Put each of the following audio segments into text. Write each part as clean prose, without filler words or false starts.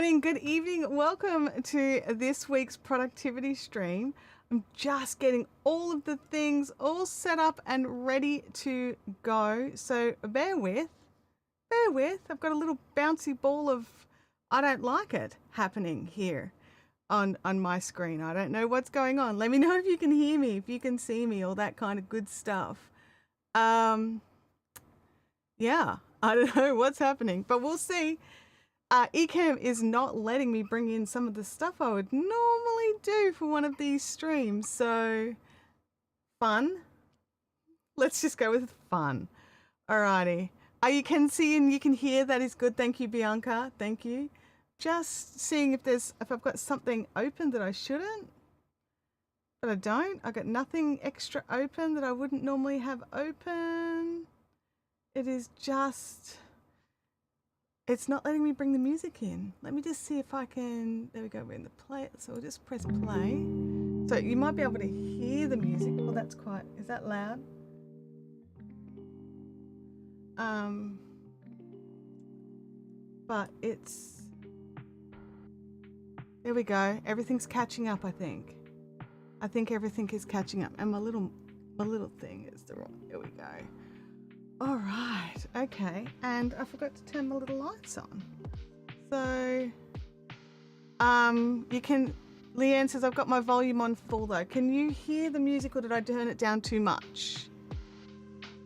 morning, good evening. Welcome to this week's productivity stream. I'm just getting all of the things all set up and ready to go. So bear with. I've got a little bouncy ball of I don't like it happening here on my screen. I don't know what's going on. Let me know if you can hear me, if you can see me, all that kind of good stuff. Yeah, I don't know what's happening, but we'll see. Ecamm is not letting me bring in some of the stuff I would normally do for one of these streams. So fun. Let's just go with fun. Alrighty. You can see and you can hear. That is good. Thank you, Bianca. Thank you. Just seeing if I've got something open that I shouldn't, but I don't. I got nothing extra open that I wouldn't normally have open. It is just, it's not letting me bring the music in. Let me just see if I can, there we go, we're in the play. So we'll just press play. So you might be able to hear the music. Well, that's quite, is that loud? But it's, there we go. Everything's catching up, I think. I think everything is catching up. And my little thing is the wrong, there we go. All right, okay. And I forgot to turn my little lights on. So, you can, Leanne says, I've got my volume on full though. Can you hear the music or did I turn it down too much?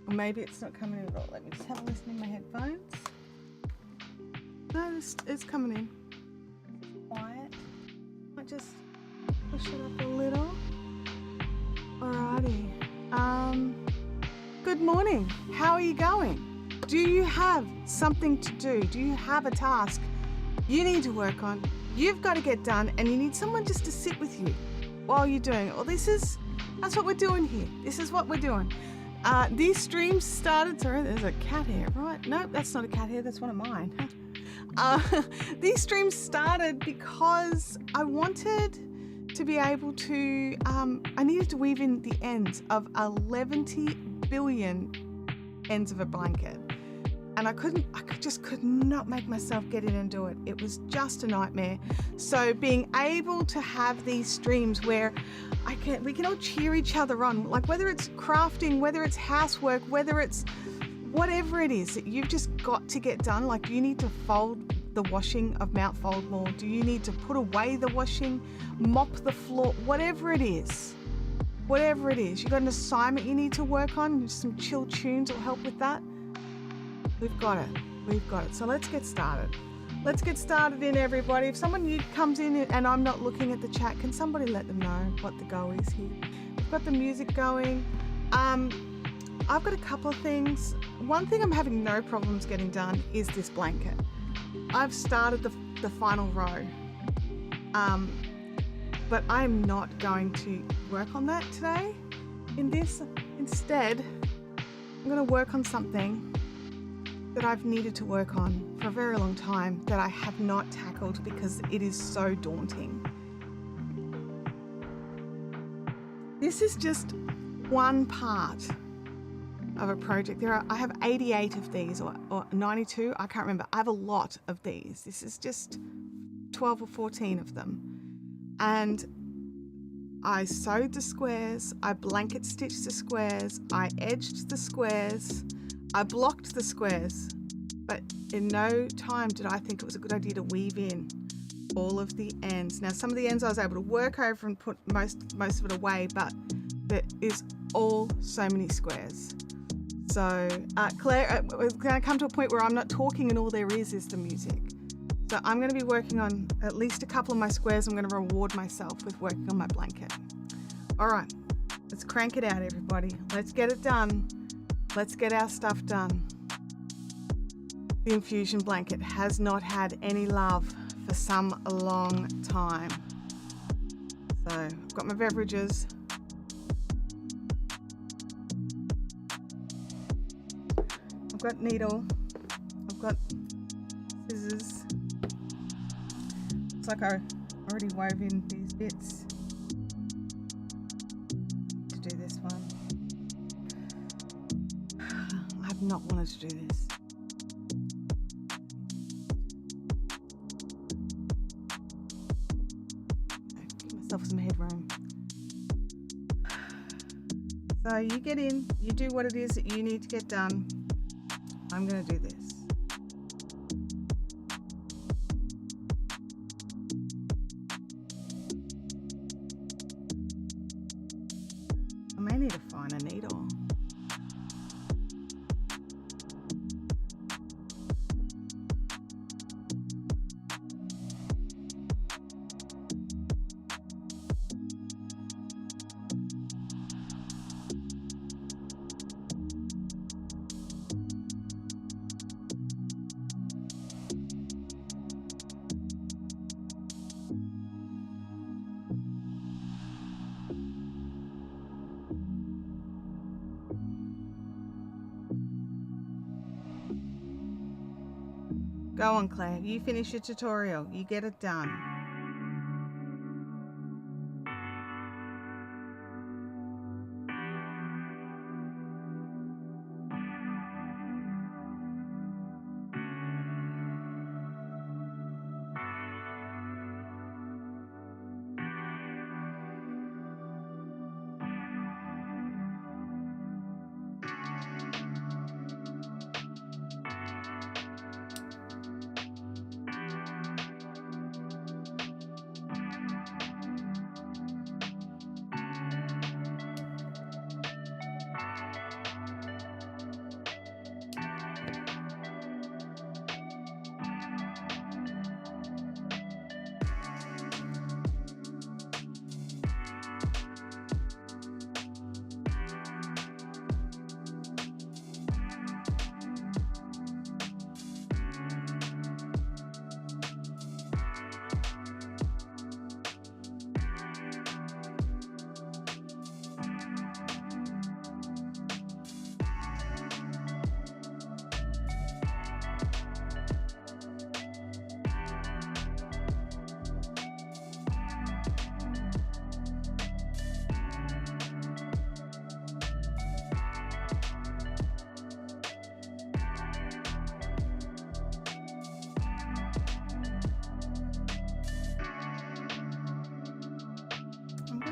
Or maybe it's not coming in at all. Let me just have a listen in my headphones. No, it's coming in. Quiet. I just push it up a little. Alrighty. Good morning. How are you going? Do you have something to do? Do you have a task you need to work on? You've got to get done and you need someone just to sit with you while you're doing it. Well, that's what we're doing here. This is what we're doing. These streams started, sorry, there's a cat hair, right? Nope, that's not a cat hair, that's one of mine. These streams started because I wanted to be able to, I needed to weave in the ends of 11 billion ends of a blanket. And I just could not make myself get in and do it. It was just a nightmare. So being able to have these streams where we can all cheer each other on, like whether it's crafting, whether it's housework, whether it's whatever it is that you've just got to get done. Like, do you need to fold the washing of Mt Foldmore? Do you need to put away the washing, mop the floor, whatever it is, you've got an assignment you need to work on, some chill tunes will help with that. We've got it. So let's get started. Let's get started in, everybody. If someone new comes in and I'm not looking at the chat, can somebody let them know what the go is here? We've got the music going. I've got a couple of things. One thing I'm having no problems getting done is this blanket. I've started the final row, but I'm not going to work on that today in this. Instead, I'm going to work on something that I've needed to work on for a very long time that I have not tackled because it is so daunting. This is just one part of a project. I have 88 of these or 92, I can't remember. I have a lot of these. This is just 12 or 14 of them. And I sewed the squares, I blanket stitched the squares, I edged the squares, I blocked the squares, but in no time did I think it was a good idea to weave in all of the ends. Now, some of the ends I was able to work over and put most of it away, but there is all so many squares. So Claire, we're going to come to a point where I'm not talking and all there is the music. So I'm going to be working on at least a couple of my squares. I'm going to reward myself with working on my blanket. All right, let's crank it out, everybody. Let's get it done. Let's get our stuff done. The infusion blanket has not had any love for some long time. So I've got my beverages. I've got needle. I've got scissors. Looks like I already wove in these bits to do this one. I have not wanted to do this. myself some headroom. So you get in, you do what it is that you need to get done. I'm going to do this. I may need to find a needle. Go on, Claire. You finish your tutorial. You get it done.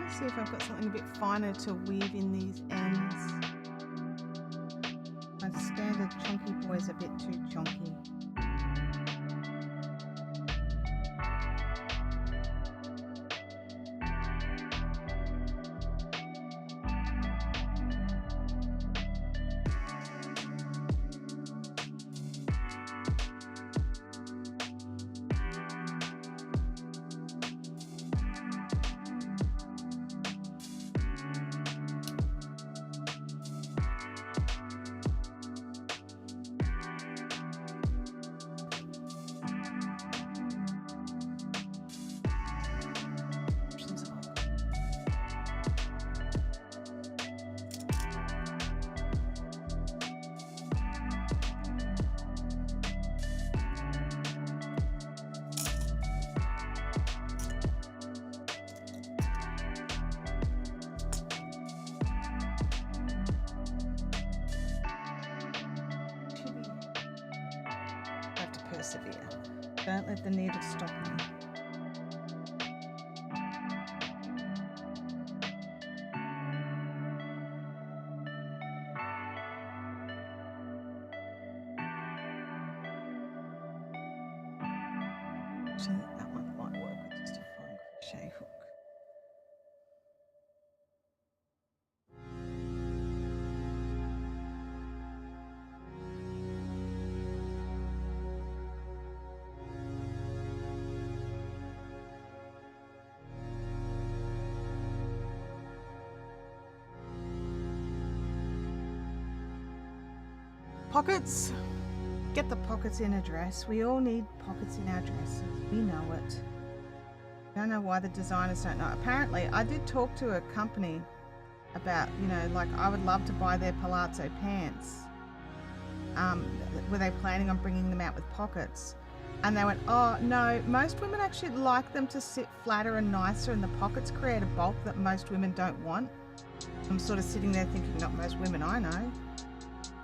See if I've got something a bit finer to weave in these ends. My standard chunky boy is a bit too chunky. Persevere. Don't let the needle stop me. So that one might work with just a fine crochet hook. Pockets. Get the pockets in a dress. We all need pockets in our dresses. We know it. I don't know why the designers don't know. Apparently, I did talk to a company about, like I would love to buy their palazzo pants. Were they planning on bringing them out with pockets? And they went, oh no, most women actually like them to sit flatter and nicer, and the pockets create a bulk that most women don't want. I'm sort of sitting there thinking, not most women I know.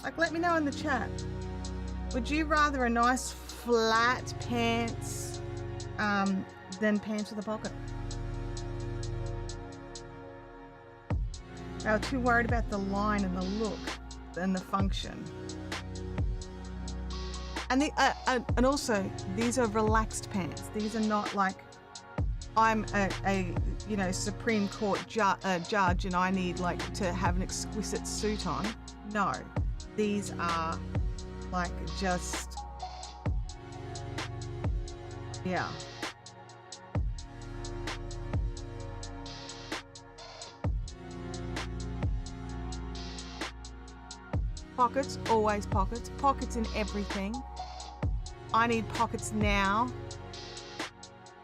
Like, let me know in the chat. Would you rather a nice flat pants than pants with a pocket? They were too worried about the line and the look than the function. And and also, these are relaxed pants. These are not like I'm a Supreme Court judge and I need like to have an exquisite suit on. No, these are like just, yeah. Pockets, always pockets. Pockets in everything. I need pockets now.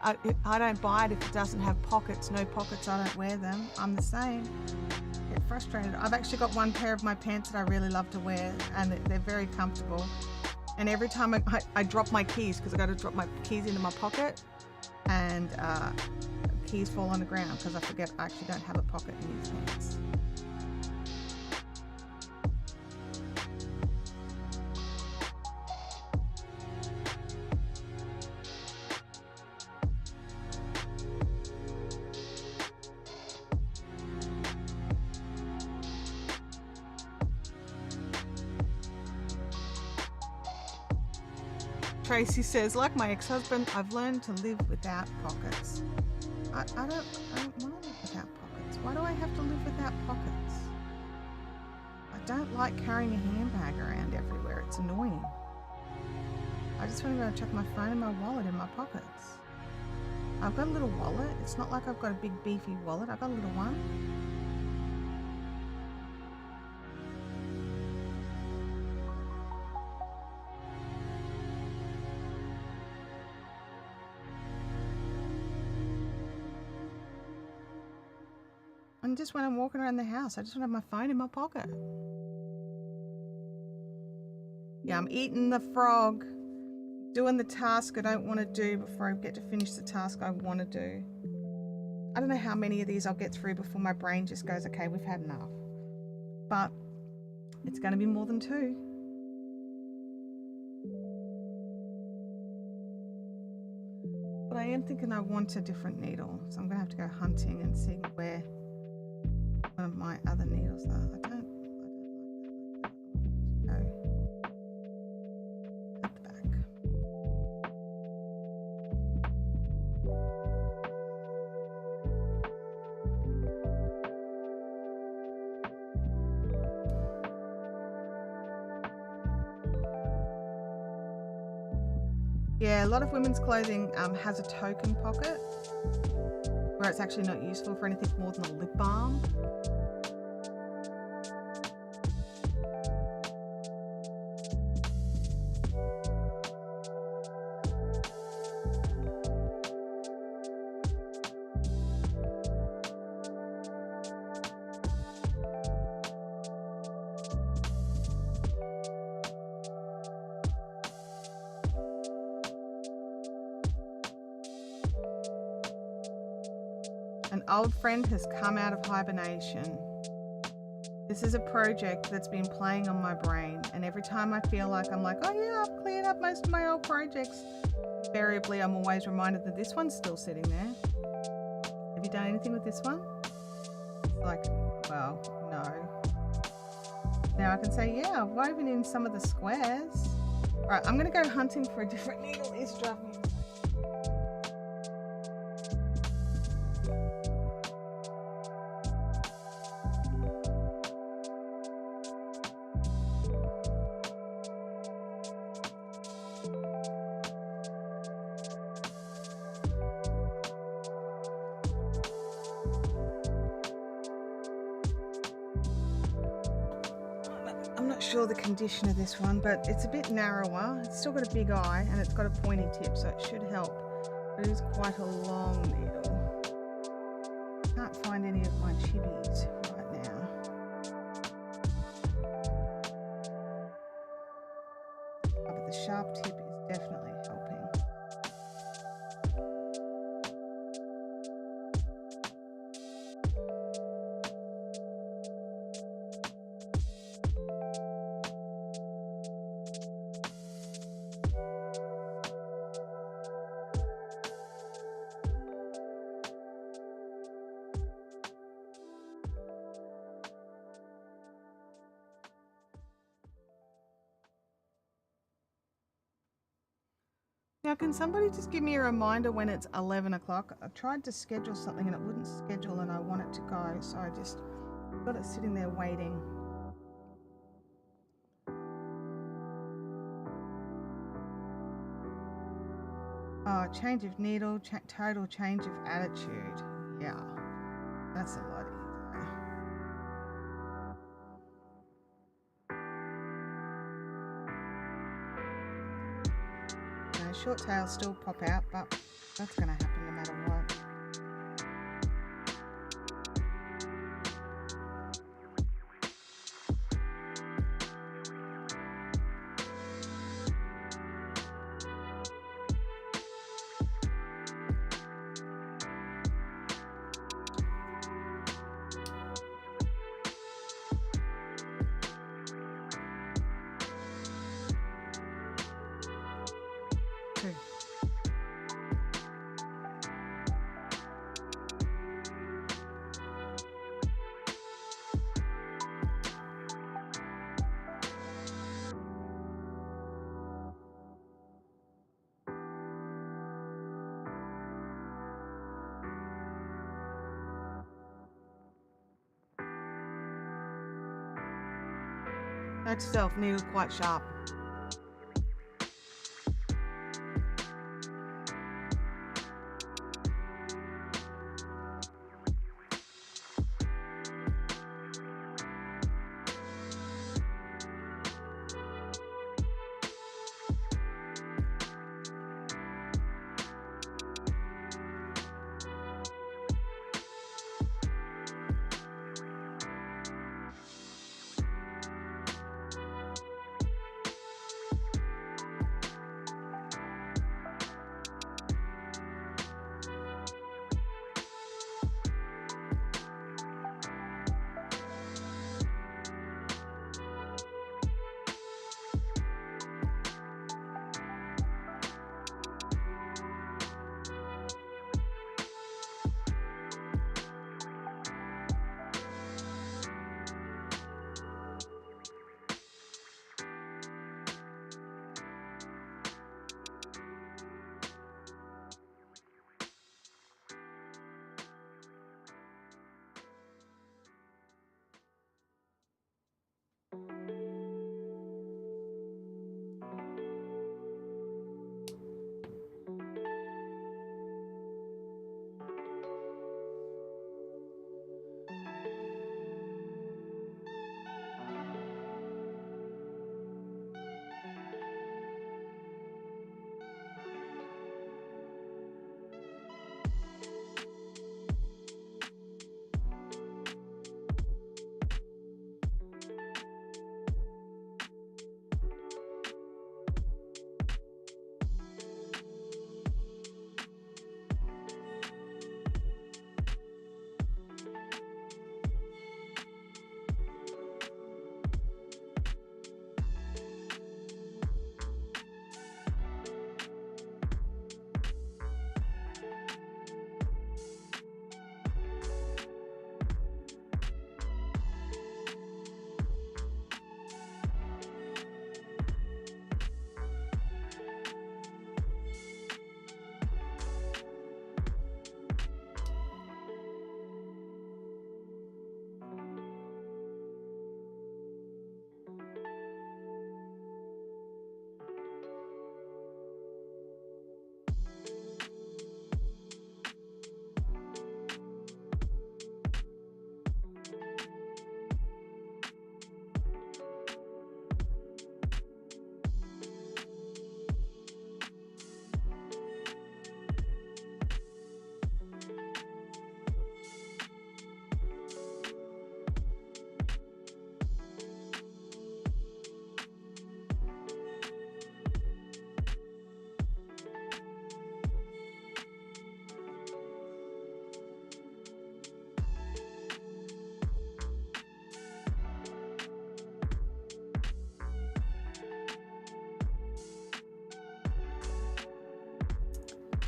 I don't buy it if it doesn't have pockets. No pockets, I don't wear them. I'm the same. Get frustrated. I've actually got one pair of my pants that I really love to wear, and they're very comfortable. And every time I drop my keys, because I got to drop my keys into my pocket, and keys fall on the ground because I forget I actually don't have a pocket in these pants. Tracy says, like my ex-husband, I've learned to live without pockets. I don't want to live without pockets. Why do I have to live without pockets? I don't like carrying a handbag around everywhere. It's annoying. I just want to be able to chuck my phone and my wallet in my pockets. I've got a little wallet. It's not like I've got a big beefy wallet. I've got a little one. And just when I'm walking around the house, I just want to have my phone in my pocket. Yeah, I'm eating the frog, doing the task I don't want to do before I get to finish the task I want to do. I don't know how many of these I'll get through before my brain just goes, okay, we've had enough. But it's going to be more than 2. But I am thinking I want a different needle, so I'm going to have to go hunting and see where one of my other needles are. I don't like that. Go at the back. Yeah, a lot of women's clothing has a token pocket where it's actually not useful for anything more than a lip balm. An old friend has come out of hibernation. This is a project that's been playing on my brain, and every time I feel like I'm like, oh yeah, I've cleared up most of my old projects, invariably I'm always reminded that this one's still sitting there. Have you done anything with this one? Like, well, no. Now I can say, yeah, I've woven in some of the squares. All right, I'm gonna go hunting for a different needle. It's driving me. I'm not sure the condition of this one, but it's a bit narrower. It's still got a big eye and it's got a pointy tip, so it should help. But it is quite a long needle. Can't find any of my chibis right now. Oh, but the sharp tip is definitely helping. can somebody just give me a reminder when it's 11 o'clock? I tried to schedule something and it wouldn't schedule and I want it to go, so I just got it sitting there waiting. Oh, change of needle, total change of attitude. Yeah, that's a lot easier. No, short tails still pop out, but that's going to happen no matter what. Note self, needle quite sharp.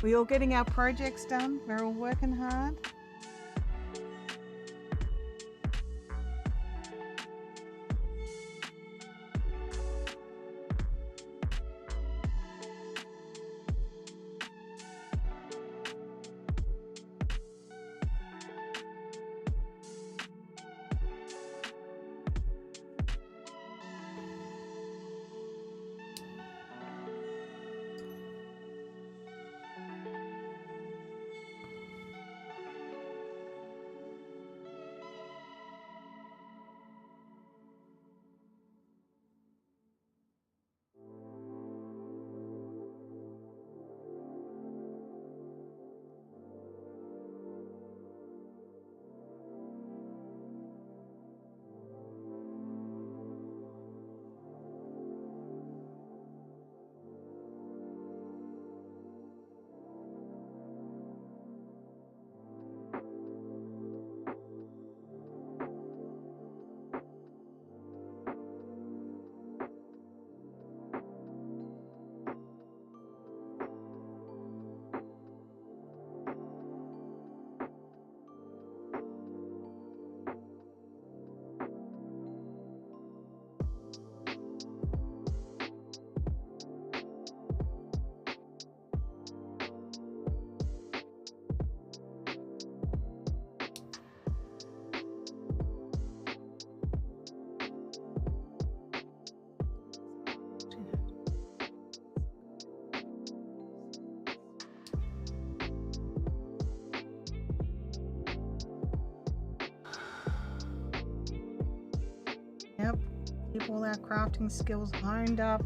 We all getting our projects done? We're all working hard? Keep all our crafting skills honed up.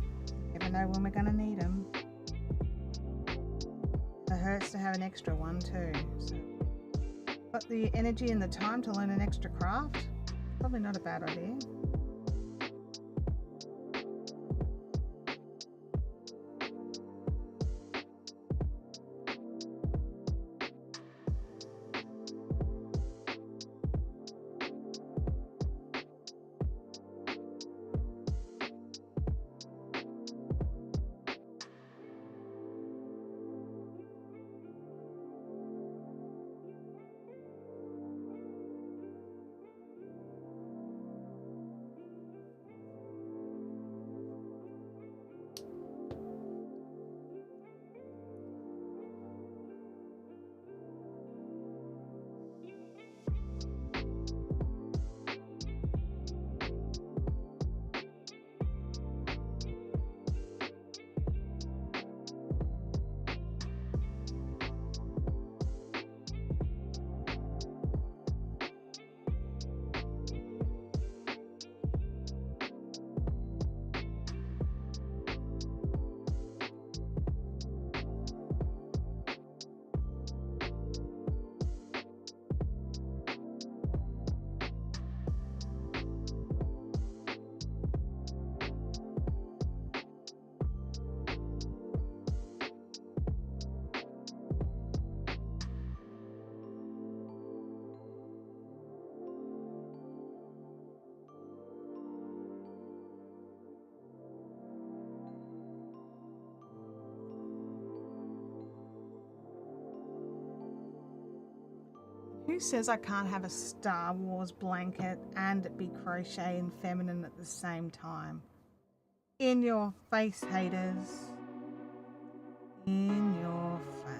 Never know when we're going to need them. It hurts to have an extra one too. So, got the energy and the time to learn an extra craft? Probably not a bad idea. Who says I can't have a Star Wars blanket and be crochet and feminine at the same time? In your face, haters. In your face.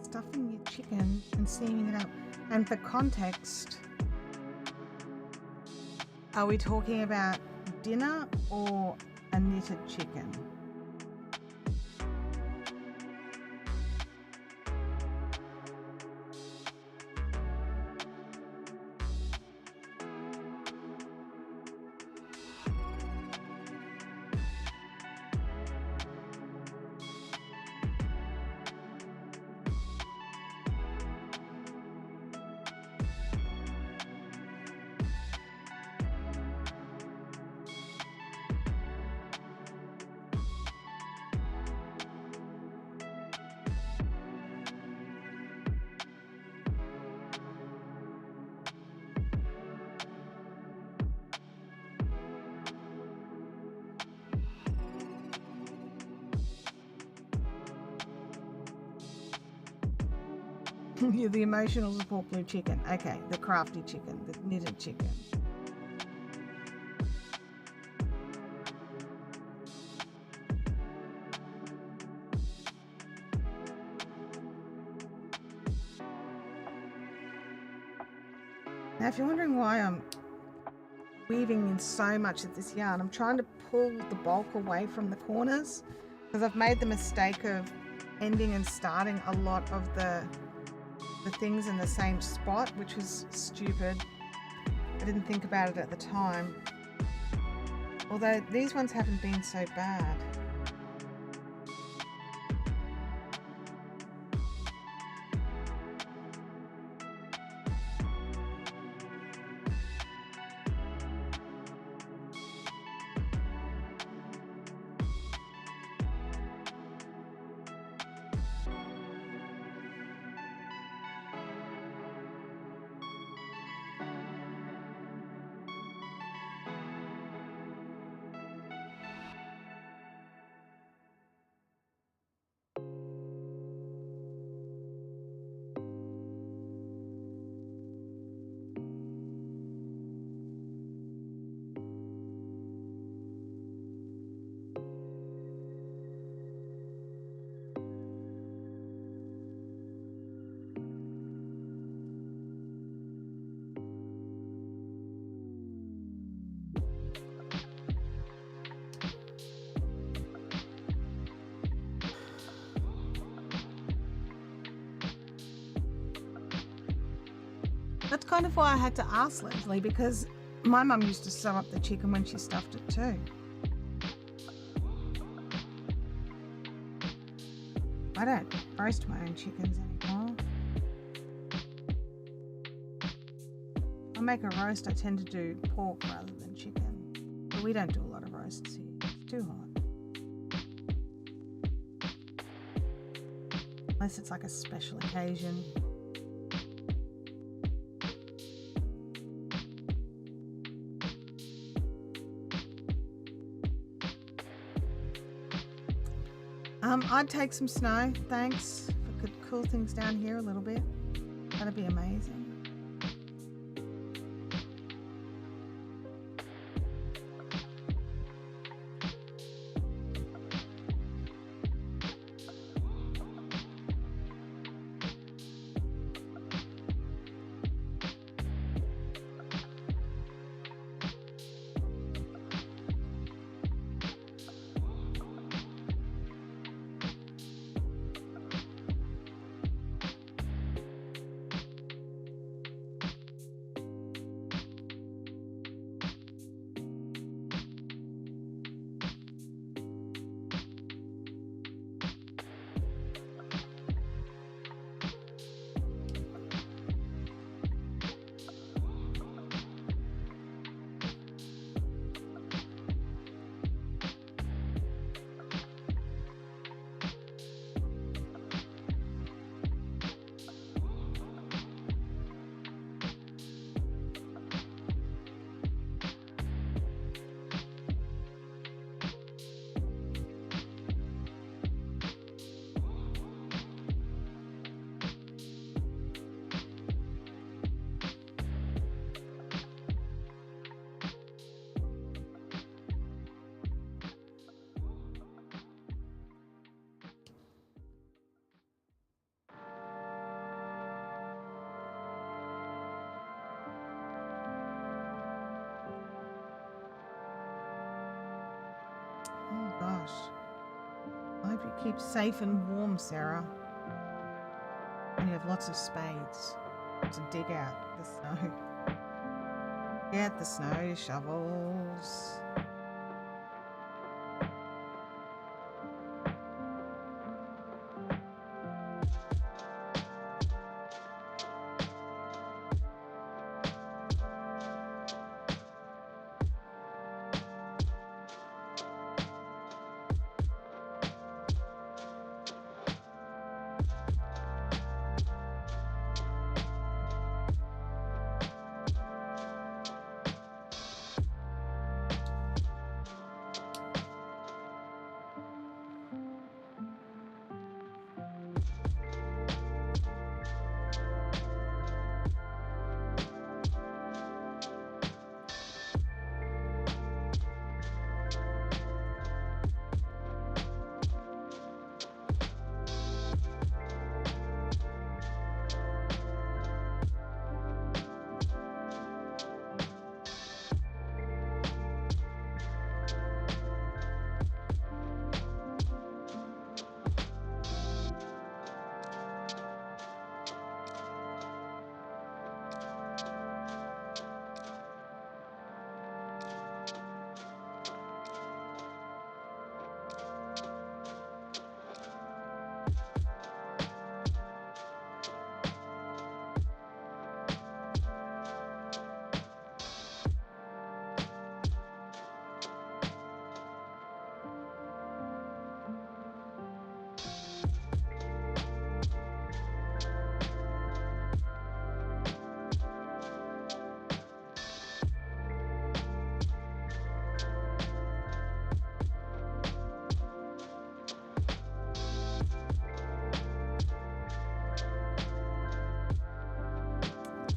Stuffing your chicken and steaming it up. And for context, are we talking about dinner or a knitted chicken? You're the emotional support blue chicken. Okay, the crafty chicken, the knitted chicken. Now, if you're wondering why I'm weaving in so much of this yarn, I'm trying to pull the bulk away from the corners because I've made the mistake of ending and starting a lot of the things in the same spot, which was stupid. I didn't think about it at the time. Although these ones haven't been so bad. kind of why I had to ask Leslie, because my mum used to sew up the chicken when she stuffed it too. I don't roast my own chickens anymore. If I make a roast, I tend to do pork rather than chicken. But we don't do a lot of roasts here. It's too hot. Unless it's like a special occasion. I'd take some snow, thanks. If it could cool things down here a little bit, that'd be amazing. Oh gosh. I hope you keep safe and warm, Sarah. And you have lots of spades to dig out the snow. Get the snow shovels.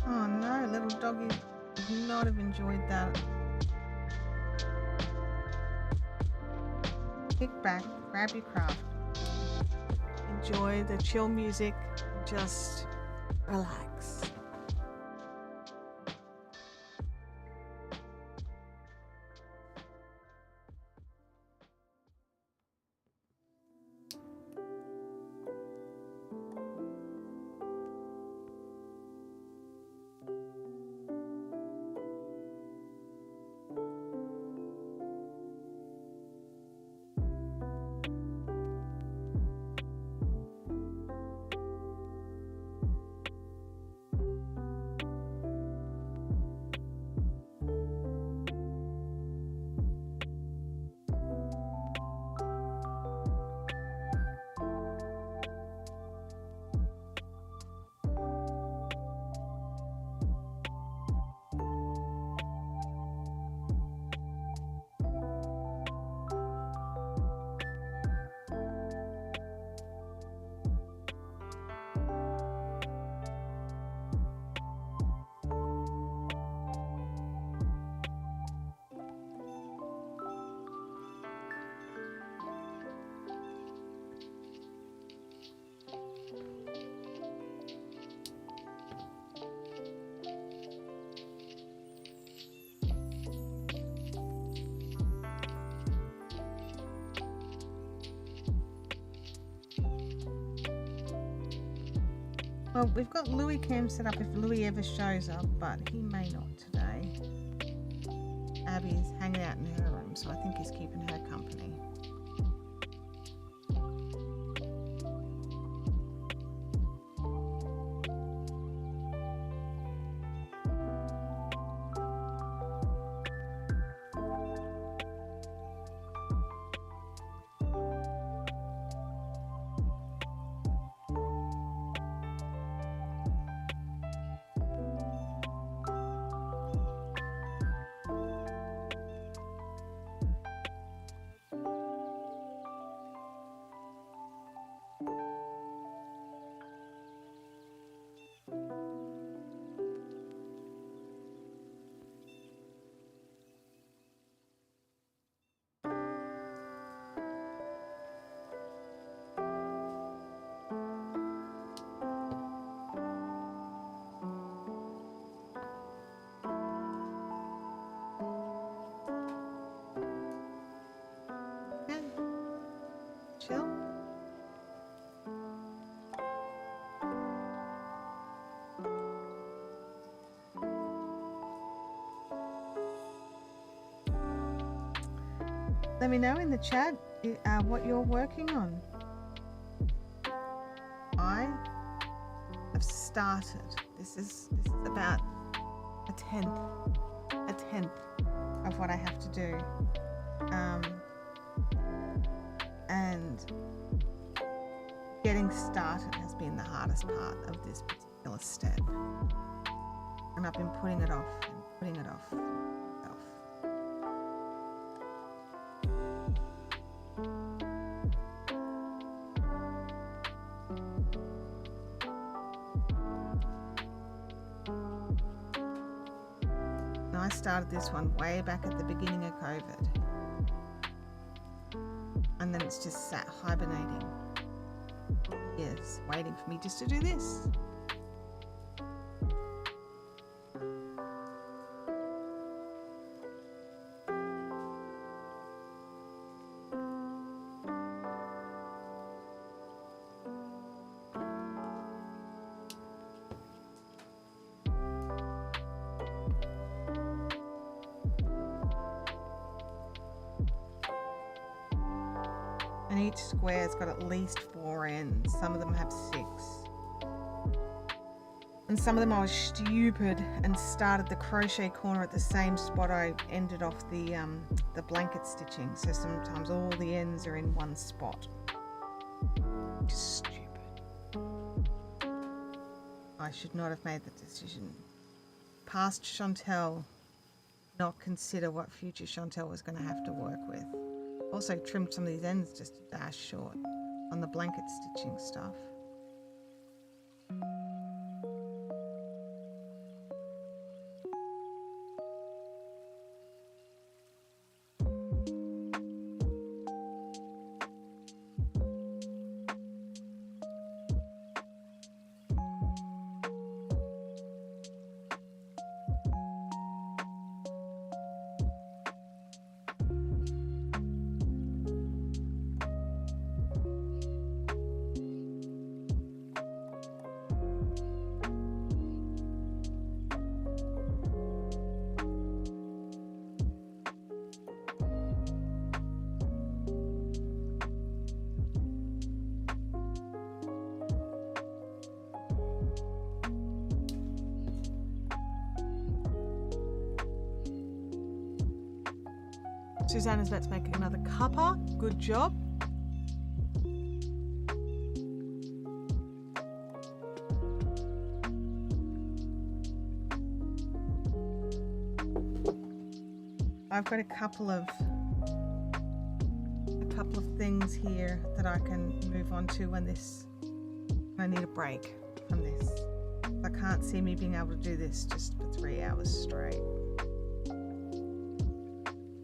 Oh no, little doggy would not have enjoyed that. Kick back, grab your craft. Enjoy the chill music, just relax. Well, we've got Louis Cam set up if Louis ever shows up, but he may not today. Abby's hanging out in her room, so I think he's keeping her company. Chill. Let me know in the chat what you're working on. I have started. This is about a tenth of what I have to do. And getting started has been the hardest part of this particular step. And I've been putting it off and putting it off. And I started this one way back at the beginning of COVID. And then it's just sat hibernating. Yes, waiting for me just to do this. And each square's got at least 4 ends. Some of them have 6. And some of them I was stupid and started the crochet corner at the same spot I ended off the blanket stitching. So sometimes all the ends are in one spot. Just stupid. I should not have made the decision. Past Chantel, not consider what future Chantel was going to have to work with. Also trimmed some of these ends just a dash short on the blanket stitching stuff. Susanna's let's make another cuppa. Good job. I've got a couple of things here that I can move on to when I need a break from this. I can't see me being able to do this just for 3 hours straight.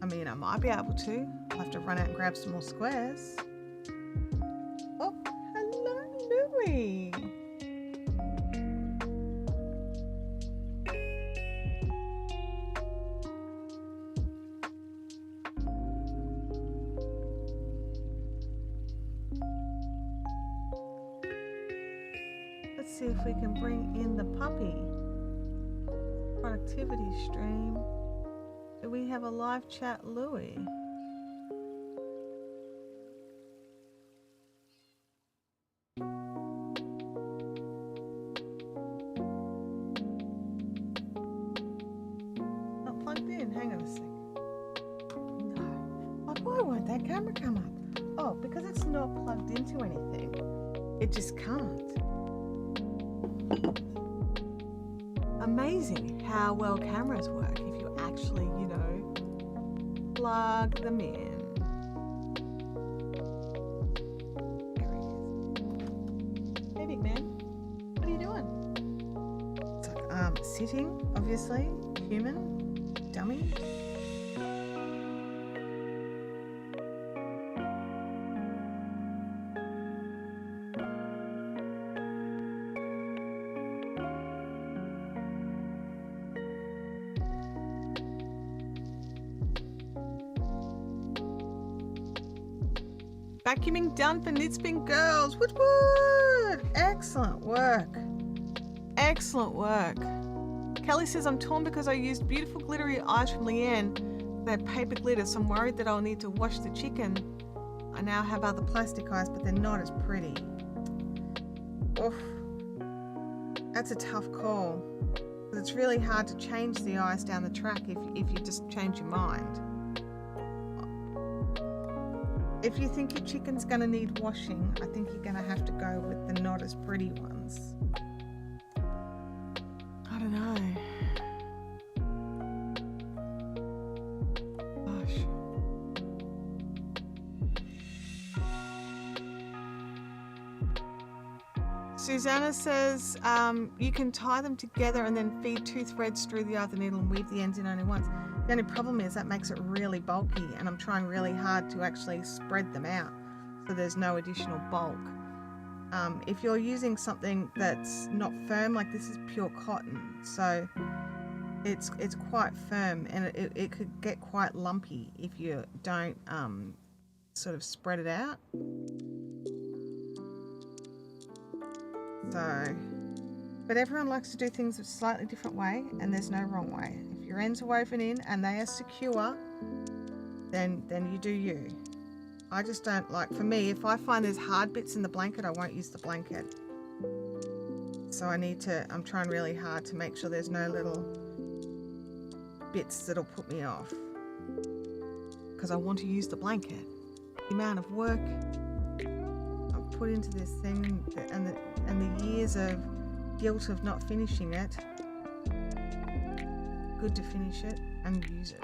I mean, I might be able to. I'll have to run out and grab some more squares. Oh, hello, Louie. Let's see if we can bring in the puppy. Productivity stream. Do we have a live chat, Louie? Not plugged in. Hang on a sec. No. Oh, why won't that camera come up? Oh, because it's not plugged into anything. It just can't. Amazing how well cameras work if you actually, you know, plug them in. There he is. Hey, big man. What are you doing? It's like, sitting, obviously. Human. Dummy. Vacuuming done for Knitspin Girls. Woot woot! Excellent work. Excellent work. Kelly says, I'm torn because I used beautiful glittery eyes from Leanne. They had paper glitter, so I'm worried that I'll need to wash the chicken. I now have other plastic eyes, but they're not as pretty. Oof. That's a tough call. It's really hard to change the eyes down the track if you just change your mind. If you think your chicken's going to need washing, I think you're going to have to go with the not as pretty ones. I don't know. Gosh. Susanna says you can tie them together and then feed 2 threads through the other needle and weave the ends in only once. The only problem is that makes it really bulky, and I'm trying really hard to actually spread them out so there's no additional bulk. If you're using something that's not firm, like this is pure cotton, so it's quite firm, and it could get quite lumpy if you don't sort of spread it out. So, but everyone likes to do things a slightly different way, and there's no wrong way. If your ends are woven in and they are secure, then you do you. I just don't like, for me, if I find there's hard bits in the blanket, I won't use the blanket. So I'm trying really hard to make sure there's no little bits that'll put me off, because I want to use the blanket. The amount of work I've put into this thing and the years of guilt of not finishing it, good to finish it and use it.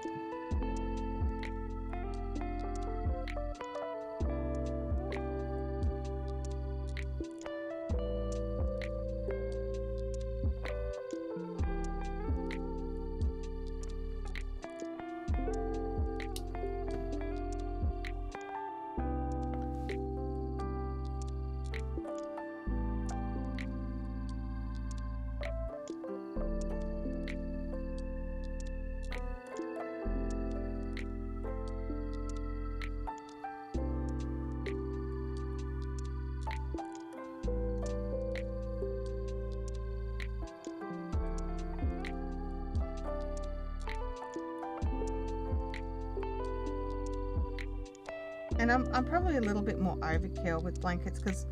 And I'm probably a little bit more overkill with blankets because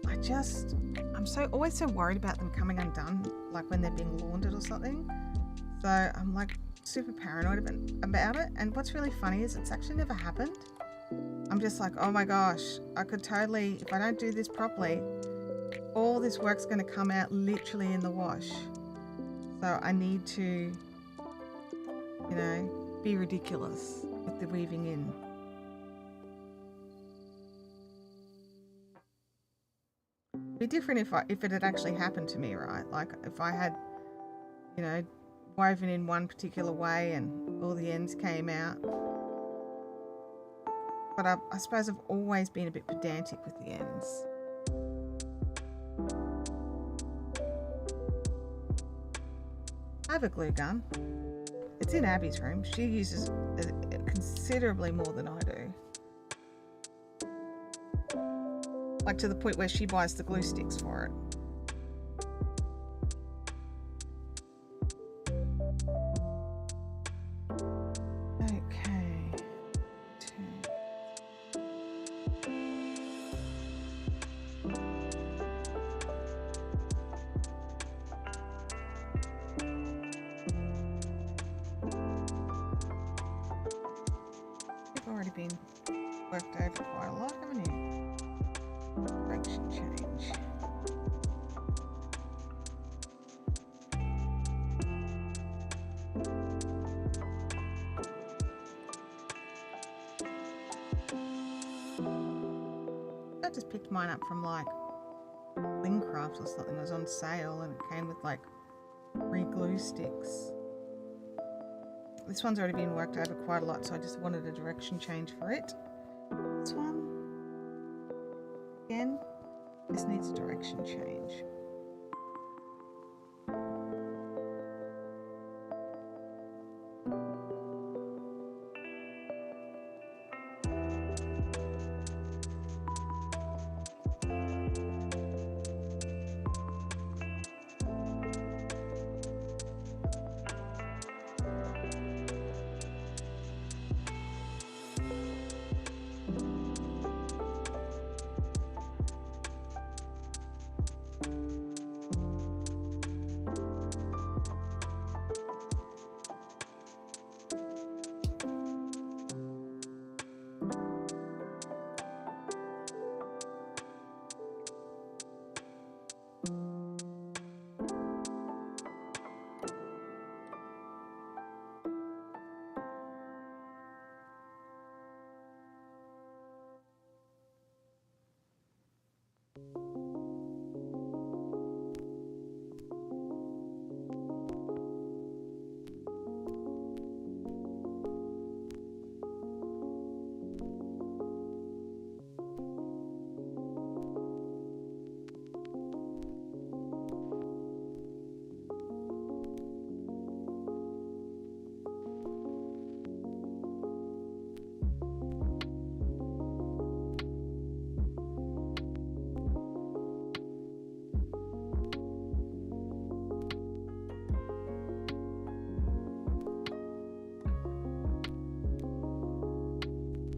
I'm always so worried about them coming undone, like when they're being laundered or something. So I'm like super paranoid about it. And what's really funny is it's actually never happened. I'm just like, oh my gosh, I could totally, if I don't do this properly, all this work's going to come out literally in the wash. So I need to, be ridiculous with the weaving in. Be different if it had actually happened to me, right? Like if I had, woven in one particular way and all the ends came out. But I suppose I've always been a bit pedantic with the ends. I have a glue gun. It's in Abby's room. She uses it considerably more than I do. Like to the point where she buys the glue sticks for it. been worked over quite a lot, haven't you? Direction change. I just picked mine up from like Lincraft or something. It was on sale and it came with like 3 glue sticks. This one's already been worked over quite a lot, so I just wanted a direction change for it. This one, again, this needs a direction change.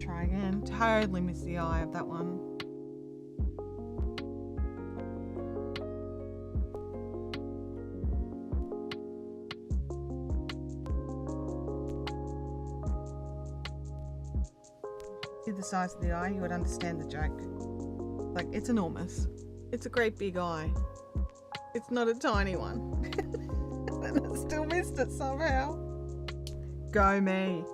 Try again. Totally missed the eye of that one. See the size of the eye, you would understand the joke. Like, it's enormous. It's a great big eye. It's not a tiny one. And I still missed it somehow. Go me.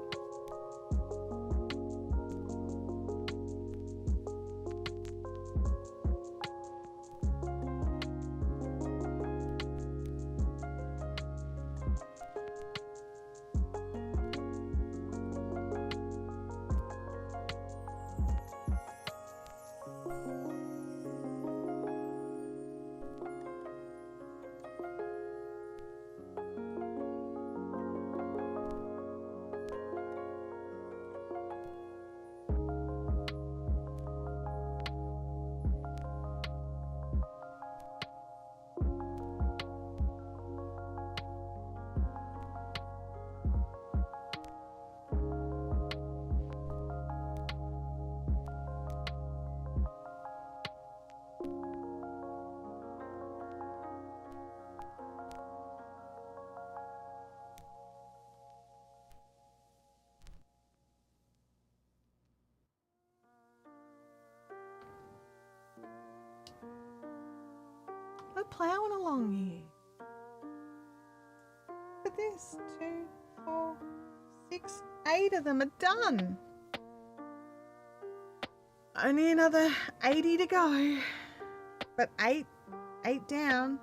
We're plowing along here. Look at this. 2, 4, 6, 8 of them are done. Only another 80 to go. But 8 down.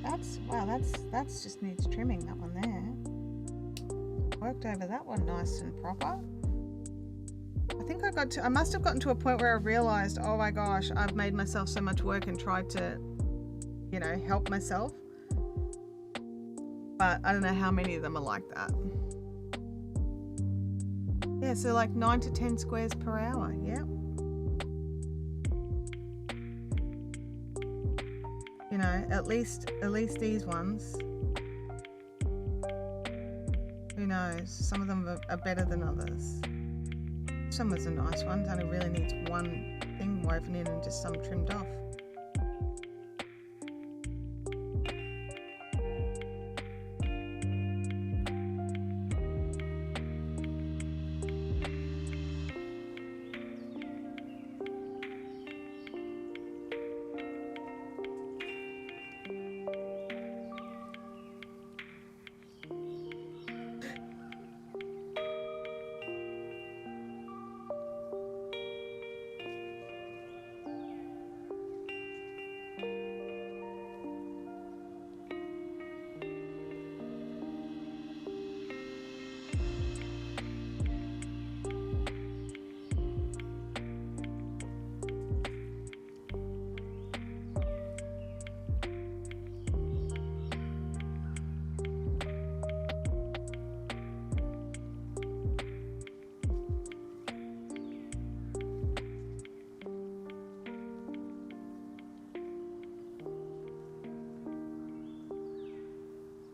I think that's just needs trimming, that one there. Worked over that one nice and proper. I think I must have gotten to a point where I realized, oh my gosh, I've made myself so much work and tried to, you know, help myself. But I don't know how many of them are like that. Yeah, so like 9 to 10 squares per hour, yeah. You know, at least these ones. Who knows? Some of them are better than others. This one was a nice one. It only really needs one thing woven in and just some trimmed off.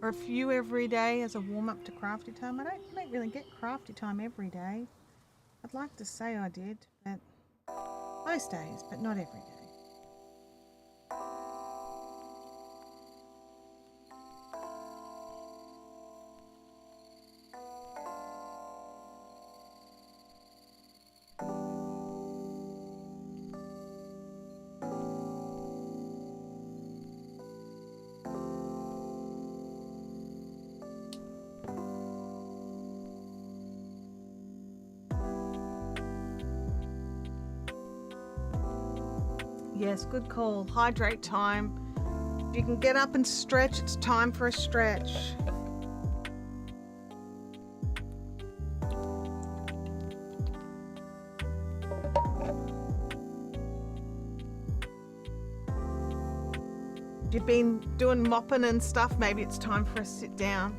or a few every day as a warm-up to crafty time. I don't really get crafty time every day. I'd like to say I did, but most days, but not every day. Yes, good call. Hydrate time. If you can get up and stretch, it's time for a stretch. If you've been doing mopping and stuff, maybe it's time for a sit down.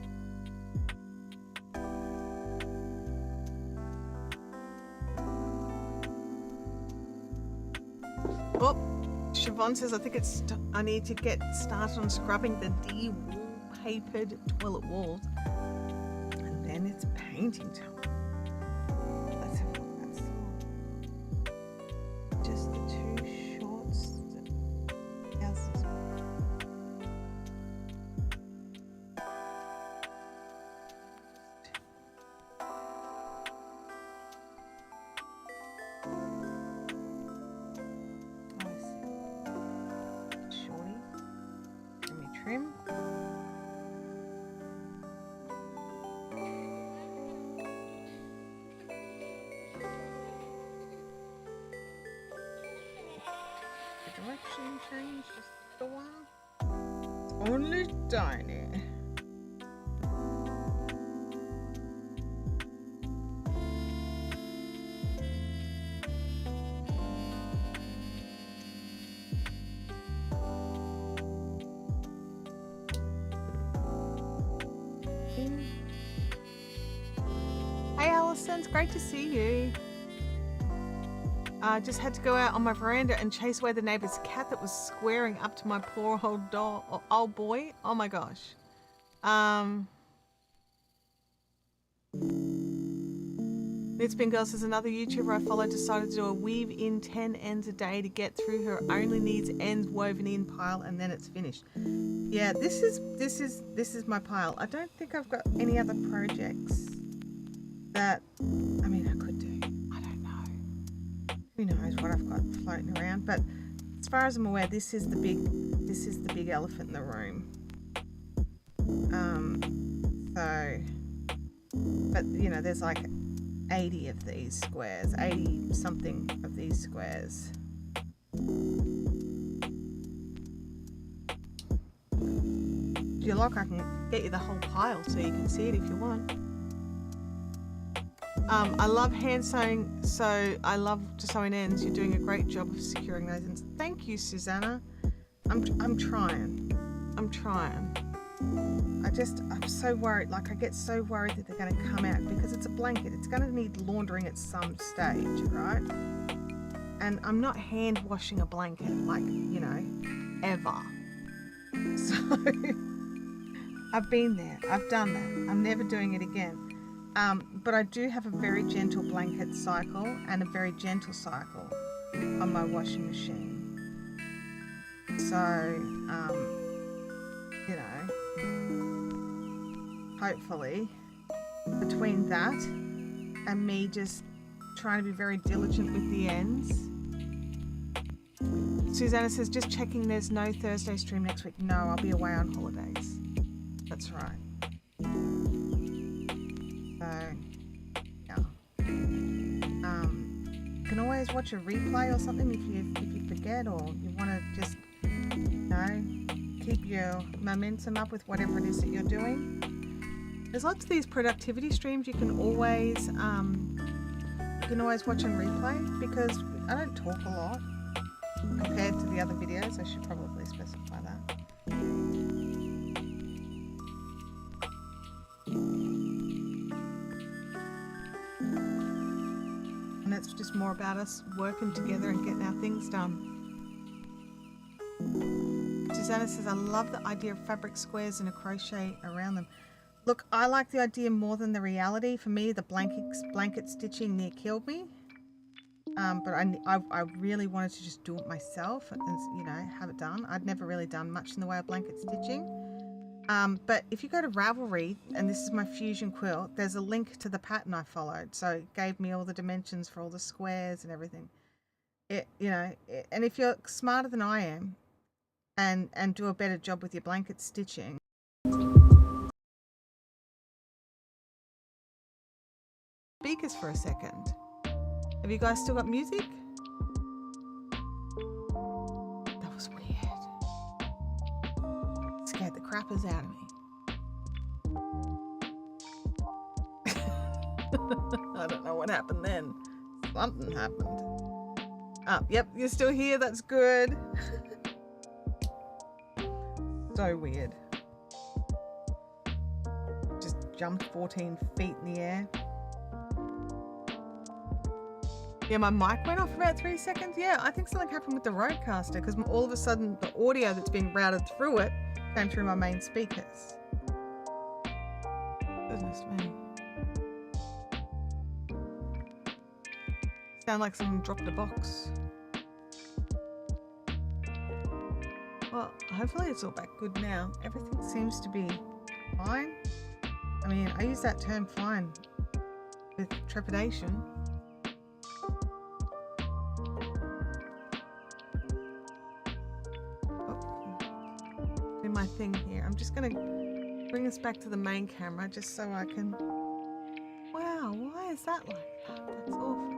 Oh, Siobhan says, I think I need to get started on scrubbing the de-wallpapered toilet walls. And then it's painting time. Let's have a look at that song. Just the two shorts. Yes. Trim. The direction change just a while. Only tiny. Hey Alison, it's great to see you. I just had to go out on my veranda and chase away the neighbor's cat that was squaring up to my poor old boy. Oh my gosh. Knitspin Girl says another YouTuber I follow decided to do a weave in 10 ends a day to get through her only needs ends woven in pile and then it's finished. Yeah, this is my pile. I don't think I've got any other projects that, I mean, I could do. I don't know. Who knows what I've got floating around, but as far as I'm aware, this is the big elephant in the room. But you know, there's like 80 of these squares, 80 something of these squares. If you like, I can get you the whole pile so you can see it if you want. I love hand sewing, so I love to sew in ends. You're doing a great job of securing those ends. Thank you, Susanna. I'm trying. I'm so worried. Like, I get so worried that they're going to come out because it's a blanket. It's going to need laundering at some stage, right? And I'm not hand washing a blanket, like, you know, ever. So I've been there. I've done that. I'm never doing it again. But I do have a very gentle blanket cycle and a very gentle cycle on my washing machine. So, you know, hopefully between that and me just trying to be very diligent with the ends. Susanna says, just checking there's no Thursday stream next week. No, I'll be away on holidays. That's right. So, yeah. You can always watch a replay or something if you forget, or you want to just, you know, keep your momentum up with whatever it is that you're doing. There's lots of these productivity streams you can always watch on replay, because I don't talk a lot compared to the other videos. I should probably specify that. And it's just more about us working together and getting our things done. Susanna says, I love the idea of fabric squares and a crochet around them. Look, I like the idea more than the reality. For me, the blanket stitching near killed me. But I really wanted to just do it myself and, you know, have it done. I'd never really done much in the way of blanket stitching. But if you go to Ravelry, and this is my fusion quilt, there's a link to the pattern I followed. So it gave me all the dimensions for all the squares and everything. And if you're smarter than I am and do a better job with your blanket stitching. Speakers for a second. Have you guys still got music? That was weird. Scared the crappers out of me. I don't know what happened then. Something happened. Yep, you're still here. That's good. So weird. Just jumped 14 feet in the air. Yeah, my mic went off for about 3 seconds. Yeah, I think something happened with the Rodecaster because all of a sudden the audio that's being routed through it came through my main speakers. Goodness me. Sound like someone dropped a box. Well, hopefully it's all back good now. Everything seems to be fine. I mean, I use that term fine with trepidation. Do my thing here. I'm just going to bring us back to the main camera just so I can... Wow, why is that like that? That's awful.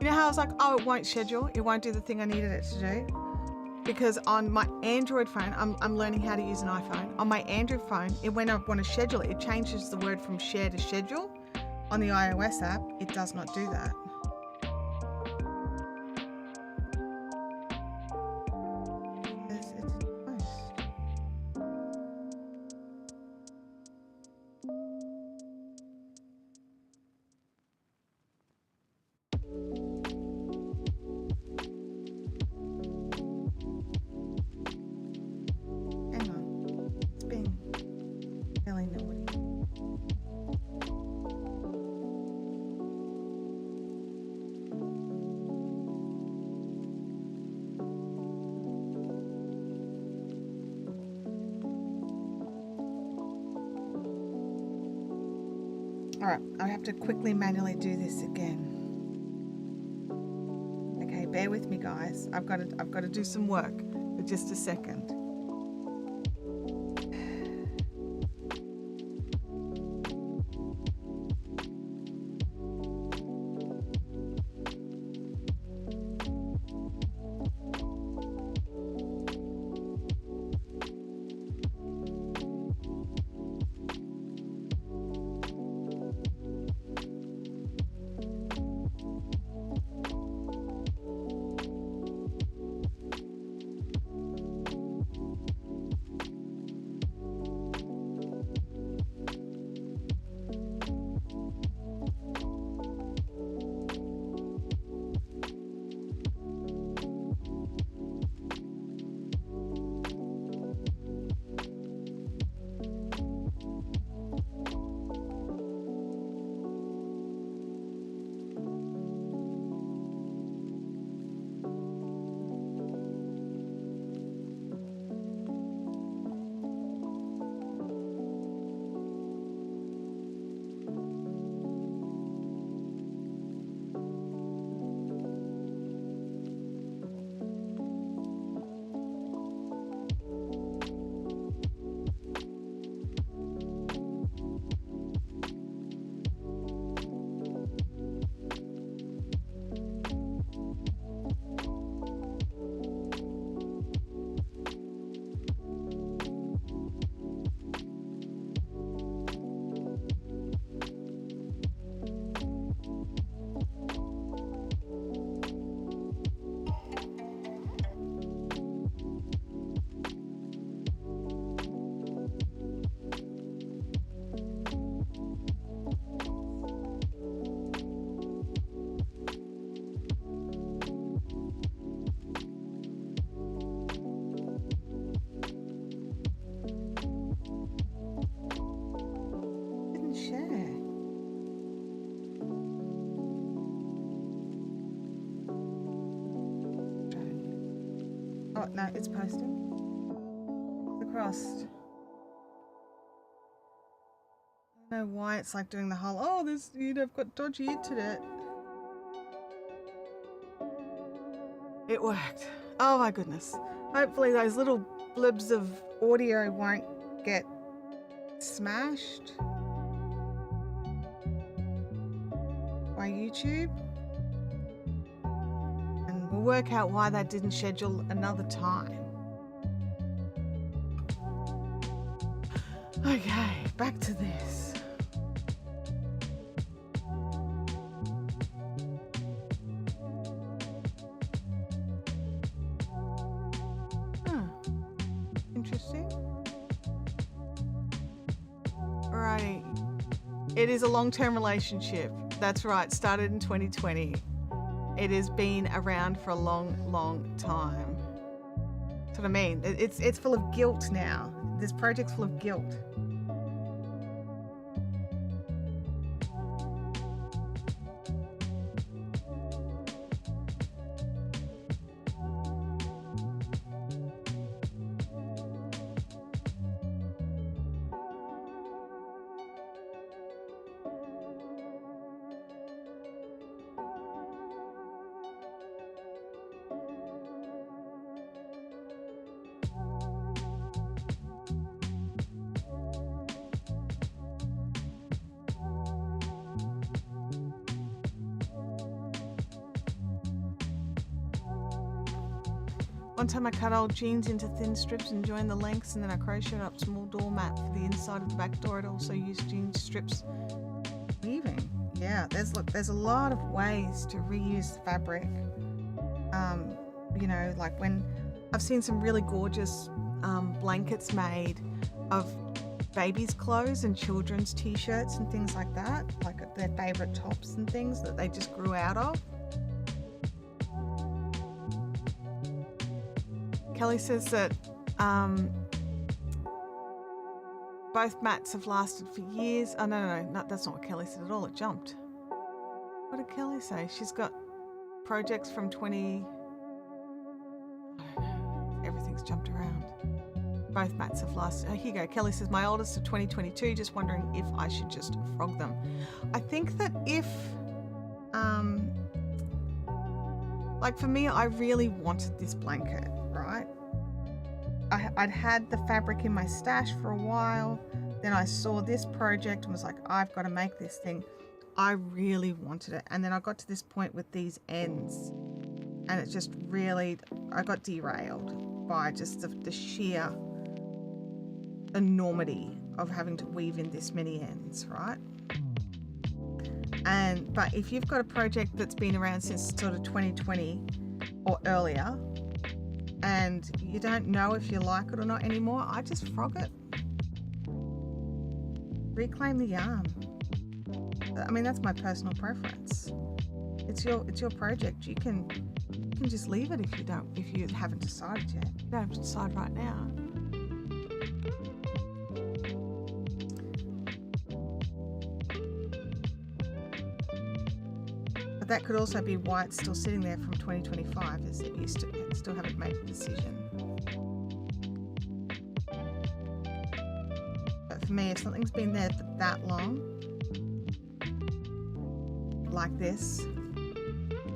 You know how I was like, oh, it won't schedule. It won't do the thing I needed it to do. Because on my Android phone, I'm learning how to use an iPhone. On my Android phone, when I want to schedule it, it changes the word from share to schedule. On the iOS app, it does not do that. It's close. Hang on. It's being really naughty. All right, I have to quickly manually do this again. Okay, bear with me, guys. I've got to do some work for just a second. Oh, no, it's posting. The crossed. I don't know why it's like doing the whole, oh, this, I've got dodgy internet. It worked. Oh my goodness. Hopefully those little blibs of audio won't get smashed by YouTube. And we'll work out why that didn't schedule another time. Okay, back to this. Interesting. Alrighty. It is a long-term relationship. That's right. Started in 2020. It has been around for a long, long time. That's what I mean. It's full of guilt now. This project's full of guilt. One time I cut old jeans into thin strips and joined the lengths, and then I crocheted up small doormat for the inside of the back door. I'd also used jean strips weaving. Yeah, there's a lot of ways to reuse fabric. Like when I've seen some really gorgeous blankets made of babies' clothes and children's t-shirts and things like that, like their favorite tops and things that they just grew out of. Kelly says that both mats have lasted for years. Oh, no, that's not what Kelly said at all. It jumped. What did Kelly say? She's got projects from 20... I don't know. Everything's jumped around. Both mats have lasted. Here you go. Kelly says, my oldest of 2022, just wondering if I should just frog them. I think that if... like for me, I really wanted this blanket, right? I'd had the fabric in my stash for a while. Then I saw this project and was like, I've got to make this thing. I really wanted it. And then I got to this point with these ends and it just really, I got derailed by just the sheer enormity of having to weave in this many ends, right? But if you've got a project that's been around since sort of 2020 or earlier, and you don't know if you like it or not anymore, I just frog it. Reclaim the yarn. I mean, that's my personal preference. It's your project. You can just leave it if you haven't decided yet. You don't have to decide right now. But that could also be why it's still sitting there from 2025, is that you still haven't made a decision. But for me, if something's been there for that long, like this,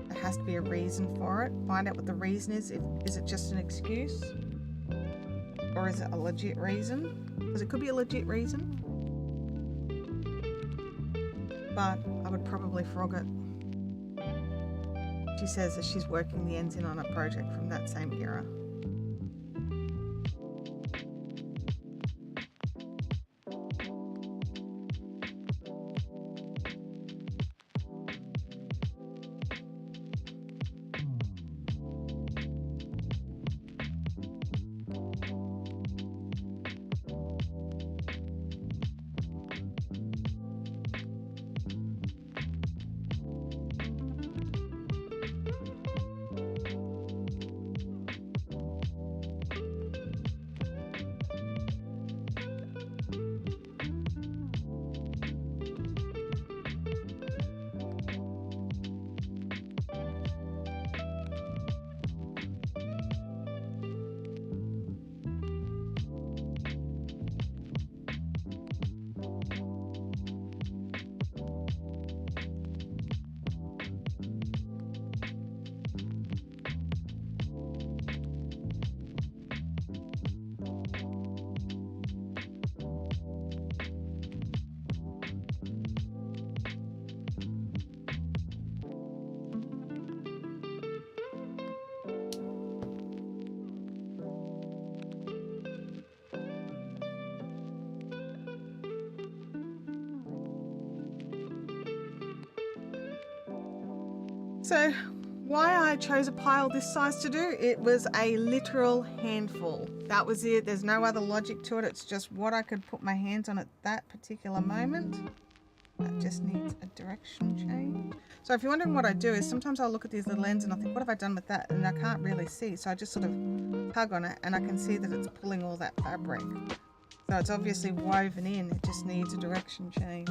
there has to be a reason for it. Find out what the reason is. Is it just an excuse? Or is it a legit reason? Because it could be a legit reason. But I would probably frog it. She says that she's working the ends in on a project from that same era. So why I chose a pile this size to do, it was a literal handful. That was it. There's no other logic to it. It's just what I could put my hands on at that particular moment. That just needs a direction change. So if you're wondering what I do is sometimes I'll look at these little ends and I think, what have I done with that? And I can't really see. So I just sort of tug on it and I can see that it's pulling all that fabric. So it's obviously woven in. It just needs a direction change.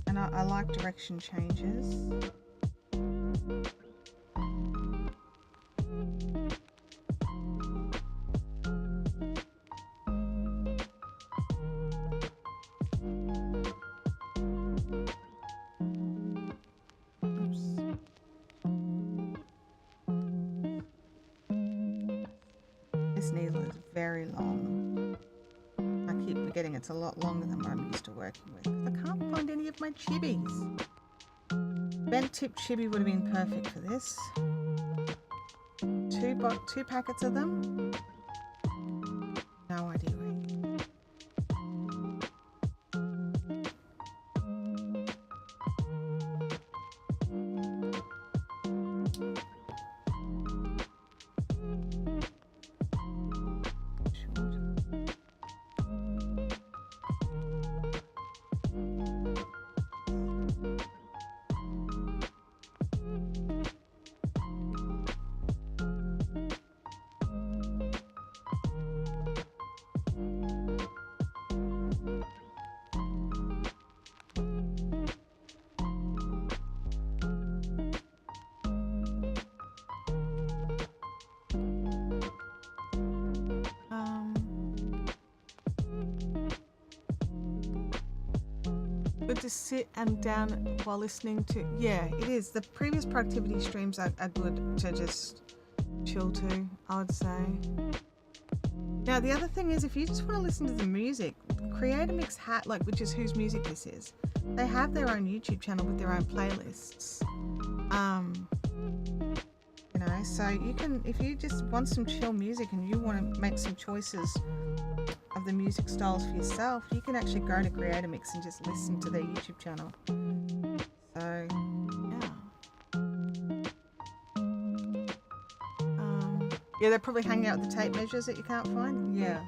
And I like direction changes. This needle is very long. I keep forgetting it's a lot longer than what I'm used to working with. I can't find any of my chibis. Bent tip chibi would have been perfect for this. Two packets of them. No idea where. Good to sit and down while listening to, yeah, it is. The previous productivity streams are good to just chill to, I would say. Now the other thing is, if you just want to listen to the music, Creator Mix which is whose music this is, they have their own YouTube channel with their own playlists. You know, so you can, if you just want some chill music and you want to make some choices of the music styles for yourself, you can actually go to Creator Mix and just listen to their YouTube channel. So yeah, they're probably hanging out with the tape measures that you can't find. Yeah.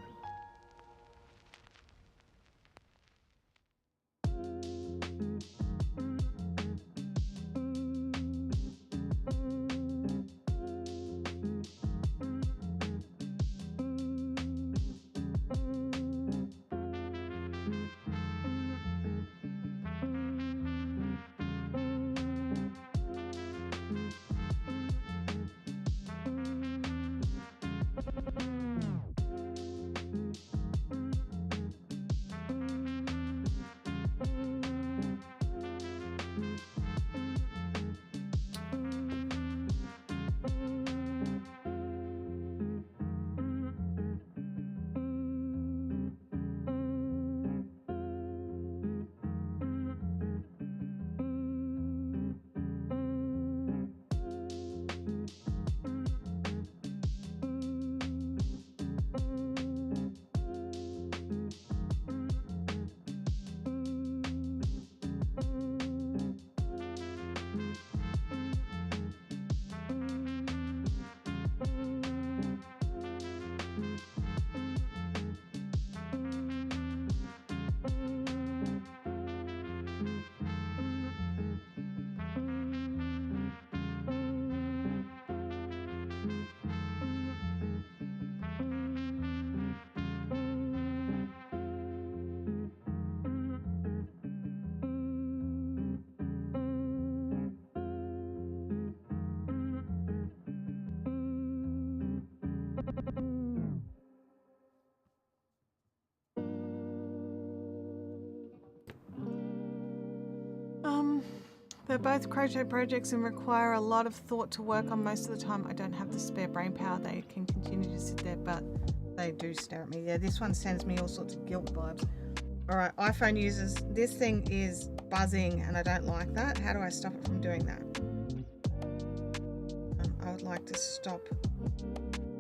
They're both crochet projects and require a lot of thought to work on. Most of the time I don't have the spare brain power. They can continue to sit there, but they do stare at me. Yeah, this one sends me all sorts of guilt vibes. All right, iPhone users, this thing is buzzing and I don't like that. How do I stop it from doing that? like to stop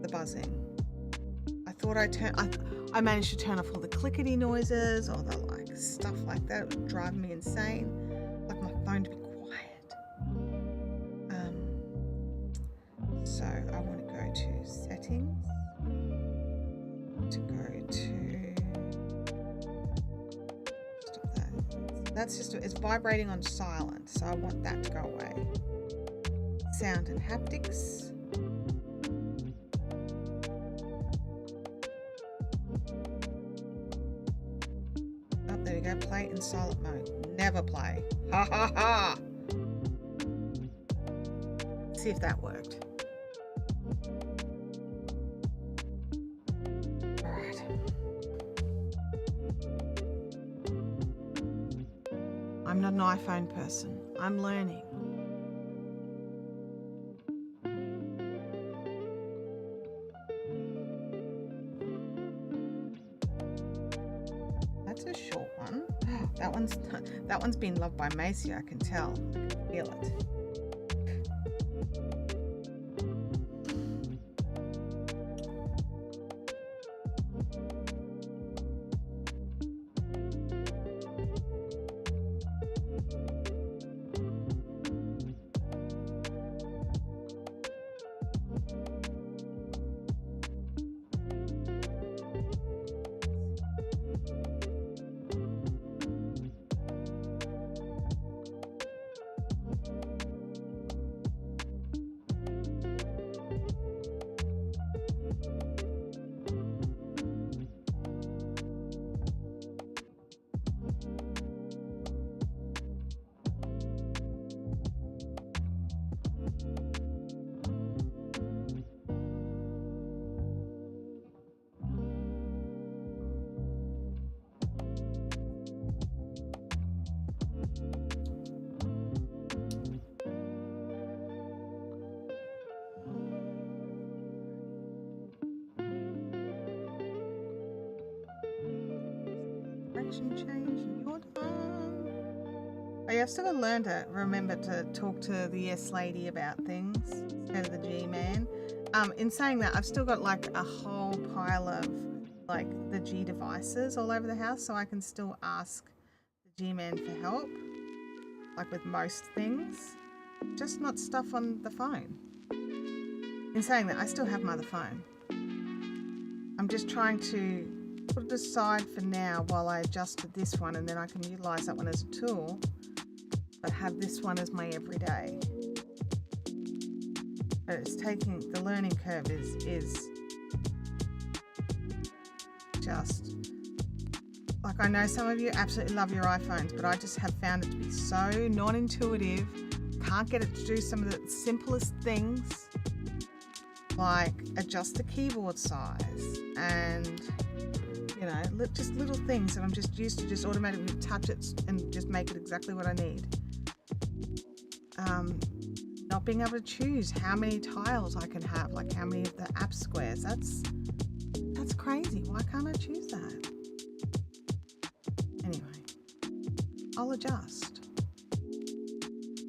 the buzzing. I thought I managed to turn off all the clickety noises, all the like stuff like that. It was driving me insane. Like my phone to be quiet. So I want to go to settings, to go to, stop that. That's just, it's vibrating on silent, so I want that to go away. Sound and haptics. Oh, there we go, play in silent mode. Never play. Ha ha ha! See if that worked. I'm not an iPhone person. I'm learning. That's a short one. That one's been loved by Macy, I can tell. I can feel it. Change in your time. Oh yeah, I've still got to learn to remember to talk to the yes lady about things instead of the G man. In saying that, I've still got like a whole pile of like the G devices all over the house, so I can still ask the G man for help, like with most things, just not stuff on the phone. In saying that, I still have my other phone. I'm just trying to put it aside for now while I adjust to this one, and then I can utilize that one as a tool, but have this one as my everyday. But it's taking, the learning curve is just, like, I know some of you absolutely love your iPhones, but I just have found it to be so non-intuitive. Can't get it to do some of the simplest things, like adjust the keyboard size and, you know, just little things that I'm just used to just automatically touch it and just make it exactly what I need. Not being able to choose how many tiles I can have, like how many of the app squares. That's crazy. Why can't I choose that? Anyway, I'll adjust.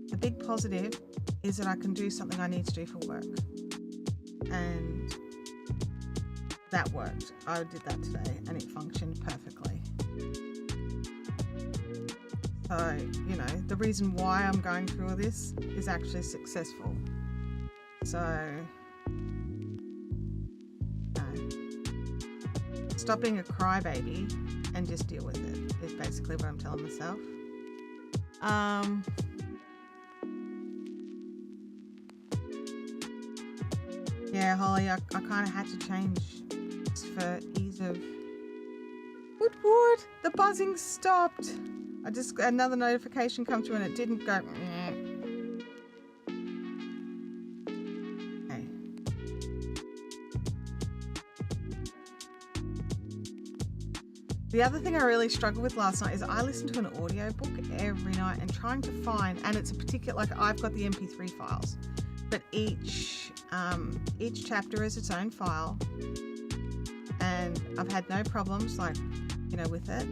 The big positive is that I can do something I need to do for work. And that worked. I did that today and it functioned perfectly. So, you know, the reason why I'm going through all this is actually successful. So, no. Stop being a crybaby and just deal with it is basically what I'm telling myself. Yeah, Holly, I kind of had to change just for ease of... Wood, the buzzing stopped. I just, another notification come through and it didn't go... Okay. The other thing I really struggled with last night is I listened to an audiobook every night and trying to find, and it's a particular, like I've got the MP3 files, but each chapter is its own file, and I've had no problems, like, you know, with it.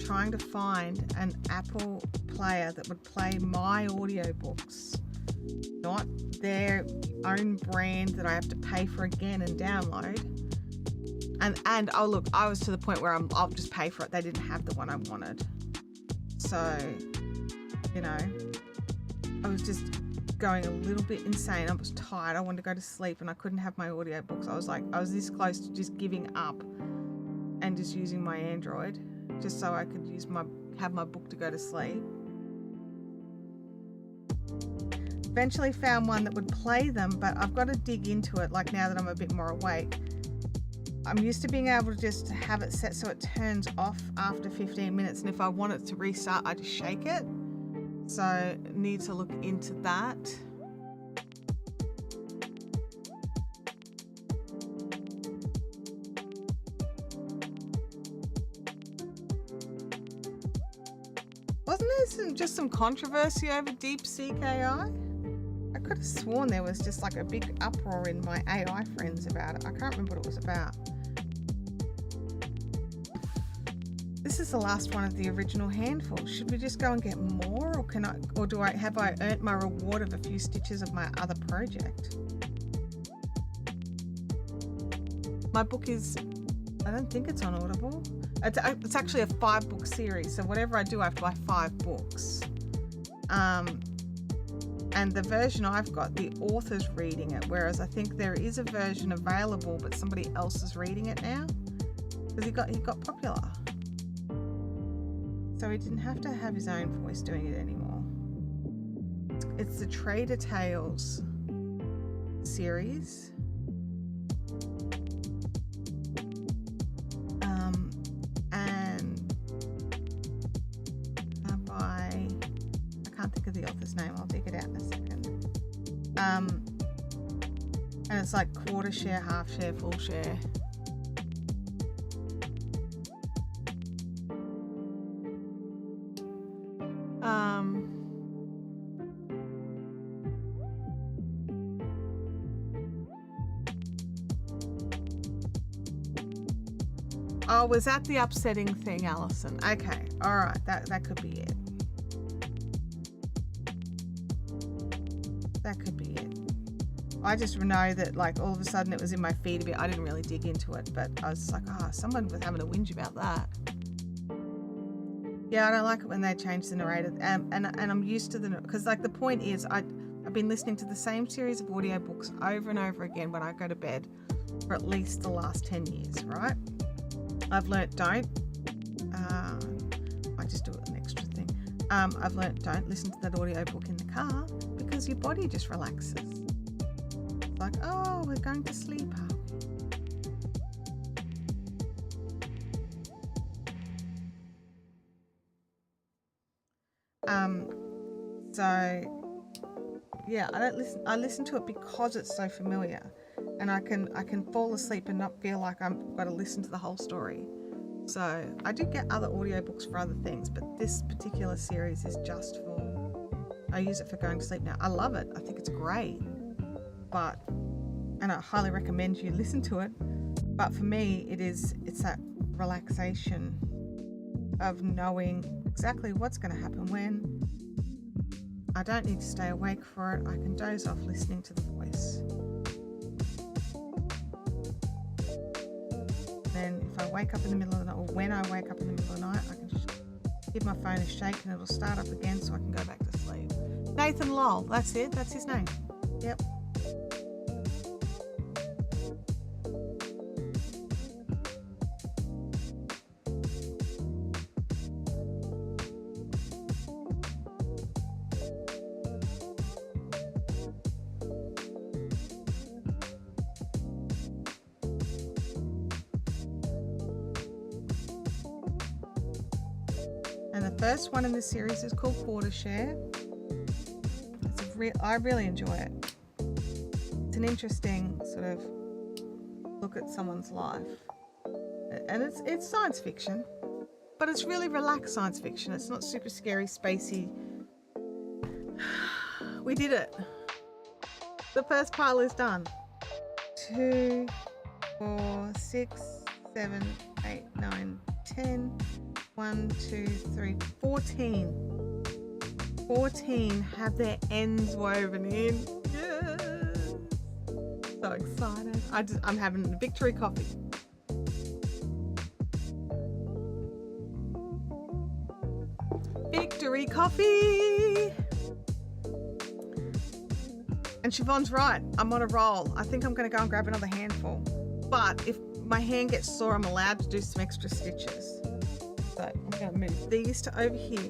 Trying to find an Apple player that would play my audiobooks, not their own brand that I have to pay for again and download. And oh look, I was to the point where I'll just pay for it. They didn't have the one I wanted. So, you know, I was just going a little bit insane. I was tired. I wanted to go to sleep and I couldn't have my audiobooks. I was this close to just giving up and just using my Android just so I could have my book to go to sleep. Eventually found one that would play them, but I've got to dig into it, like now that I'm a bit more awake. I'm used to being able to just have it set so it turns off after 15 minutes, and if I want it to restart, I just shake it. So need to look into that. Wasn't there just some controversy over DeepSeek AI? I could have sworn there was just like a big uproar in my AI friends about it. I can't remember what it was about. This is the last one of the original handful. Should we just go and get more, or have I earned my reward of a few stitches of my other project? My book is, I don't think it's on Audible. It's actually a 5-book series, so whatever I do, I have to buy 5 books. And the version I've got, the author's reading it, whereas I think there is a version available, but somebody else is reading it now because he got popular. So he didn't have to have his own voice doing it anymore. It's the Trader Tales series. And I can't think of the author's name. I'll dig it out in a second. And it's like quarter share, half share, full share. Oh, was that the upsetting thing, Alison? Okay, all right, that could be it. That could be it. I just know that like all of a sudden it was in my feed a bit. I didn't really dig into it, but I was like, someone was having a whinge about that. Yeah, I don't like it when they change the narrator, and I'm used to because like the point is I've been listening to the same series of audiobooks over and over again when I go to bed for at least the last 10 years, right? I've learnt don't. I just do it an extra thing. I've learnt don't listen to that audiobook in the car because your body just relaxes. It's like, oh, we're going to sleep, are we? So yeah, I listen to it because it's so familiar, and I can fall asleep and not feel like I've got to listen to the whole story. So I do get other audiobooks for other things, but this particular series is just for, I use it for going to sleep now. I love it. I think it's great, and I highly recommend you listen to it. But for me, it's that relaxation of knowing exactly what's going to happen when. I don't need to stay awake for it. I can doze off listening to the voice. Then if I wake up in the middle of the night, or when I wake up in the middle of the night, I can just give my phone a shake and it'll start up again so I can go back to sleep. Nathan Lowell, that's it, that's his name. Yep. And the first one in this series is called Quarter Share. I really enjoy it. It's an interesting sort of look at someone's life. And it's science fiction, but it's really relaxed science fiction. It's not super scary, spacey. We did it. The first pile is done. 2, 4, 6, 7, 8, 9, 10. 1, 2, 3, 14. 14 have their ends woven in. Yeah. so excited. I'm having a victory coffee. Victory coffee! And Siobhan's right. I'm on a roll. I think I'm going to go and grab another handful. But if my hand gets sore, I'm allowed to do some extra stitches. So I'm going to move these to over here.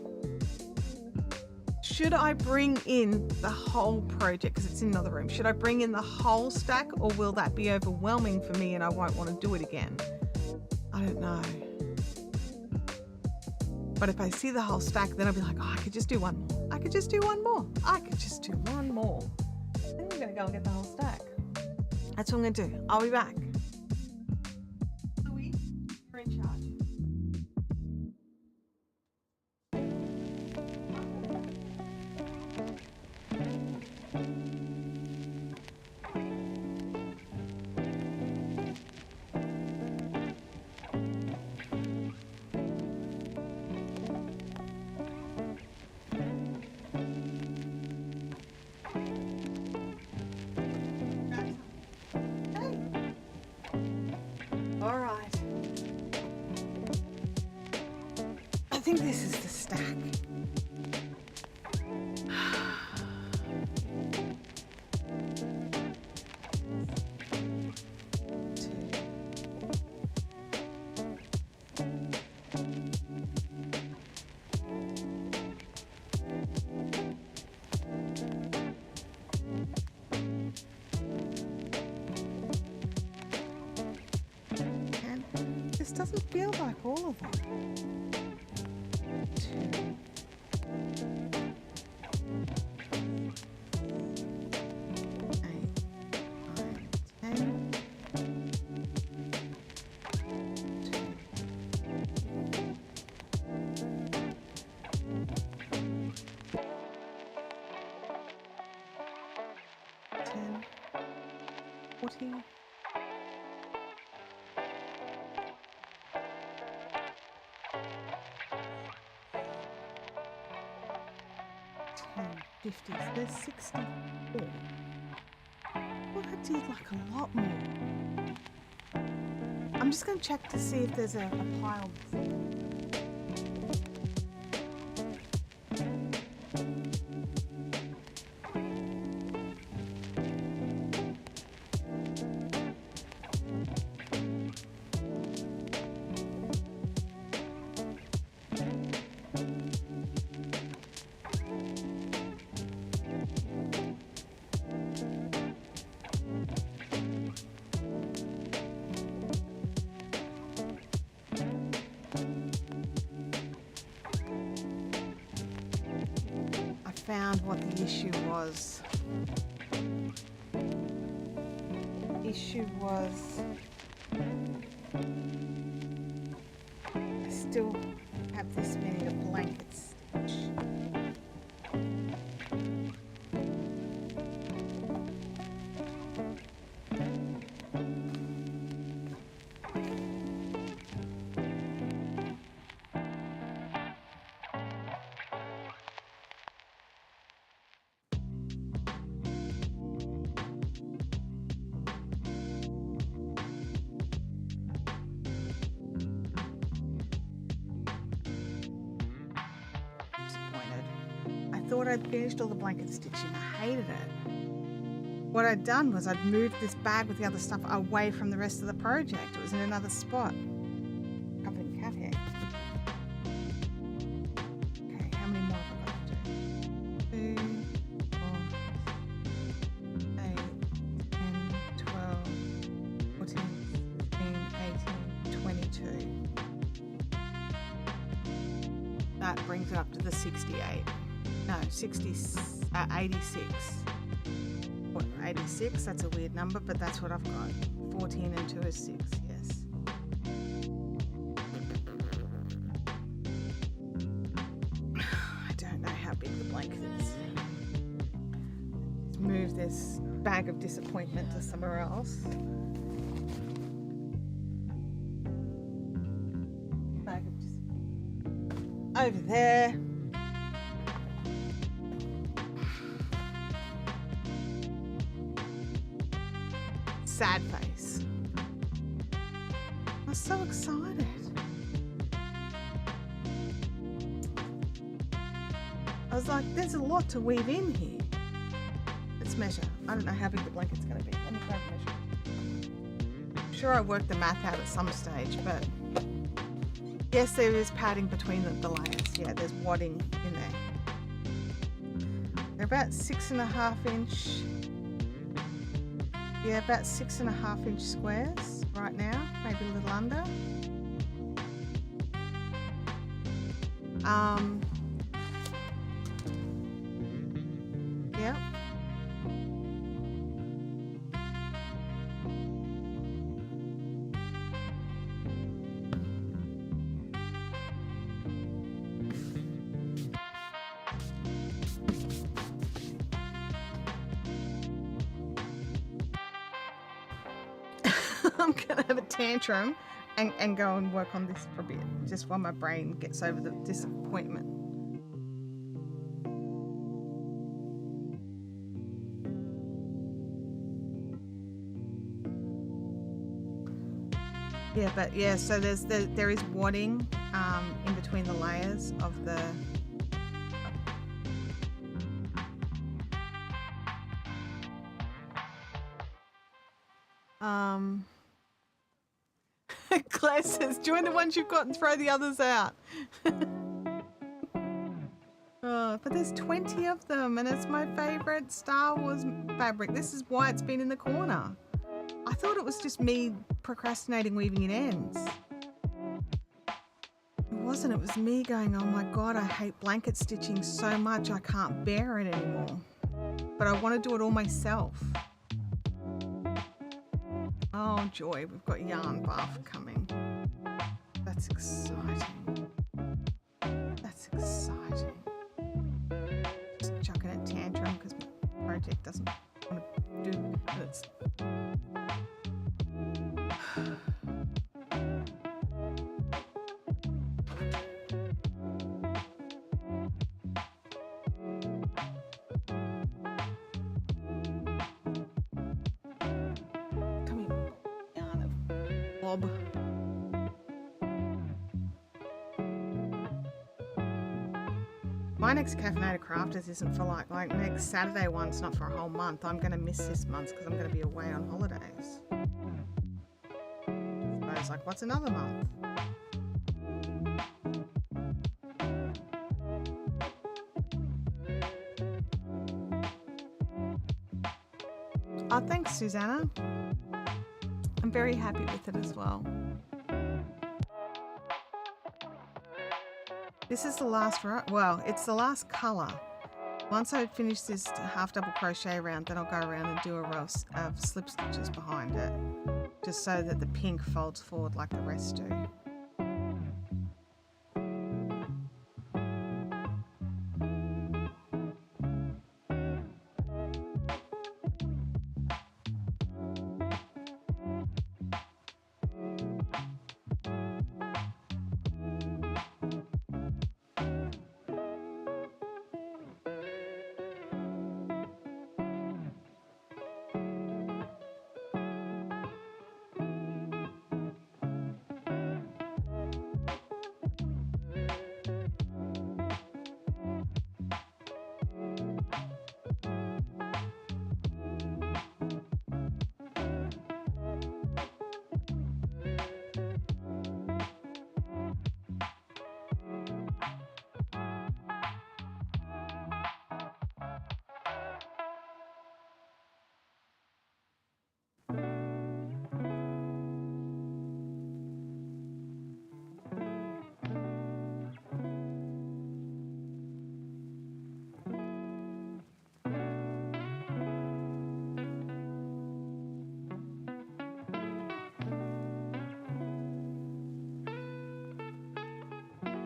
Should I bring in the whole project, because it's in another room, should I bring in the whole stack, or will that be overwhelming for me and I won't want to do it again? I don't know. But if I see the whole stack, then I'll be like, oh, I could just do one more. I could just do one more. I could just do one more. Then I'm going to go and get the whole stack. That's what I'm going to do. I'll be back. Louise, you're in charge. All right. I think this is the stack. This doesn't feel like all of them. 2, 8, 9, 10. 10, 14. 50, so there's 64. Well, I did like a lot more. I'm just going to check to see if there's a pile. Found what the issue was. The issue was I still have this many of blankets. I thought I'd finished all the blanket stitching. I hated it. What I'd done was I'd moved this bag with the other stuff away from the rest of the project. It was in another spot. Covered in cat hair. Okay, how many more have I got to do? 2, 4, 8, 10, 12, 14, 15, 18, 22. That brings it up to the 68. No, 86. What, 86? That's a weird number, but that's what I've got. 14 and 2 is 6, yes. I don't know how big the blanket is. Let's move this bag of disappointment to somewhere else. Bag of disappointment. Over there. sad face. I was so excited. I was like, there's a lot to weave in here. Let's measure. I don't know how big the blanket's going to be. Let me grab a measure. I'm sure I worked the math out at some stage, but yes, there is padding between the layers. Yeah, there's wadding in there. They're about 6.5 inch. Yeah, about 6.5 inch squares right now, maybe a little under. Yep. I'm gonna have a tantrum and go and work on this for a bit, just while my brain gets over the disappointment. Yeah, but yeah, so there is wadding in between the layers of the Claire says, join the ones you've got and throw the others out. Oh, but there's 20 of them and it's my favorite Star Wars fabric. This is why it's been in the corner. I thought it was just me procrastinating weaving in ends. It wasn't, it was me going, oh my God, I hate blanket stitching so much I can't bear it anymore. But I want to do it all myself. Oh joy, we've got yarn bath coming. That's exciting. That's exciting. Just chucking a tantrum because my project doesn't want to do it. My next Caffeinated Crafters isn't for like next Saturday one's not for a whole month. I'm going to miss this month because I'm going to be away on holidays. So I was like, what's another month? Oh, thanks, Susanna. I'm very happy with it as well. This is the last row. Well, it's the last colour. Once I finish this half double crochet round, then I'll go around and do a row of slip stitches behind it, just so that the pink folds forward like the rest do.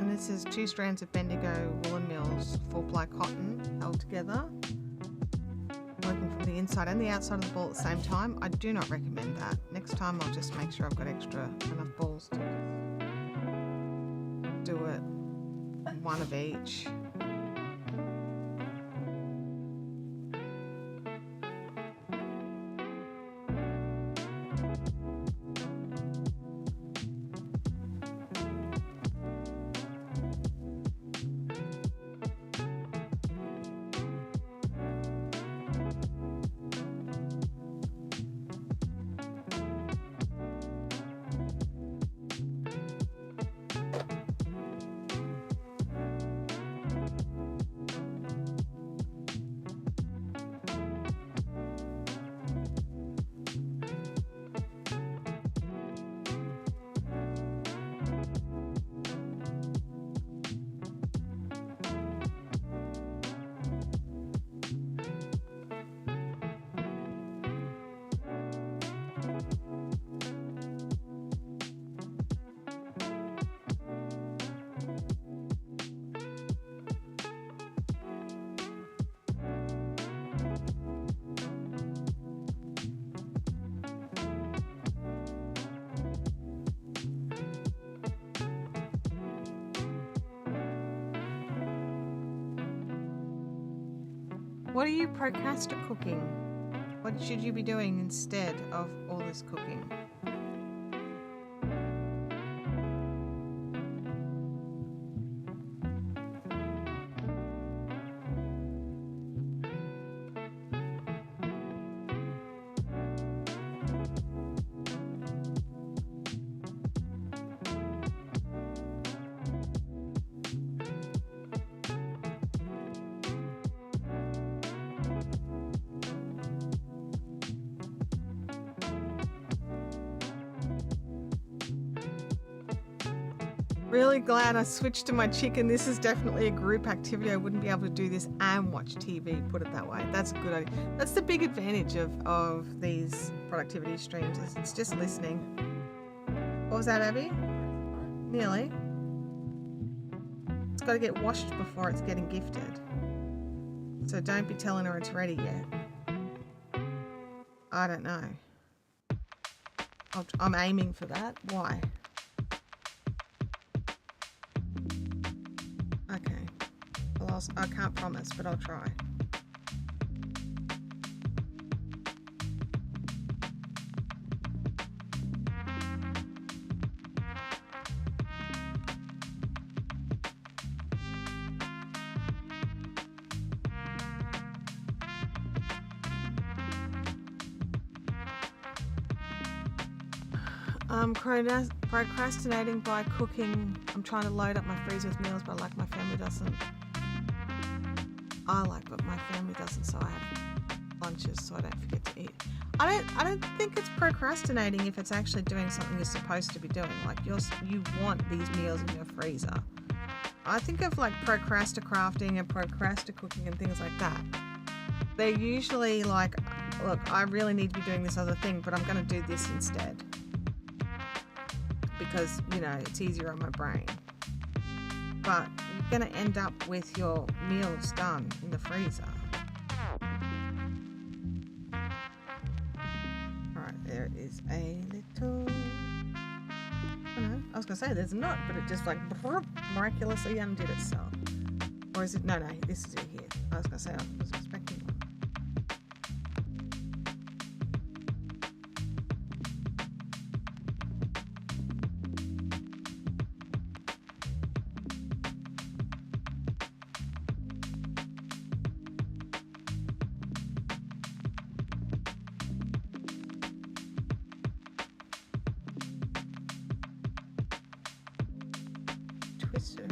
This is 2 strands of Bendigo Woolen Mills 4-ply cotton held together, working from the inside and the outside of the ball at the same time. I do not recommend that. Next time I'll just make sure I've got enough balls to do it, one of each. What are you procrastinating? What should you be doing instead of all this cooking? Really glad I switched to my chicken. This is definitely a group activity. I wouldn't be able to do this and watch TV, put it that way. That's a good idea. That's the big advantage of these productivity streams. It's just listening. What was that, Abby? Nearly. It's got to get washed before it's getting gifted. So don't be telling her it's ready yet. I don't know. I'm aiming for that. Why? Okay. Well, I can't promise, but I'll try. Procrastinating by cooking. I'm trying to load up my freezer with meals, but my family doesn't. But my family doesn't, so I have lunches so I don't forget to eat. I don't think it's procrastinating if it's actually doing something you're supposed to be doing. You want these meals in your freezer. I think of procrasticrafting and procrasticooking and things like that. They're usually look, I really need to be doing this other thing, but I'm going to do this instead. Because, it's easier on my brain. But you're going to end up with your meals done in the freezer. Alright, there is a little... I was going to say there's not, but it just miraculously undid itself. Or is it? No, this is it here. I was going to say I was expecting one. Twister.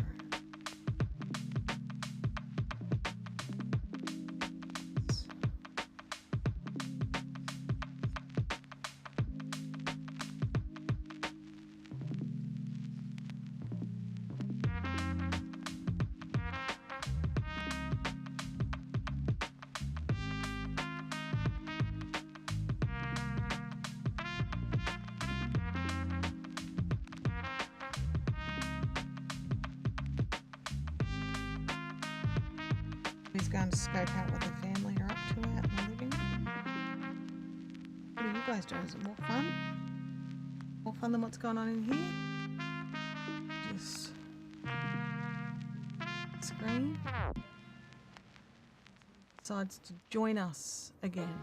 He's going to scope out what the family are up to out in the living room. What are you guys doing? Is it more fun? More fun than what's going on in here? Just screen. Decides to join us again.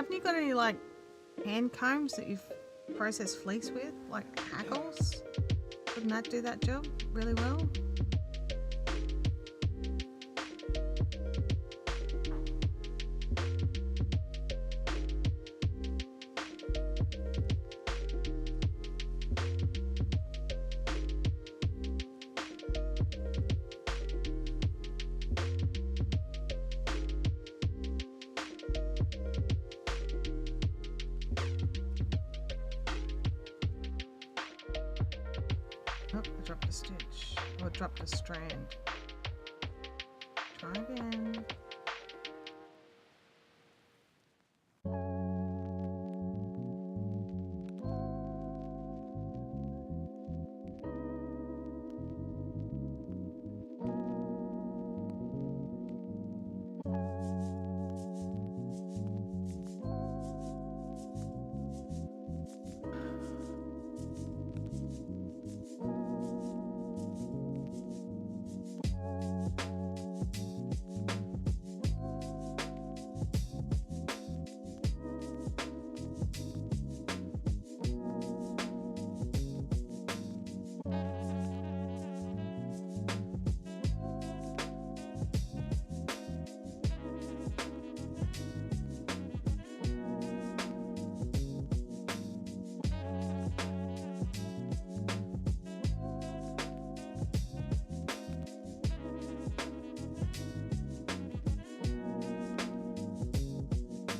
Haven't you got any like hand combs that you've processed fleece with, like hackles? Wouldn't that do that job really well? Oh, I dropped a stitch. Or dropped a strand. Try again.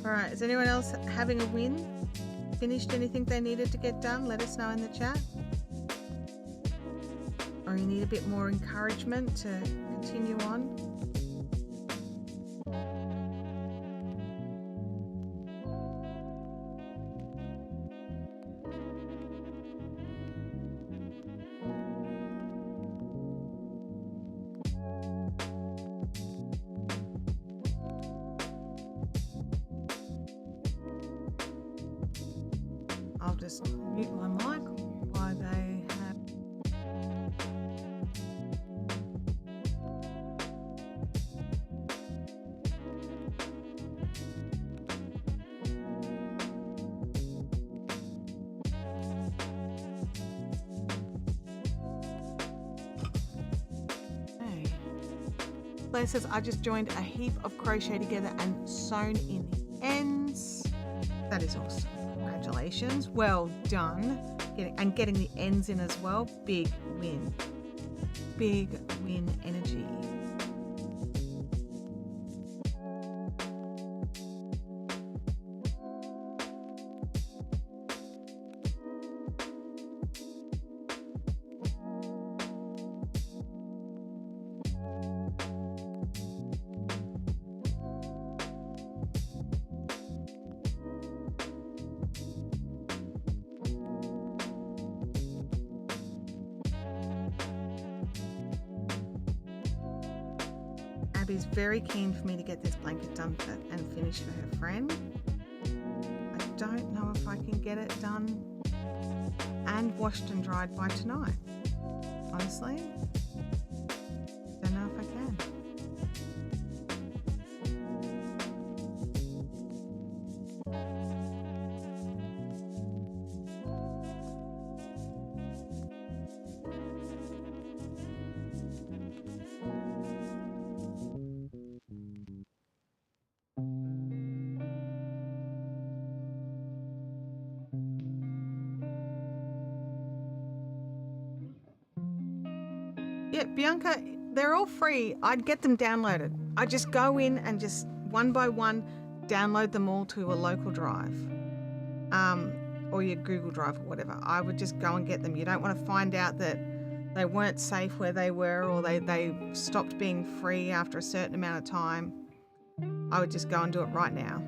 Alright, is anyone else having a win? Finished anything they needed to get done? Let us know in the chat. Or you need a bit more encouragement to continue on? I'll just mute my mic while they have. Hey. Blair says, I just joined a heap of crochet together and sewn in the ends. That is awesome. Congratulations, well done. Getting the ends in as well, big win. Big win energy. Abby's very keen for me to get this blanket done and finished for her friend. I don't know if I can get it done and washed and dried by tonight. Honestly, don't know if I can. Yeah, Bianca, they're all free. I'd get them downloaded. I just go in and just one by one download them all to a local drive, or your Google Drive or whatever. I would just go and get them. You don't want to find out that they weren't safe where they were, or they stopped being free after a certain amount of time. I would just go and do it right now.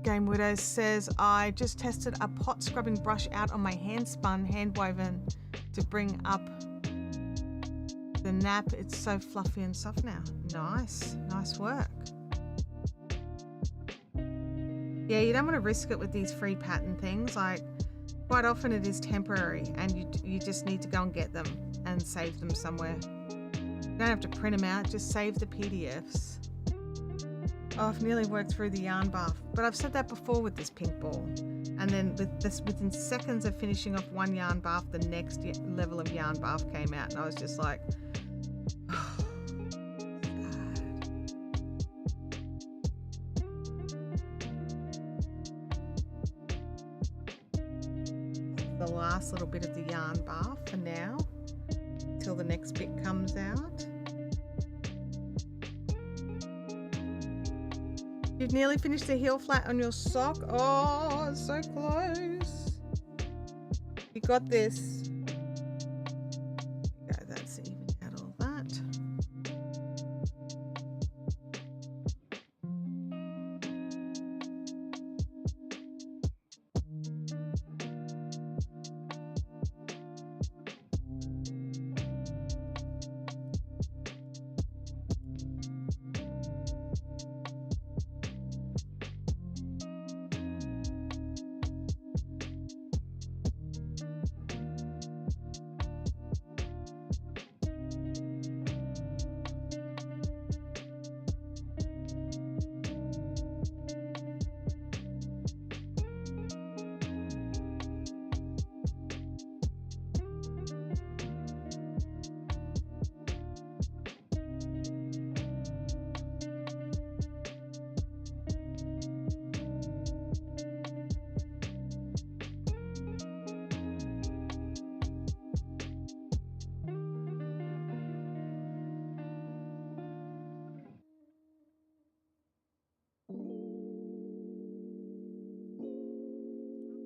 Game Widow says, I just tested a pot scrubbing brush out on my hand spun, hand woven to bring up the nap. It's so fluffy and soft now. Nice, nice work. Yeah, you don't want to risk it with these free pattern things. Like, quite often it is temporary and you just need to go and get them and save them somewhere. You don't have to print them out, just save the PDFs. Oh, I've nearly worked through the yarn bath, but I've said that before with this pink ball. And then with this, within seconds of finishing off one yarn bath, the next level of yarn bath came out, and I was just like, oh, the last little bit of the yarn bath for now, till the next bit comes out. You've nearly finished the heel flat on your sock. Oh, so close. You got this. Go, that's even out all that.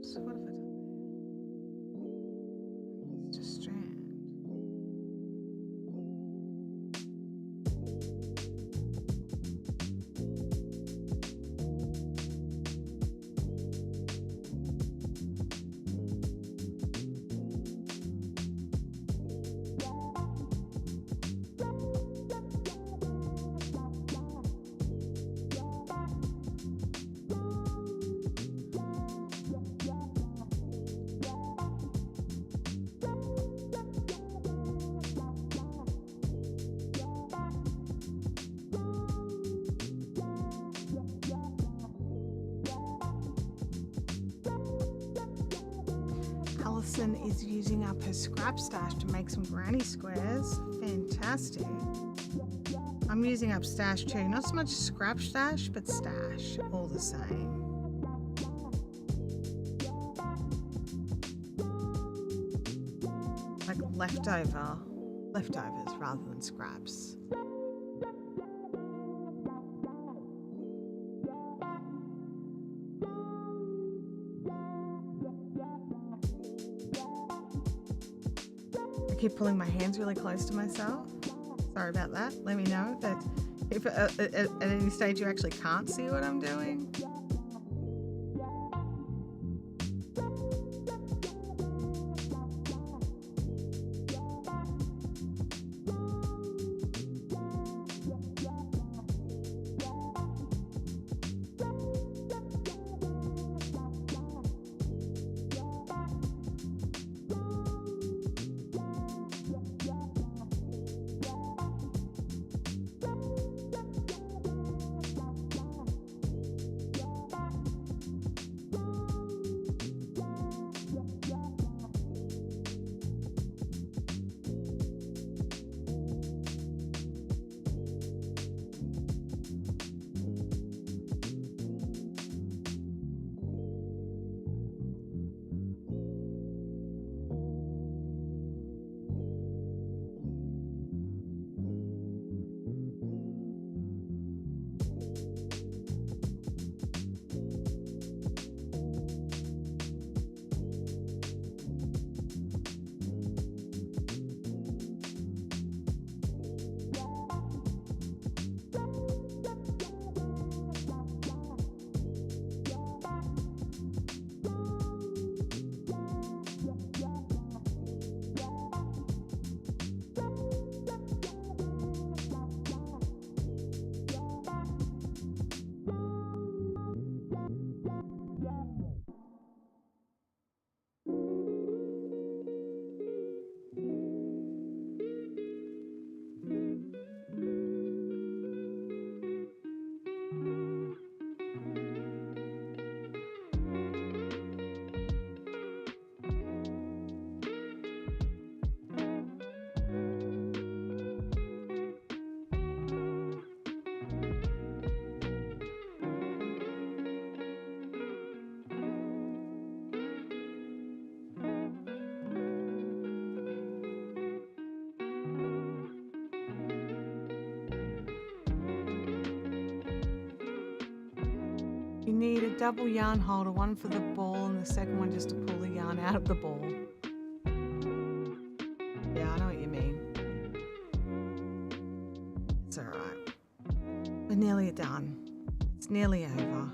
So what have I done there? It's just strand. Alison is using up her scrap stash to make some granny squares. Fantastic. I'm using up stash too. Not so much scrap stash, but stash. All the same. Like leftovers rather than scraps. I keep pulling my hands really close to myself. Sorry about that. Let me know if at any stage you actually can't see what I'm doing. need a double yarn holder, one for the ball and the second one just to pull the yarn out of the ball. Yeah, I know what you mean. It's alright. We're nearly done. It's nearly over.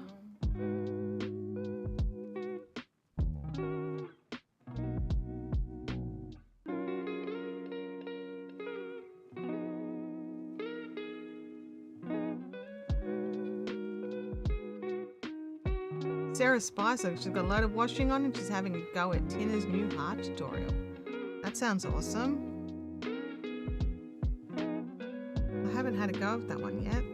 Sarah Spicer, she's got a load of washing on and she's having a go at Tina's new heart tutorial. That sounds awesome. I haven't had a go at that one yet.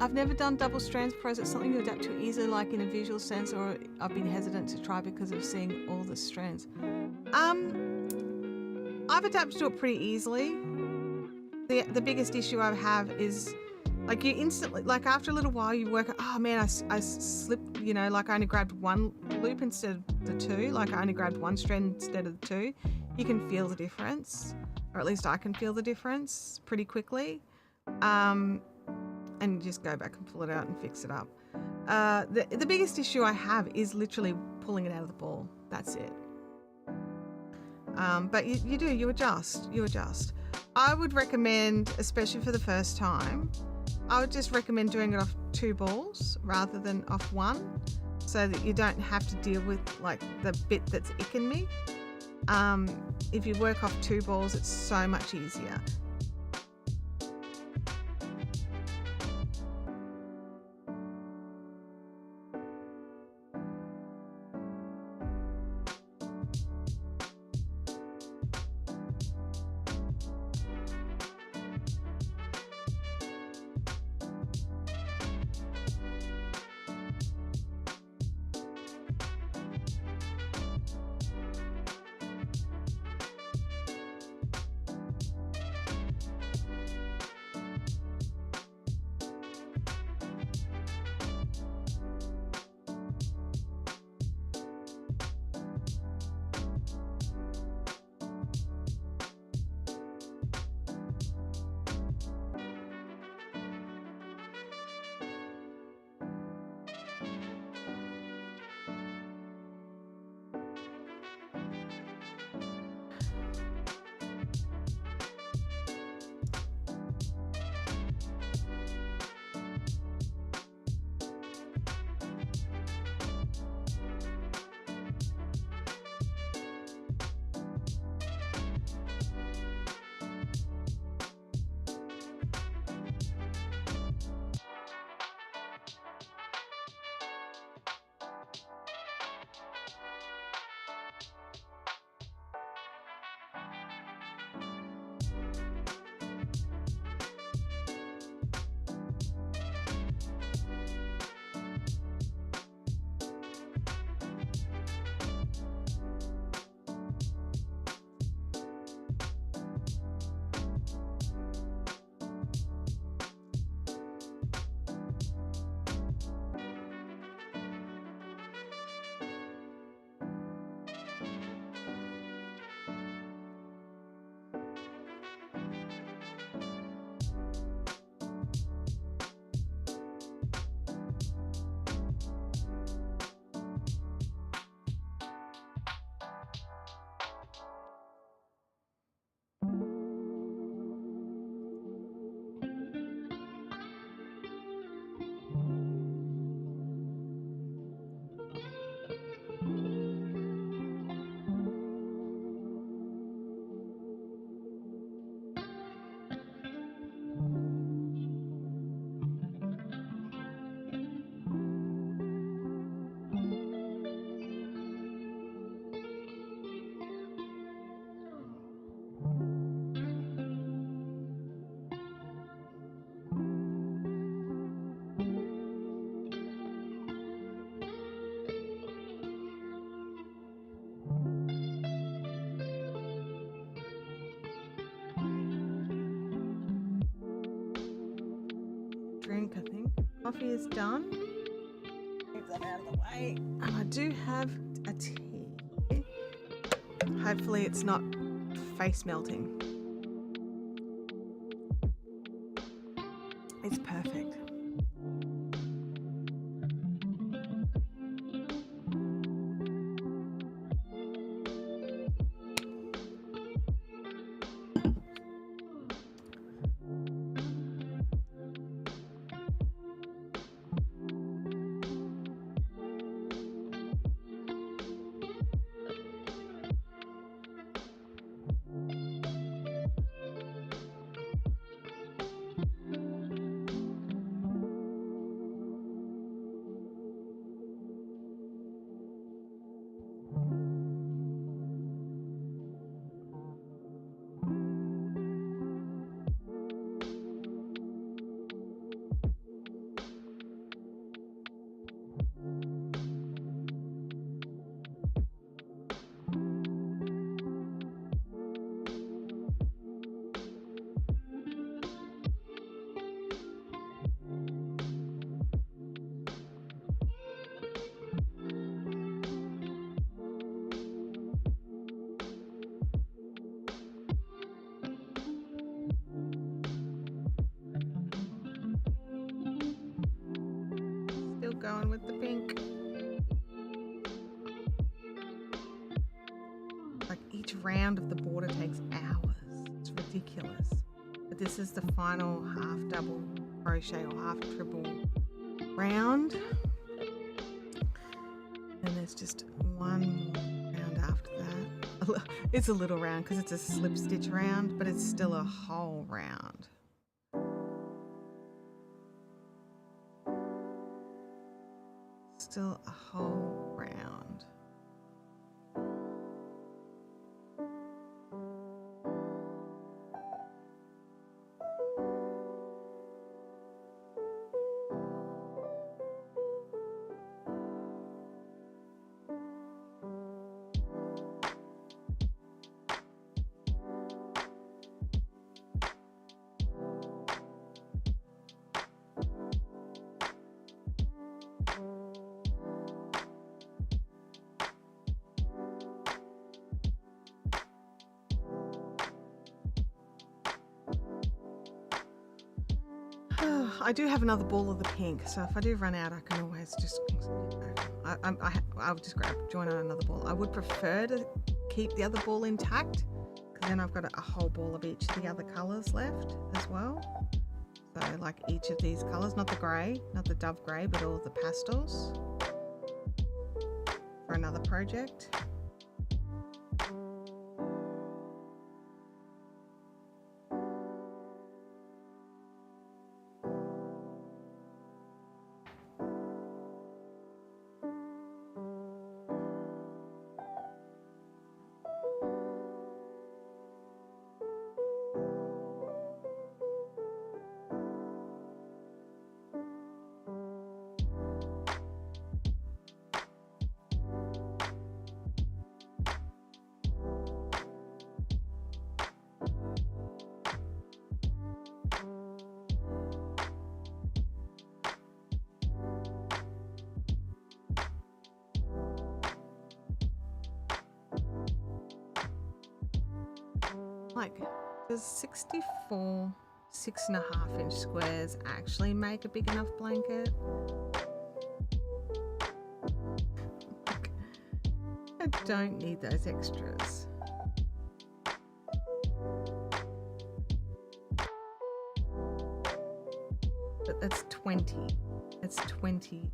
I've never done double strands before. Is it something you adapt to easily, like in a visual sense, or I've been hesitant to try because of seeing all the strands? I've adapted to it pretty easily. The biggest issue I have is like you instantly, like after a little while you work, oh man, I slipped, you know, like I only grabbed one loop instead of the two, like I only grabbed one strand instead of the two. You can feel the difference, or at least I can feel the difference pretty quickly. And just go back and pull it out and fix it up. The biggest issue I have is literally pulling it out of the ball. That's it. But you adjust. I would recommend, especially for the first time, I would just recommend doing it off 2 balls rather than off 1, so that you don't have to deal with like the bit that's icking me. If you work off 2 balls, it's so much easier. I think. Coffee is done. Move that out of the way. And I do have a tea. Hopefully it's not face melting. It's perfect. Going with the pink. Like each round of the border takes hours. It's ridiculous. But this is the final half double crochet or half triple round. And there's just one more round after that. It's a little round because it's a slip stitch round, but it's still a whole round. Still a whole round. I do have another ball of the pink, so if I do run out, I can always just, I'll just join on another ball. I would prefer to keep the other ball intact, because then I've got a whole ball of each of the other colours left as well. So like each of these colours, not the grey, not the dove grey, but all the pastels for another project. Like, does 64 6.5 inch squares actually make a big enough blanket? I don't need those extras. But that's 20. That's 20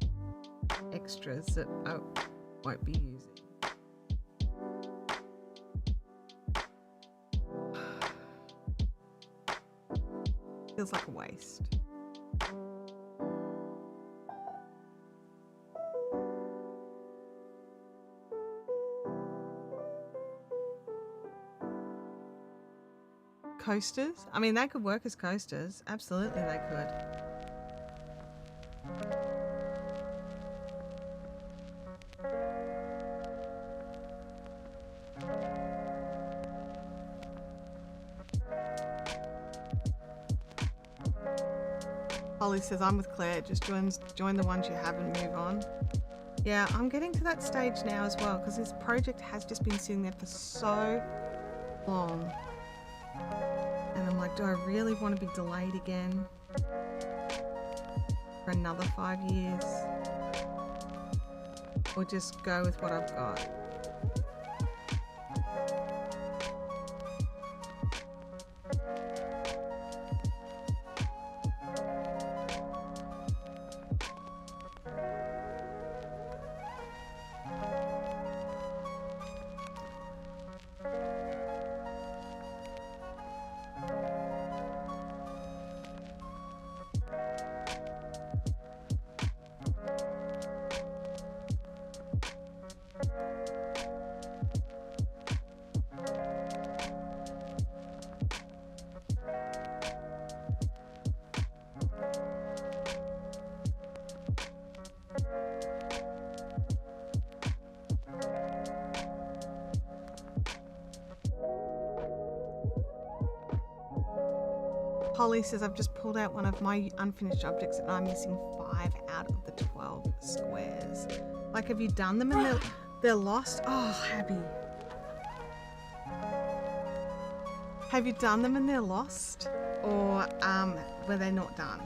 extras that I won't be using. Feels like a waste. Coasters? I mean, they could work as coasters. Absolutely, they could. Holly says, I'm with Claire. Just join the ones you have and move on. Yeah, I'm getting to that stage now as well because this project has just been sitting there for so long. And I'm like, do I really want to be delayed again for another 5 years? Or just go with what I've got? Holly says, I've just pulled out one of my unfinished objects and I'm missing 5 out of the 12 squares. Like, have you done them and they're lost? Oh, Abby. Have you done them and they're lost? Or were they not done?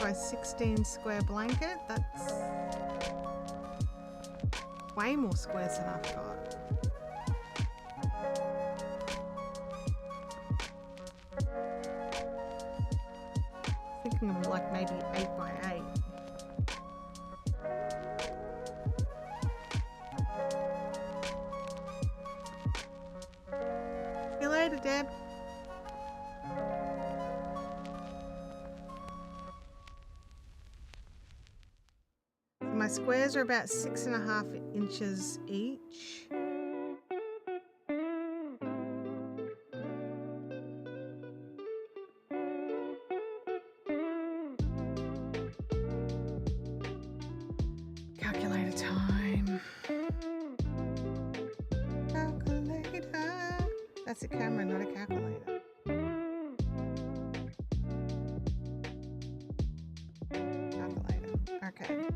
By 16 square blanket. That's way more squares than I've got. Thinking of like maybe 8 by 8. See you later, Deb. My squares are about 6.5 inches each. Calculator time. Calculator. That's a camera, not a calculator. Calculator. Okay.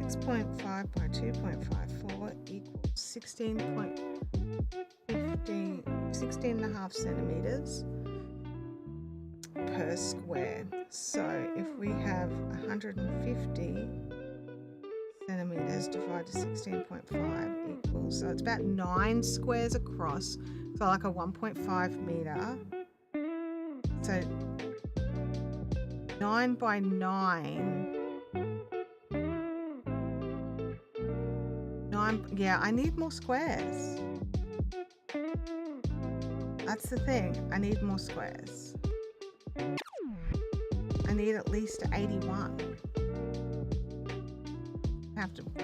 6.5 by 2.54 equals 16.5 centimeters per square. So if we have 150 centimeters divided to 16.5 equals, so it's about 9 squares across, so like a 1.5 meter. So 9 by 9. Yeah, I need more squares. That's the thing. I need more squares. I need at least 81.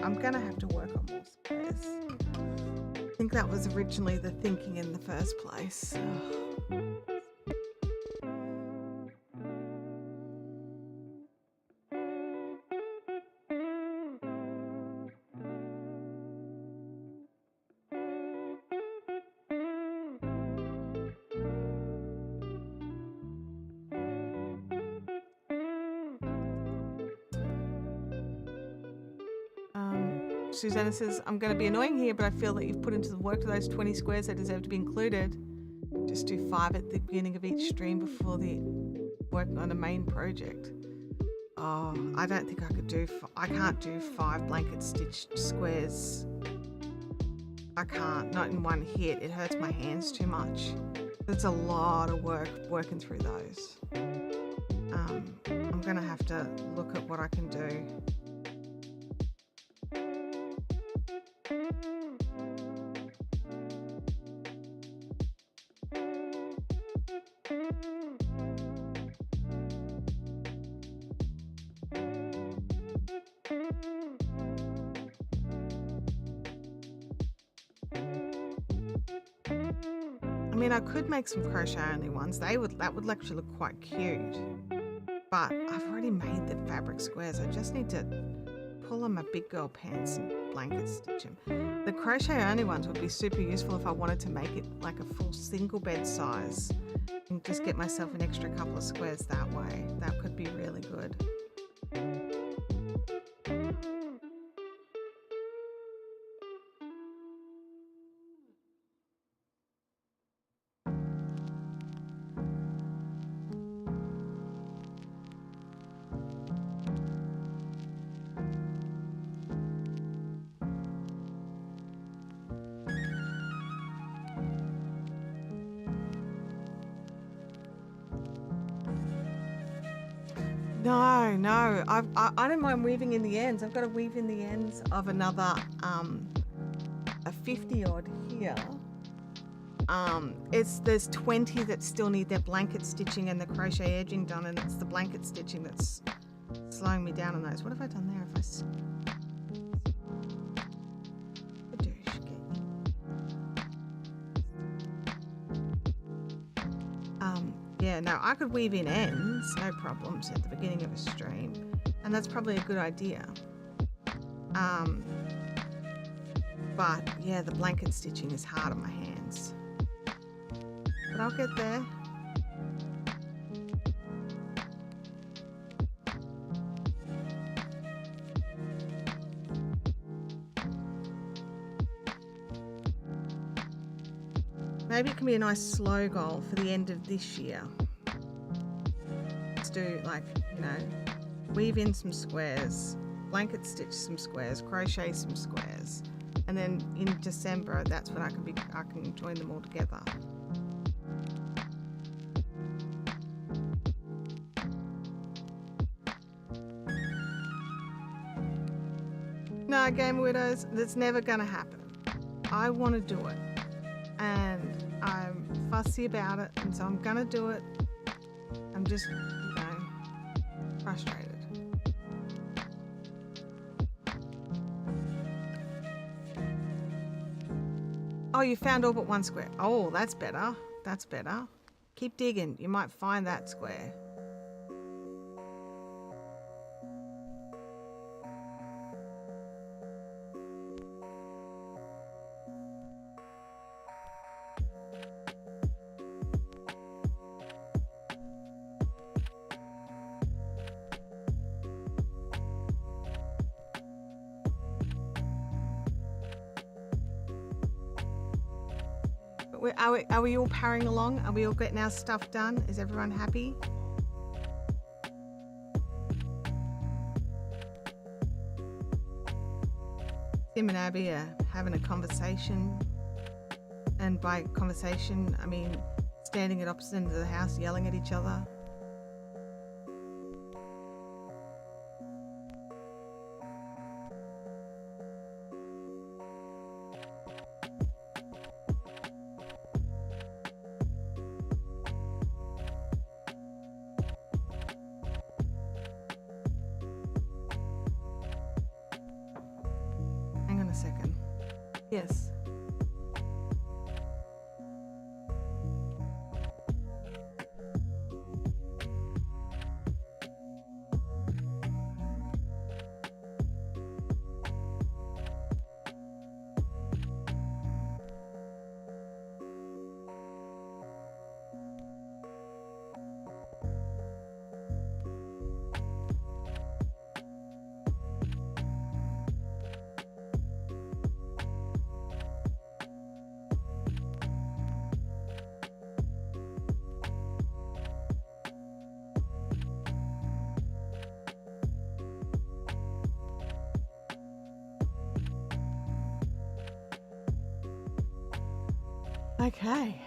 I'm gonna have to work on more squares. I think that was originally the thinking in the first place. Susanna says, I'm going to be annoying here, but I feel that you've put into the work to those 20 squares that deserve to be included. Just do 5 at the beginning of each stream before the work on a main project. Oh, I don't think I could do, I can't do 5 blanket stitched squares. I can't, not in one hit. It hurts my hands too much. It's a lot of work working through those. I'm going to have to look at what I can do. I mean, I could make some crochet only ones. That would actually look quite cute. But I've already made the fabric squares. I just need to pull on my big girl pants and blanket stitch them. The crochet only ones would be super useful if I wanted to make it like a full single bed size and just get myself an extra couple of squares that way. That could be really good. No, I don't mind weaving in the ends. I've got to weave in the ends of another a 50 odd here. There's 20 that still need their blanket stitching and the crochet edging done, and it's the blanket stitching that's slowing me down on those. What have I done there? Yeah, no, I could weave in ends, no problems, at the beginning of a stream, and that's probably a good idea. But yeah, the blanket stitching is hard on my hands. But I'll get there. Maybe it can be a nice slow goal for the end of this year. Let's do, like, you know, weave in some squares, blanket stitch some squares, crochet some squares, and then in December, that's when I can join them all together. No, Game Widows, that's never gonna happen. I want to do it, and I'm fussy about it, and so I'm gonna do it. I'm just, you know, frustrated. Oh, you found all but one square. Oh, that's better. That's better. Keep digging. You might find that square. Are we all powering along? Are we all getting our stuff done? Is everyone happy? Tim and Abby are having a conversation. And by conversation, I mean standing at opposite ends of the house, yelling at each other. Second. Yes. Okay.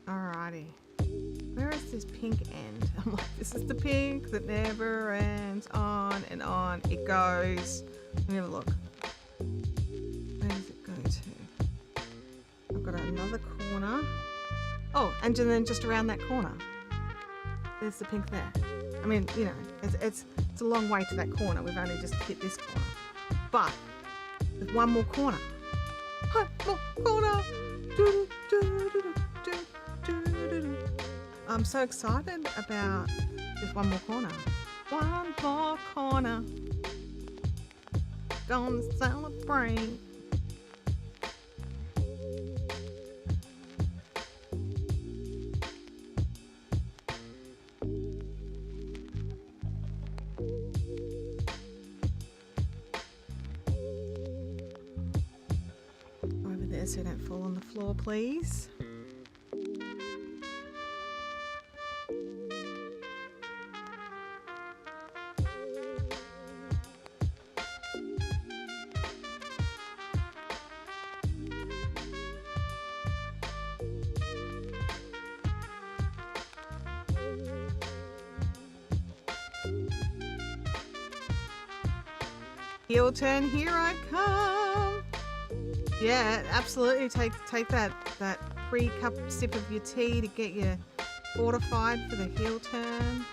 Alrighty. Where is this pink end? I'm like, this is the pink that never ends. On and on it goes. Let me have a look. Where does it go to? I've got another corner. corner. Oh, and then just around that corner. There's the pink there. I mean, you know, it's a long way to that corner. We've only just hit this corner. But there's one more corner. One more corner. I'm so excited about this one more corner. One more corner. Gonna celebrate. Over there so you don't fall on the floor, please. Heel turn, here I come. Yeah, absolutely. Take that pre-cup sip of your tea to get you fortified for the heel turn.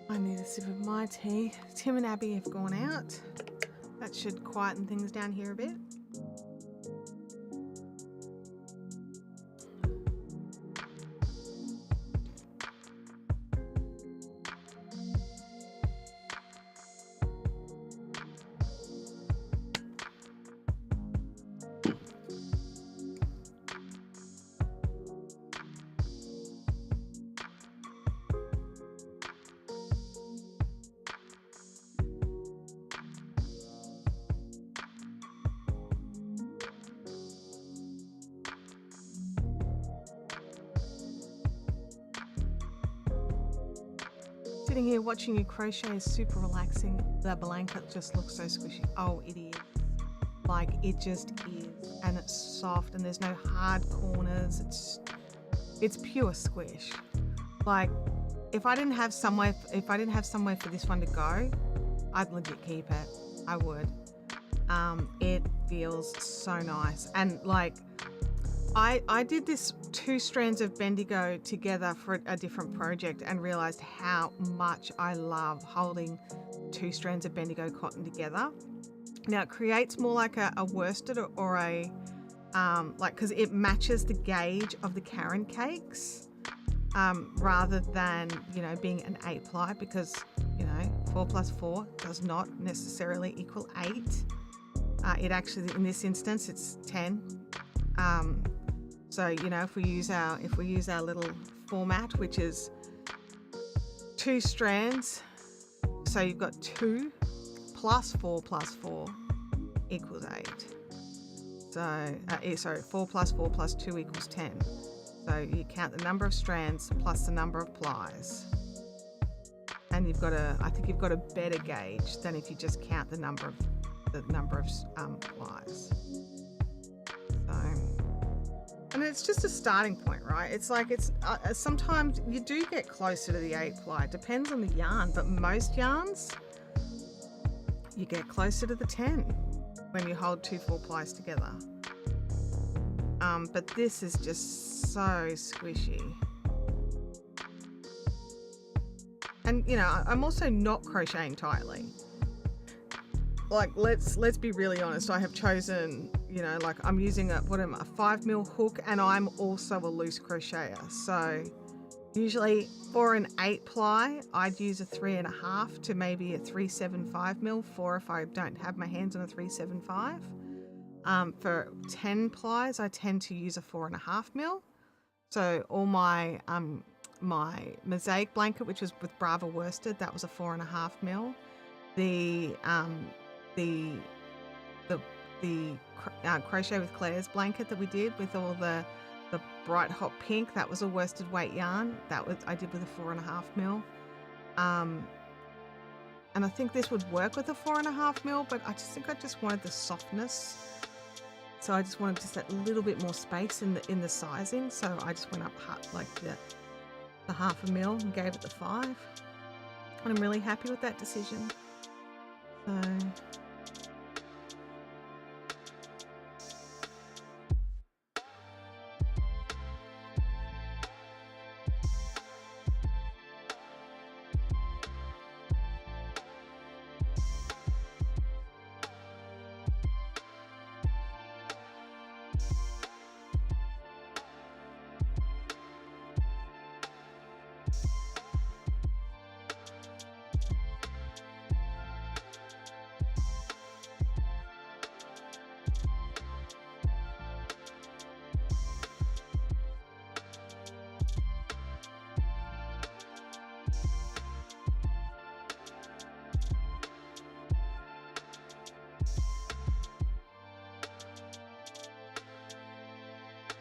I need a sip of my tea. Tim and Abby have gone out. That should quieten things down here a bit. Sitting here watching you crochet is super relaxing. The blanket just looks so squishy. Oh, it is. Like, it just is. And it's soft and there's no hard corners. It's pure squish. Like, if I didn't have somewhere for this one to go, I'd legit keep it. I would. It feels so nice. And like, I did this 2 strands of Bendigo together for a different project and realized how much I love holding 2 strands of Bendigo cotton together. Now it creates more like a worsted or a, like, cause it matches the gauge of the Karen cakes, rather than, you know, being an 8-ply, because, you know, 4 plus 4 does not necessarily equal 8. It actually, in this instance, it's 10. So, you know, if we use our little format, which is 2 strands, so you've got 2 plus 4 equals 8. So, sorry, 4 plus 4 plus 2 equals 10. So you count the number of strands plus the number of plies. And I think you've got a better gauge than if you just count the number of plies. And it's just a starting point, right? It's like, sometimes you do get closer to the 8-ply. It depends on the yarn, but most yarns, you get closer to the 10 when you hold 2 4-plies together. But this is just so squishy. And, you know, I'm also not crocheting tightly. Like, let's be really honest. I have chosen, you know, like, I'm using a 5mm hook, and I'm also a loose crocheter. So usually for an 8-ply, I'd use a 3.5 to maybe a 375mm, 4 if I don't have my hands on a 375. For 10 plies, I tend to use a 4.5 mil. So all my my mosaic blanket, which was with Brava worsted, that was a 4.5 mil. The crochet with Claire's blanket that we did with all the bright hot pink, that was a worsted weight yarn. That was I did with a 4.5 mil. And I think this would work with a 4.5 mil, but I just think I just wanted the softness. So I just wanted just that little bit more space in the sizing. So I just went up like the 0.5 mil and gave it the 5. And I'm really happy with that decision. So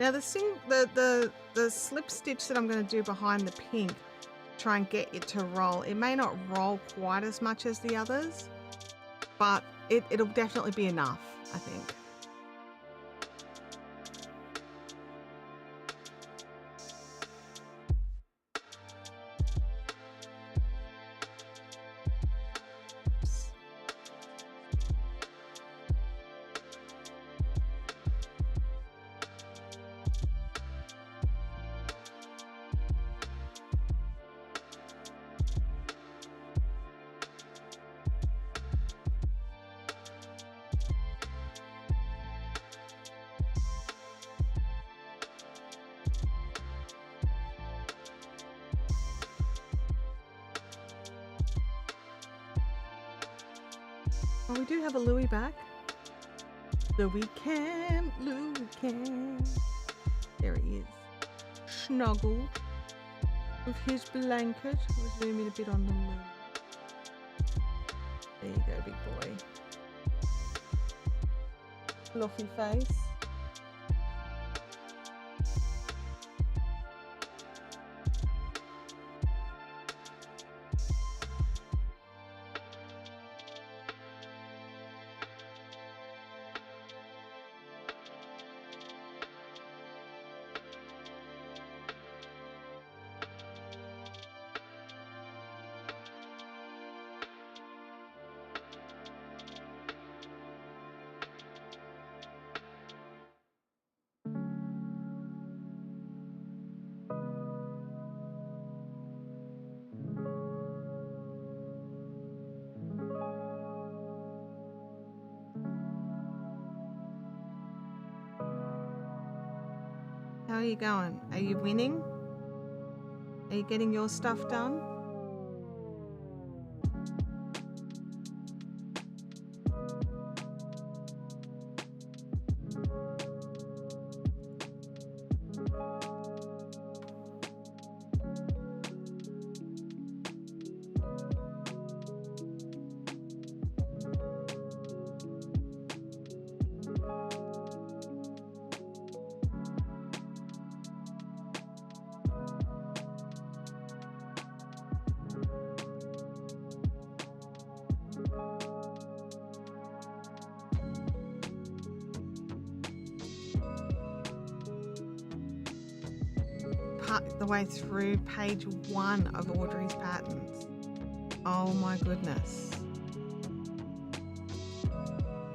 now the slip stitch that I'm going to do behind the pink, try and get it to roll. It may not roll quite as much as the others, but it'll definitely be enough, I think. Oh, we do have a Louis back. Louis Cam. There he is. Snuggled with his blanket. We'll zoom in a bit on the moon. There you go, big boy. Fluffy face. How are you going? Are you winning? Are you getting your stuff done? The way through page 1 of Audrey's patterns. Oh my goodness.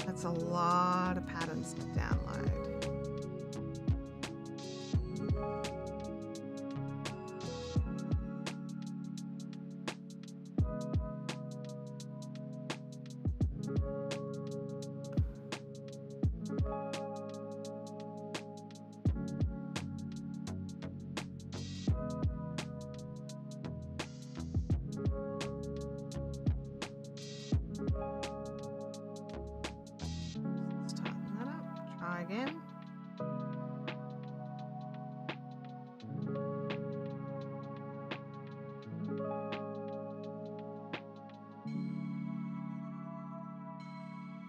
That's a lot of patterns to download. Let's tighten that up.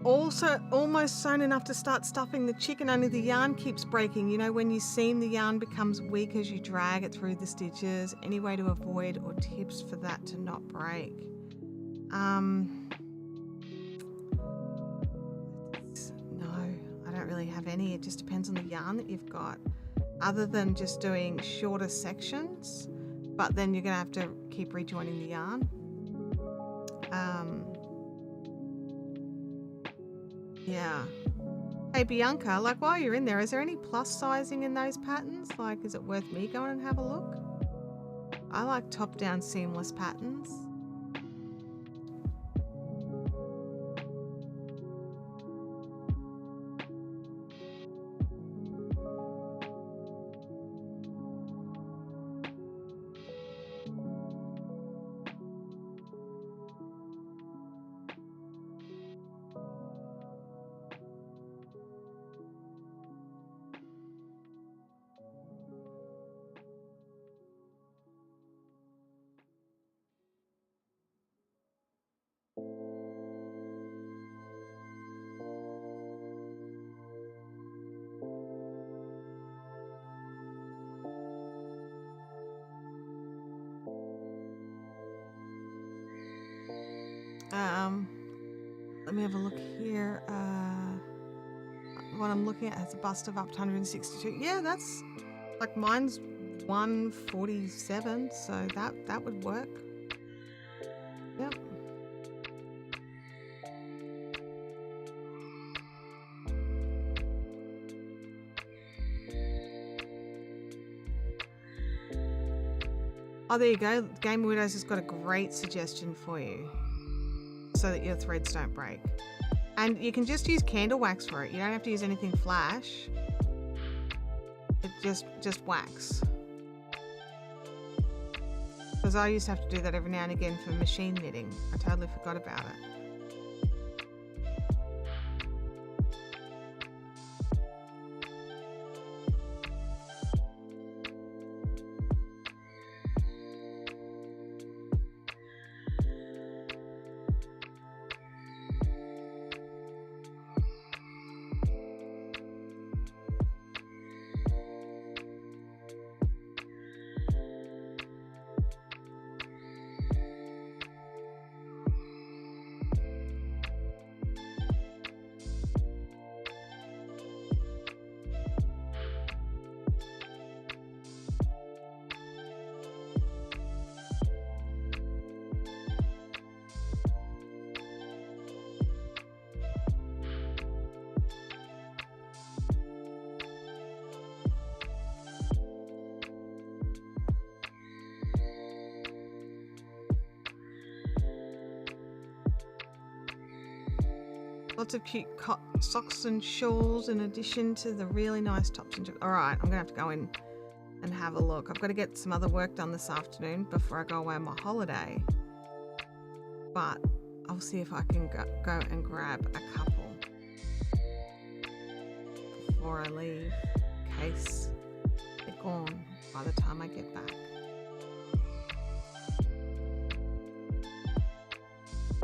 also almost sewn enough to start stuffing the chicken, only the yarn keeps breaking. You know, when you seam, the yarn becomes weak as you drag it through the stitches. Any way to avoid or tips for that to not break? No, I don't really have any. It just depends on the yarn that you've got, other than just doing shorter sections, but then you're gonna have to keep rejoining the yarn. Yeah. Hey Bianca, like while you're in there, is there any plus sizing in those patterns? Like, is it worth me going and have a look? I like top-down seamless patterns. Let me have a look here. What I'm looking at has a bust of up to 162. Yeah, that's like mine's 147, so that would work. Yep. Oh, there you go. Game Widows has got a great suggestion for you so that your threads don't break. And you can just use candle wax for it. You don't have to use anything flash. It just wax. Because I used to have to do that every now and again for machine knitting. I totally forgot about it. Lots of cute socks and shawls in addition to the really nice tops and... All right, I'm going to have to go in and have a look. I've got to get some other work done this afternoon before I go away on my holiday. But I'll see if I can go and grab a couple before I leave, in case they're gone by the time I get back.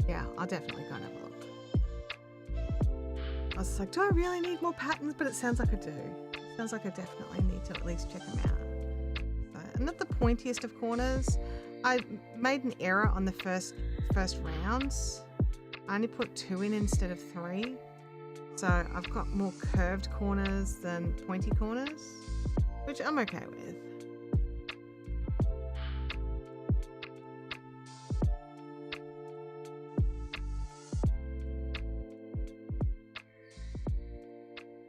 Yeah, I'll definitely go and have a look. I was like, do I really need more patterns? But it sounds like I do. It sounds like I definitely need to at least check them out. So, I'm not the pointiest of corners. I made an error on the first rounds. I only put 2 in instead of 3. So I've got more curved corners than pointy corners, which I'm okay with.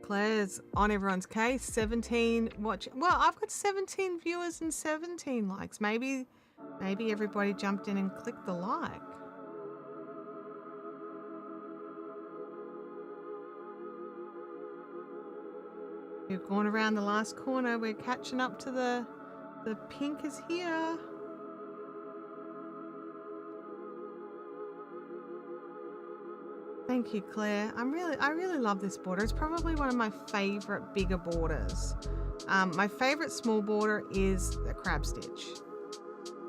Claire's on everyone's case. 17 watch. Well, I've got 17 viewers and 17 likes. Maybe everybody jumped in and clicked the like. We've gone around the last corner. We're catching up to the pink is here. Thank you, Claire. I really love this border. It's probably one of my favorite bigger borders. My favorite small border is the crab stitch.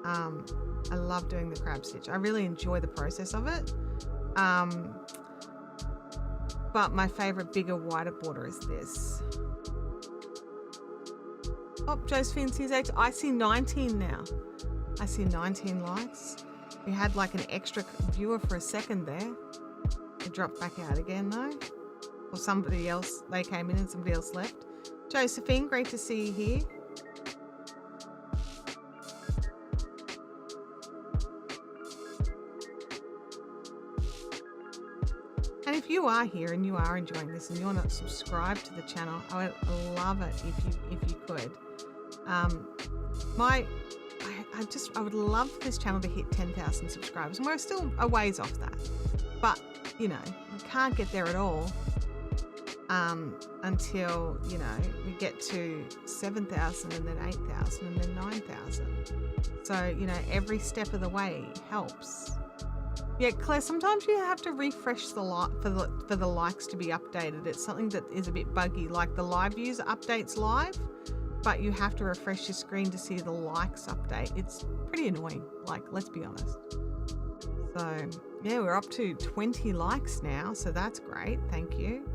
I love doing the crab stitch. I really enjoy the process of it. but my favorite bigger, wider border is this. Oh, Josephine sees 8. I see 19 now. I see 19 likes. We had like an extra viewer for a second there. It dropped back out again though. Or somebody else, they came in and somebody else left. Josephine, great to see you here. And if you are here and you are enjoying this and you're not subscribed to the channel, I would love it if you could. I would love for this channel to hit 10,000 subscribers, and we're still a ways off that. But you know, we can't get there at all until we get to 7,000 and then 8,000 and then 9,000. So every step of the way helps. Yeah, Claire, sometimes you have to refresh for the likes to be updated. It's something that is a bit buggy, like the live views updates live, but you have to refresh your screen to see the likes update. It's pretty annoying, like, let's be honest. So yeah, we're up to 20 likes now, so that's great. Thank you.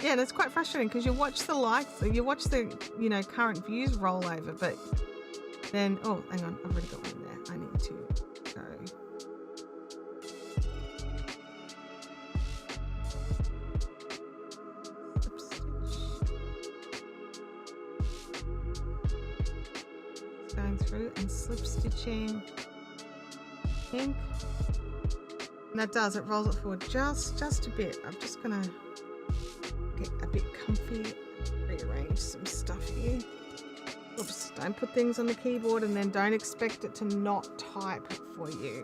Yeah, that's quite frustrating because you watch the likes, you watch the current views roll over, but then oh, hang on, I've already got one there. I need to go. Slip stitch. Going through and slip stitching pink, and that does, it rolls it forward just a bit. I'm just gonna get a bit comfy, rearrange some stuff here. Oops, don't put things on the keyboard and then don't expect it to not type for you.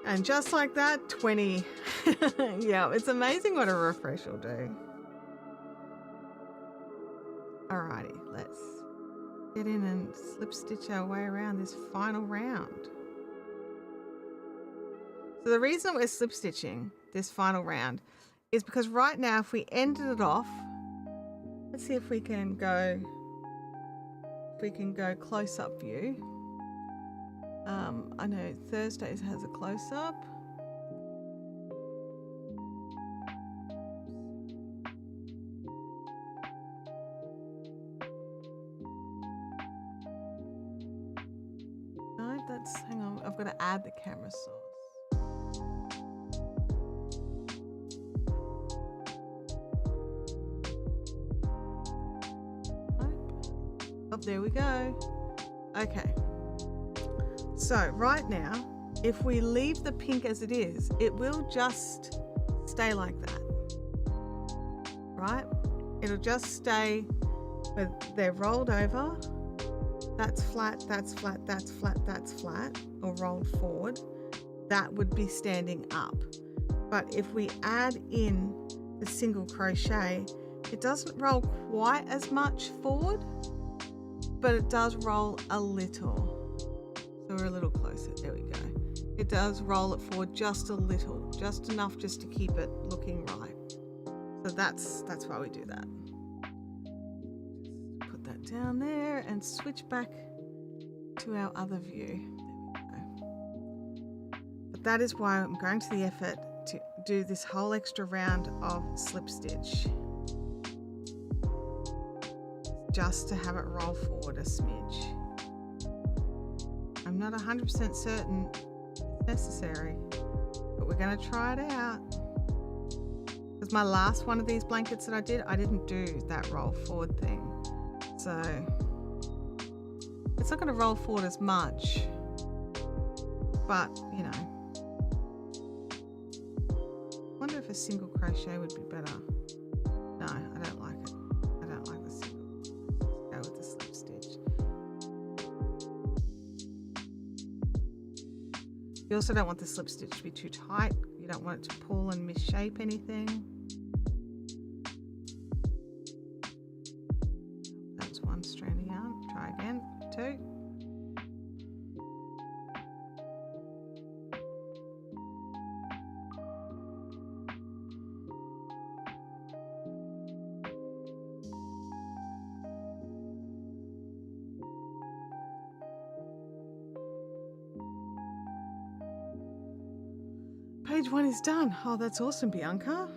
And just like that, 20. Yeah, it's amazing what a refresh will do. Alrighty, let's get in and slip stitch our way around this final round. So the reason we're slip stitching this final round is because right now, if we ended it off, let's see if we can go close up view. I know Thursdays has a close up. No, hang on, I've got to add the camera source. Oh, there we go. Okay. So right now, if we leave the pink as it is, it will just stay like that. Right? It'll just stay where they're rolled over. That's flat, that's flat, that's flat, that's flat, or rolled forward. That would be standing up. But if we add in the single crochet, it doesn't roll quite as much forward, but it does roll a little. So we're a little closer, there we go. It does roll it forward just a little, just enough just to keep it looking right. So that's why we do that. Just put that down there and switch back to our other view. There we go. But that is why I'm going to the effort to do this whole extra round of slip stitch, just to have it roll forward a smidge. I'm not 100% certain it's necessary, but we're going to try it out. Because my last one of these blankets that I didn't do that roll forward thing. So it's not going to roll forward as much, but I wonder if a single crochet would be better. No, I don't like it. I don't like the single. Let's go with the slip stitch. You also don't want the slip stitch to be too tight. You don't want it to pull and misshape anything. That's one strand of yarn. Try again. 2. stage 1 is done. Oh, that's awesome, Bianca.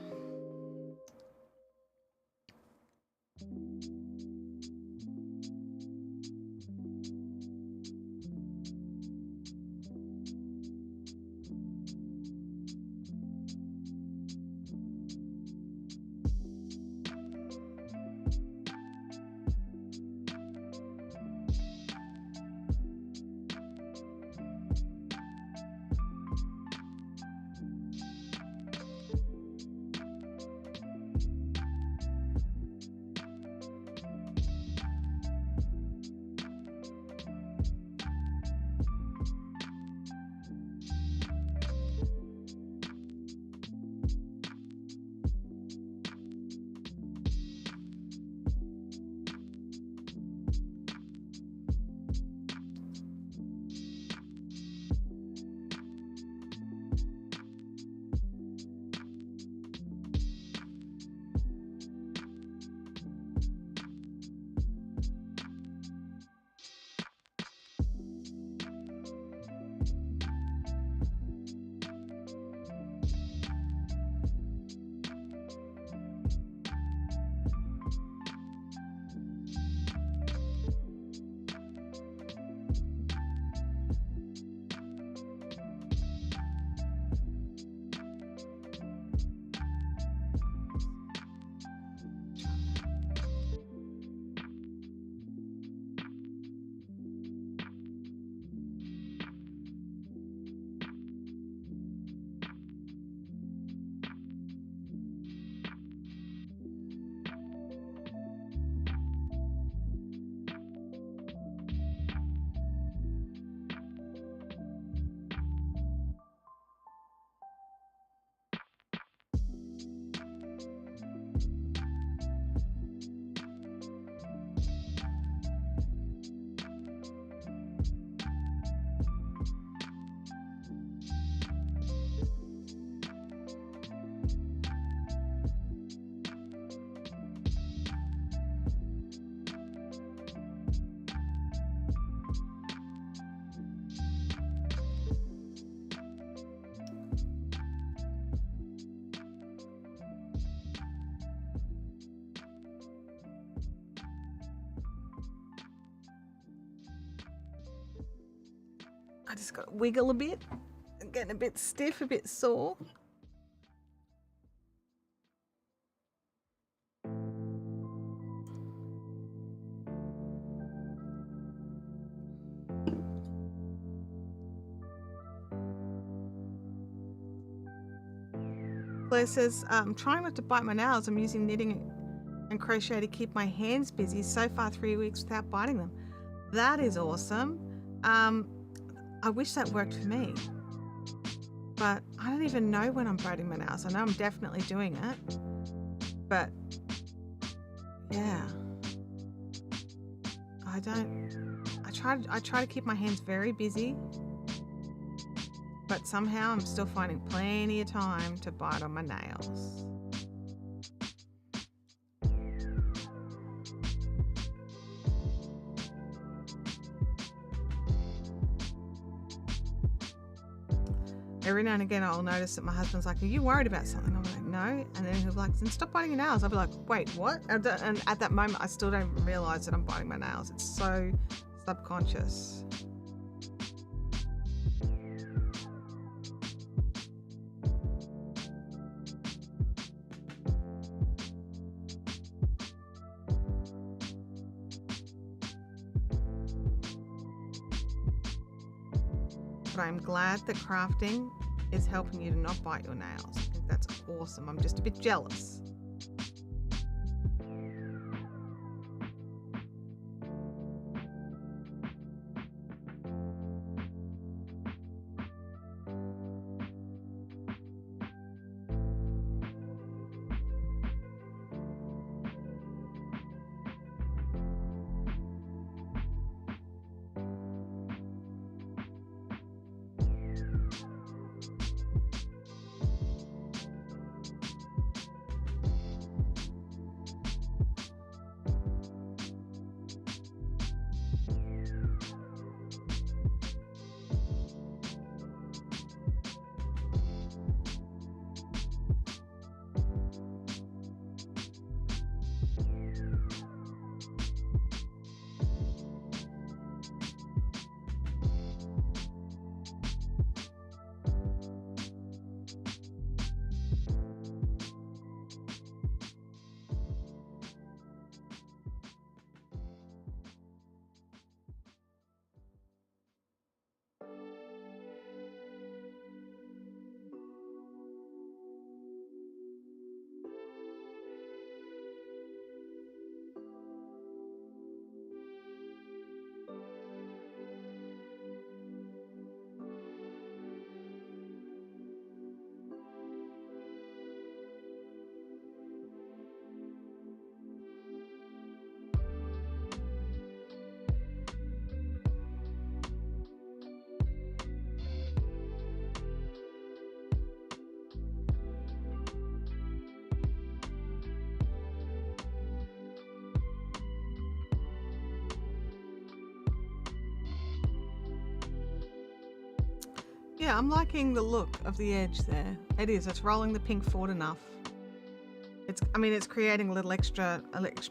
I just got to wiggle a bit. I'm getting a bit stiff, a bit sore. Claire says, I'm trying not to bite my nails. I'm using knitting and crochet to keep my hands busy. So far, 3 weeks without biting them. That is awesome. I wish that worked for me. But I don't even know when I'm biting my nails. I know I'm definitely doing it. But, yeah. I try to keep my hands very busy. But somehow I'm still finding plenty of time to bite on my nails. Every now and again I'll notice that my husband's like, are you worried about something? I'm like, no. And then he'll be like, then stop biting your nails. I'll be like, wait, what? And at that moment I still don't realise that I'm biting my nails. It's so subconscious. But I'm glad that crafting is helping you to not bite your nails. I think that's awesome. I'm just a bit jealous. Yeah, I'm liking the look of the edge there. It is, it's rolling the pink forward enough. It's creating a little extra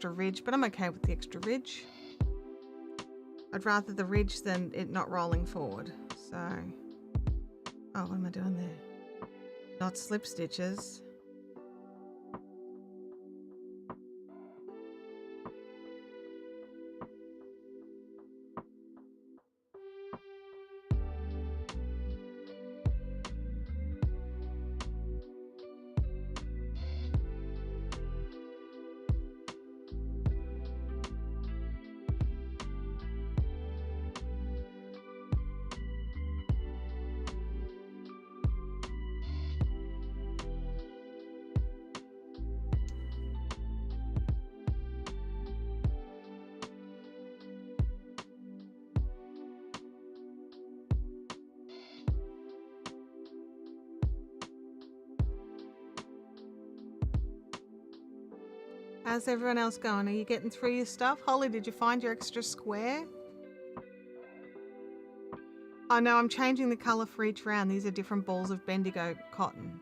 ridge, but I'm okay with the extra ridge. I'd rather the ridge than it not rolling forward. So, oh, what am I doing there? Not slip stitches. How's everyone else going? Are you getting through your stuff? Holly, did you find your extra square? Oh no, I'm changing the colour for each round. These are different balls of Bendigo cotton.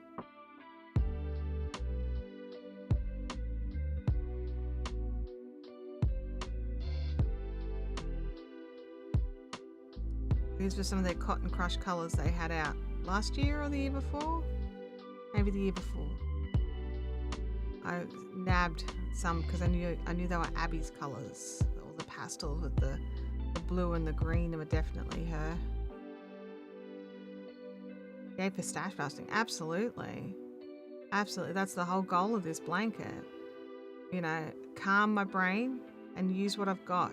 These were some of their cotton crush colours they had out last year or the year before? Maybe the year before. I nabbed some because I knew they were Abby's colours. All the pastels with the blue and the green were definitely her. Yay, pistache busting. Absolutely. Absolutely. That's the whole goal of this blanket. You know, calm my brain and use what I've got.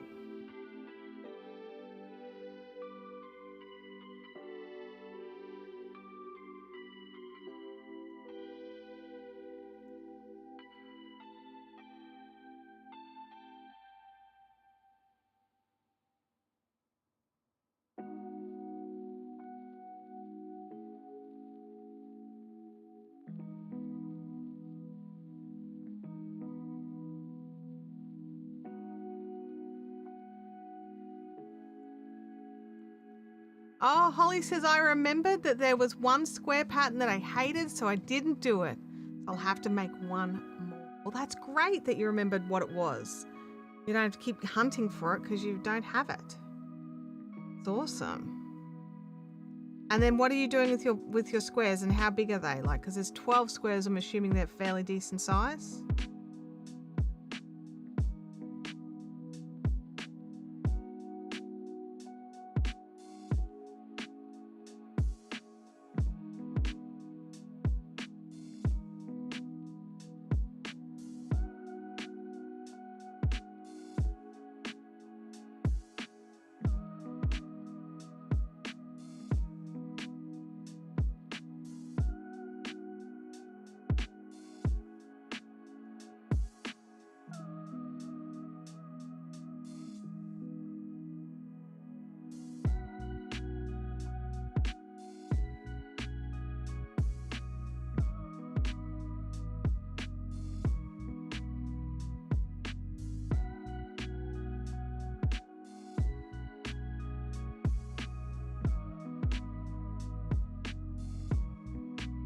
Oh, Holly says, I remembered that there was one square pattern that I hated, so I didn't do it. I'll have to make one more. Well, that's great that you remembered what it was. You don't have to keep hunting for it because you don't have it. It's awesome. And then what are you doing with your squares and how big are they? Like, because there's 12 squares, I'm assuming they're fairly decent size.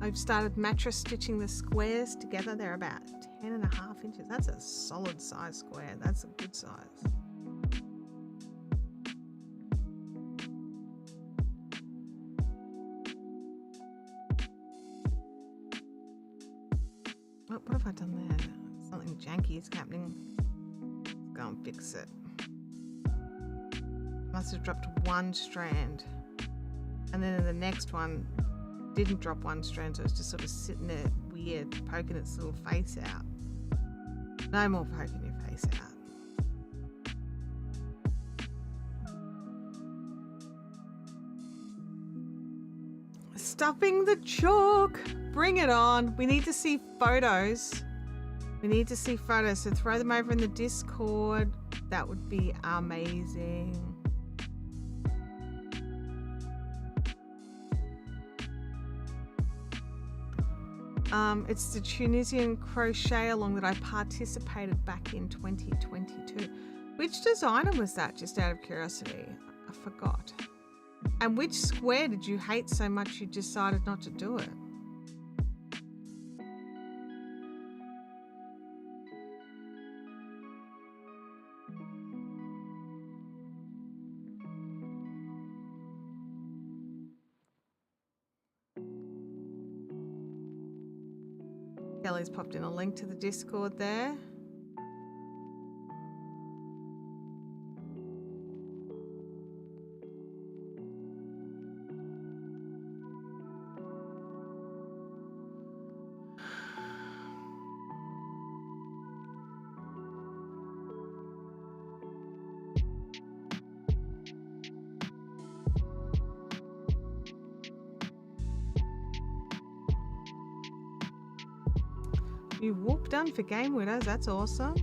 I've started mattress stitching the squares together. They're about 10.5 inches. That's a solid size square. That's a good size. Oh, what have I done there? Something janky is happening. Let's go and fix it. Must have dropped one strand. And then in the next one, didn't drop one strand, so it's just sort of sitting there weird, poking its little face out. No more poking your face out. Stuffing the chalk. Bring it on. We need to see photos. So throw them over in the Discord. That would be amazing. It's the Tunisian crochet along that I participated back in 2022. Which designer was that, just out of curiosity? I forgot. And which square did you hate so much you decided not to do it? Kelly's popped in a link to the Discord there. You whoop done for Game Widows, that's awesome.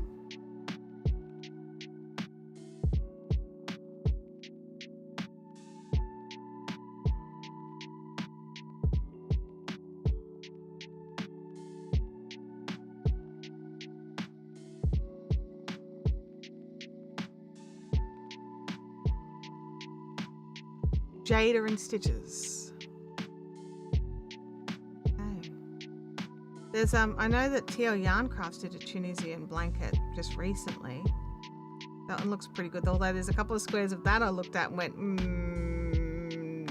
Jada and Stitches. Okay. There's I know that T.O. Yarncrafts did a Tunisian blanket just recently. That one looks pretty good, although there's a couple of squares of that I looked at and went,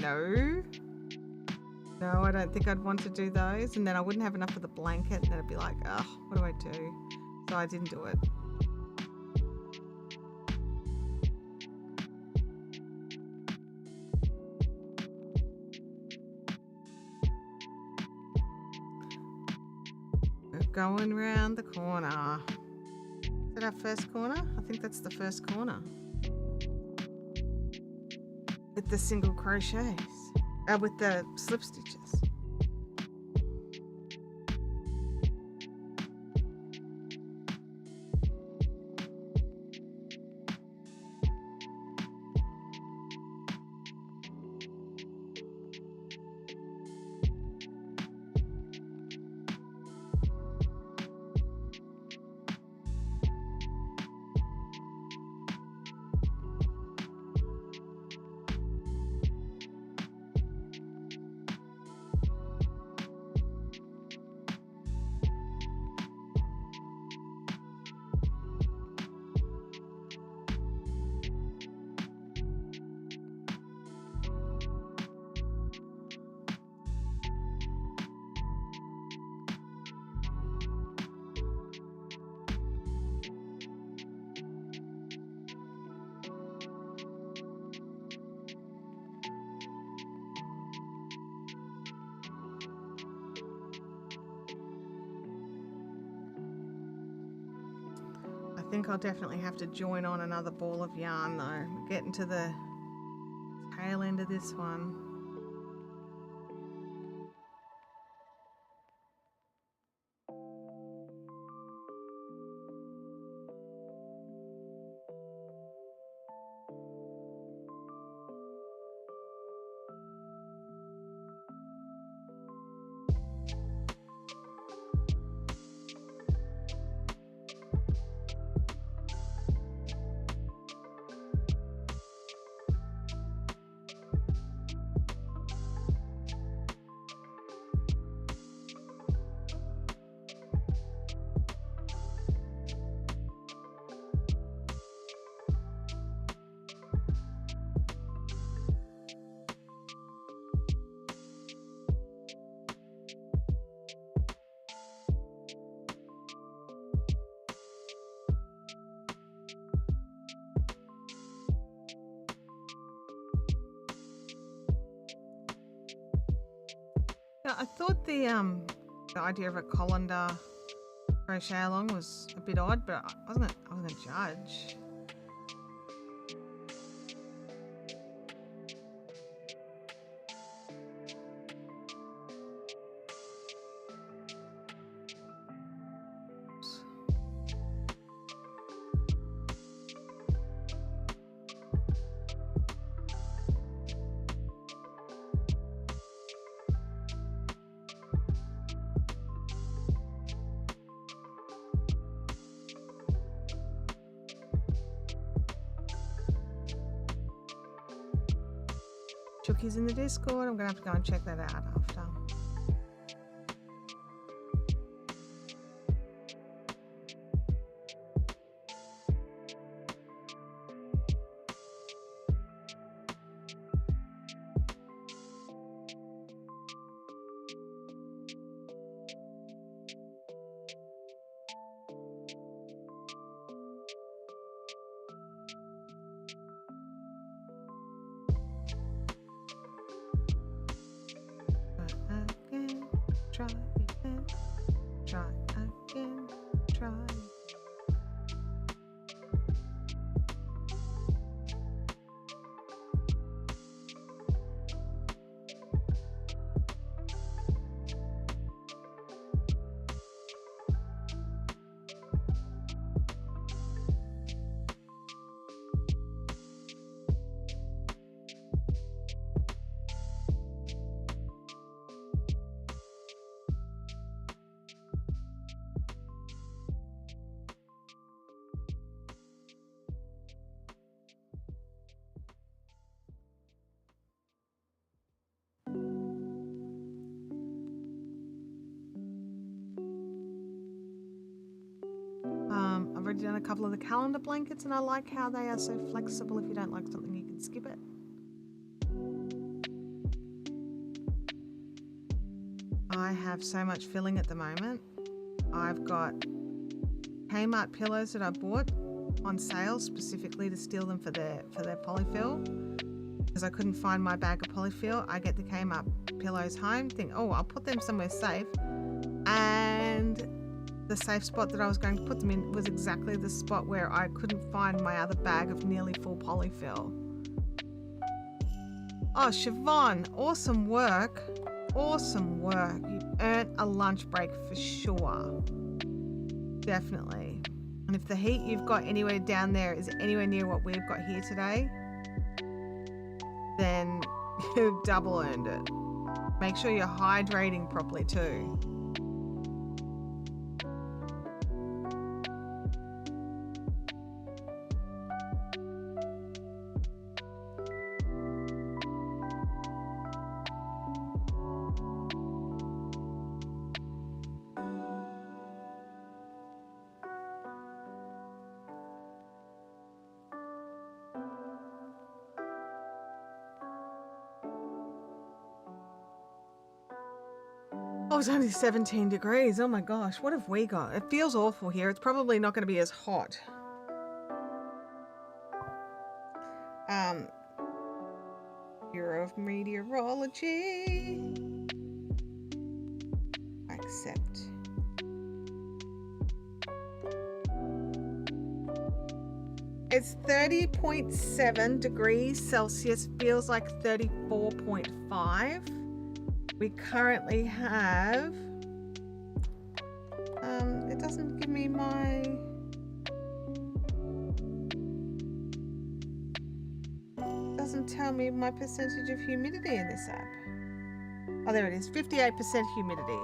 no. No, I don't think I'd want to do those. And then I wouldn't have enough of the blanket, and then I'd be like, oh, what do I do? So I didn't do it. Going round the corner. Is that our first corner? I think that's the first corner. With the single crochets. With the slip stitches. I think I'll definitely have to join on another ball of yarn though. We're getting to the tail end of this one. Yeah, I thought the idea of a colander crochet along was a bit odd, but I wasn't gonna judge. Chucky's in the Discord. I'm gonna have to go and check that out after. Try again, try again, try. I've already done a couple of the calendar blankets and I like how they are so flexible. If you don't like something, you can skip it. I have so much filling at the moment. I've got Kmart pillows that I bought on sale specifically to steal them for their polyfill. Because I couldn't find my bag of polyfill, I get the Kmart pillows home, think, oh, I'll put them somewhere safe. And the safe spot that I was going to put them in was exactly the spot where I couldn't find my other bag of nearly full polyfill. Oh, Siobhan, awesome work. Awesome work. You earned a lunch break for sure. Definitely. And if the heat you've got anywhere down there is anywhere near what we've got here today, then you've double earned it. Make sure you're hydrating properly too. Oh, it's only 17 degrees. Oh my gosh, what have we got? It feels awful here. It's probably not going to be as hot. Bureau of Meteorology. Accept. It's 30.7 degrees Celsius, feels like 34.5. We currently have, it doesn't give me my, doesn't tell me my percentage of humidity in this app. Oh, there it is, 58% humidity.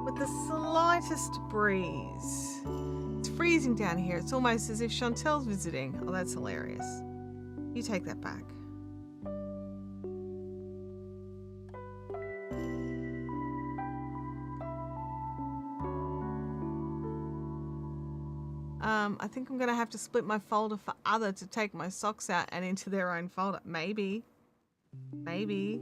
With the slightest breeze. It's freezing down here. It's almost as if Chantel's visiting. Oh, that's hilarious. You take that back. I think I'm going to have to split my folder for other to take my socks out and into their own folder. Maybe. Maybe.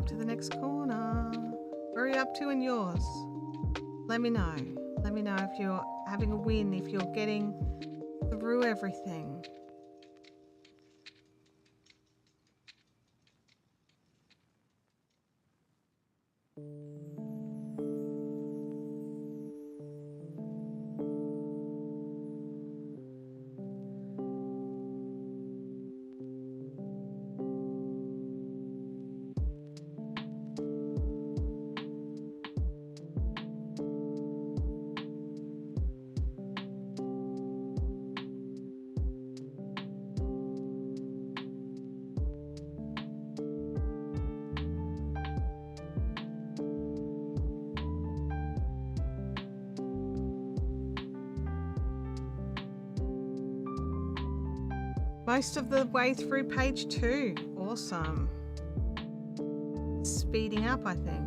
up to the next corner. Where are you up to in yours? Let me know. Let me know if you're having a win, if you're getting through everything. Most of the way through page 2. Awesome. Speeding up, I think.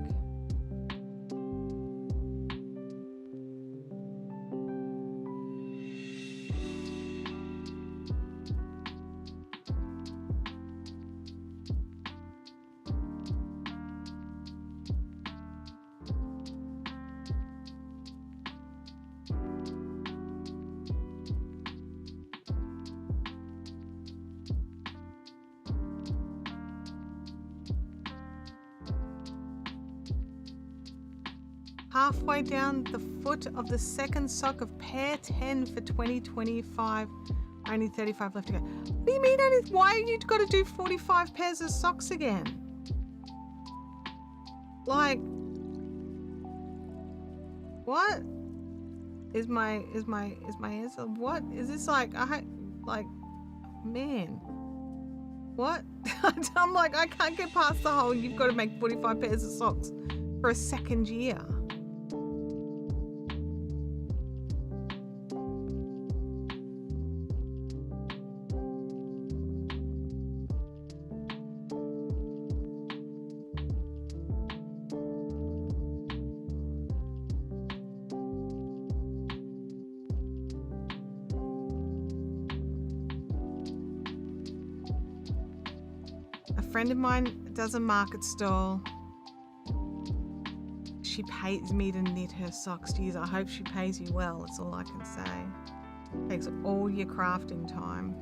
Halfway down the foot of the second sock of pair 10 for 2025. Only 35 left to go. What do you mean? Why are you got to do 45 pairs of socks again? Like, what is my answer? What is this like? Man, what? I'm like, I can't get past the whole. You've got to make 45 pairs of socks for a second year. A friend of mine does a market stall. She pays me to knit her socks to use. I hope she pays you well. That's all I can say. Takes all your crafting time.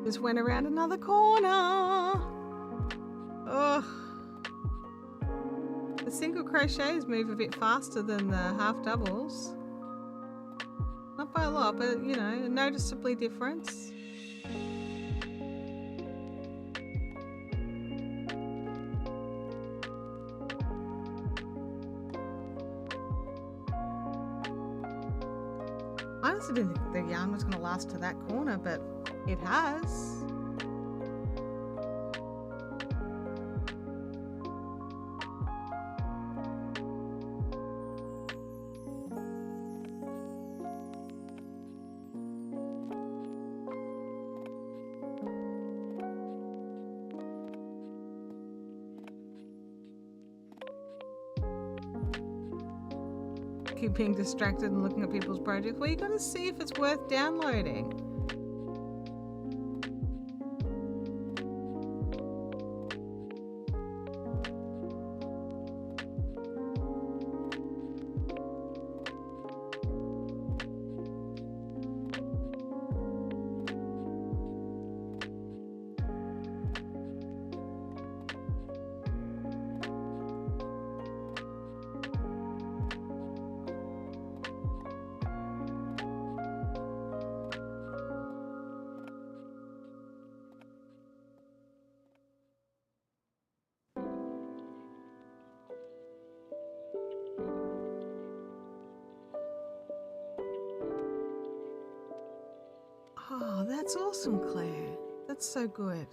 Just went around another corner. Oh, the single crochets move a bit faster than the half doubles. Not by a lot, but you know, noticeably difference. I honestly didn't think the yarn was going to last to that corner, but it has. Keep being distracted and looking at people's projects. Well, you got to see if it's worth downloading. that's awesome, Claire. That's so good.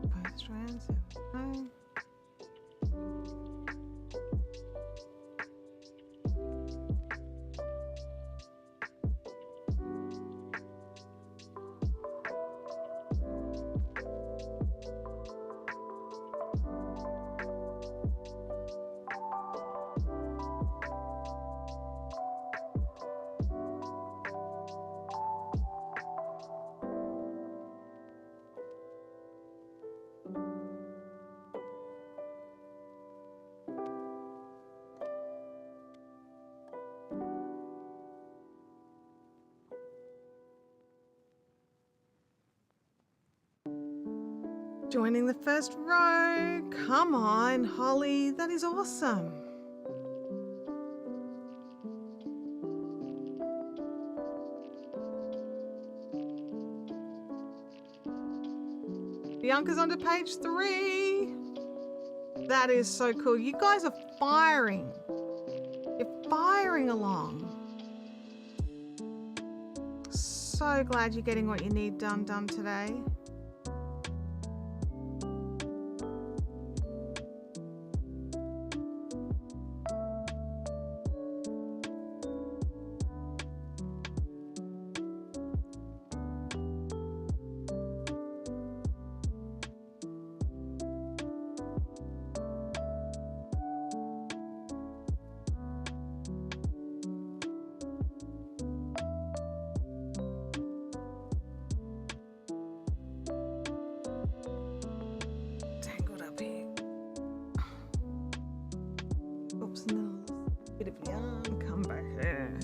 Both strands, there we go. Joining the first row. Come on, Holly. That is awesome. Bianca's onto page 3. That is so cool. You guys are firing. You're firing along. So glad you're getting what you need done today. Tangled up here. Oops, no. Bit of yarn. Come back here.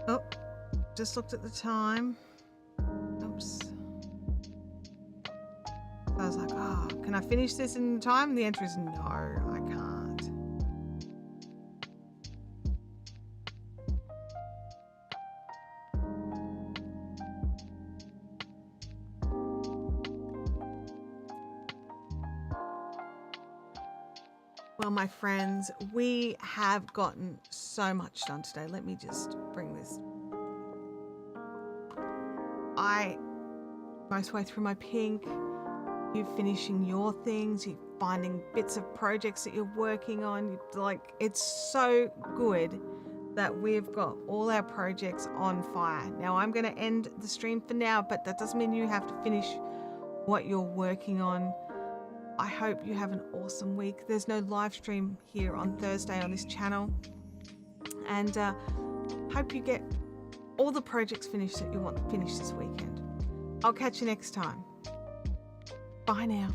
Oh, just looked at the time. Oops. I was like, oh, can I finish this in time? And the answer is no, I can't. Well, my friends, we have gotten so much done today. Let me just bring this. Most way through my pink, you finishing your things, you finding bits of projects that you're working on. Like, it's so good that we've got all our projects on fire. Now, I'm going to end the stream for now, but that doesn't mean you have to finish what you're working on. I hope you have an awesome week. There's no live stream here on Thursday on this channel. And hope you get all the projects finished that you want to finish this weekend. I'll catch you next time. Bye now.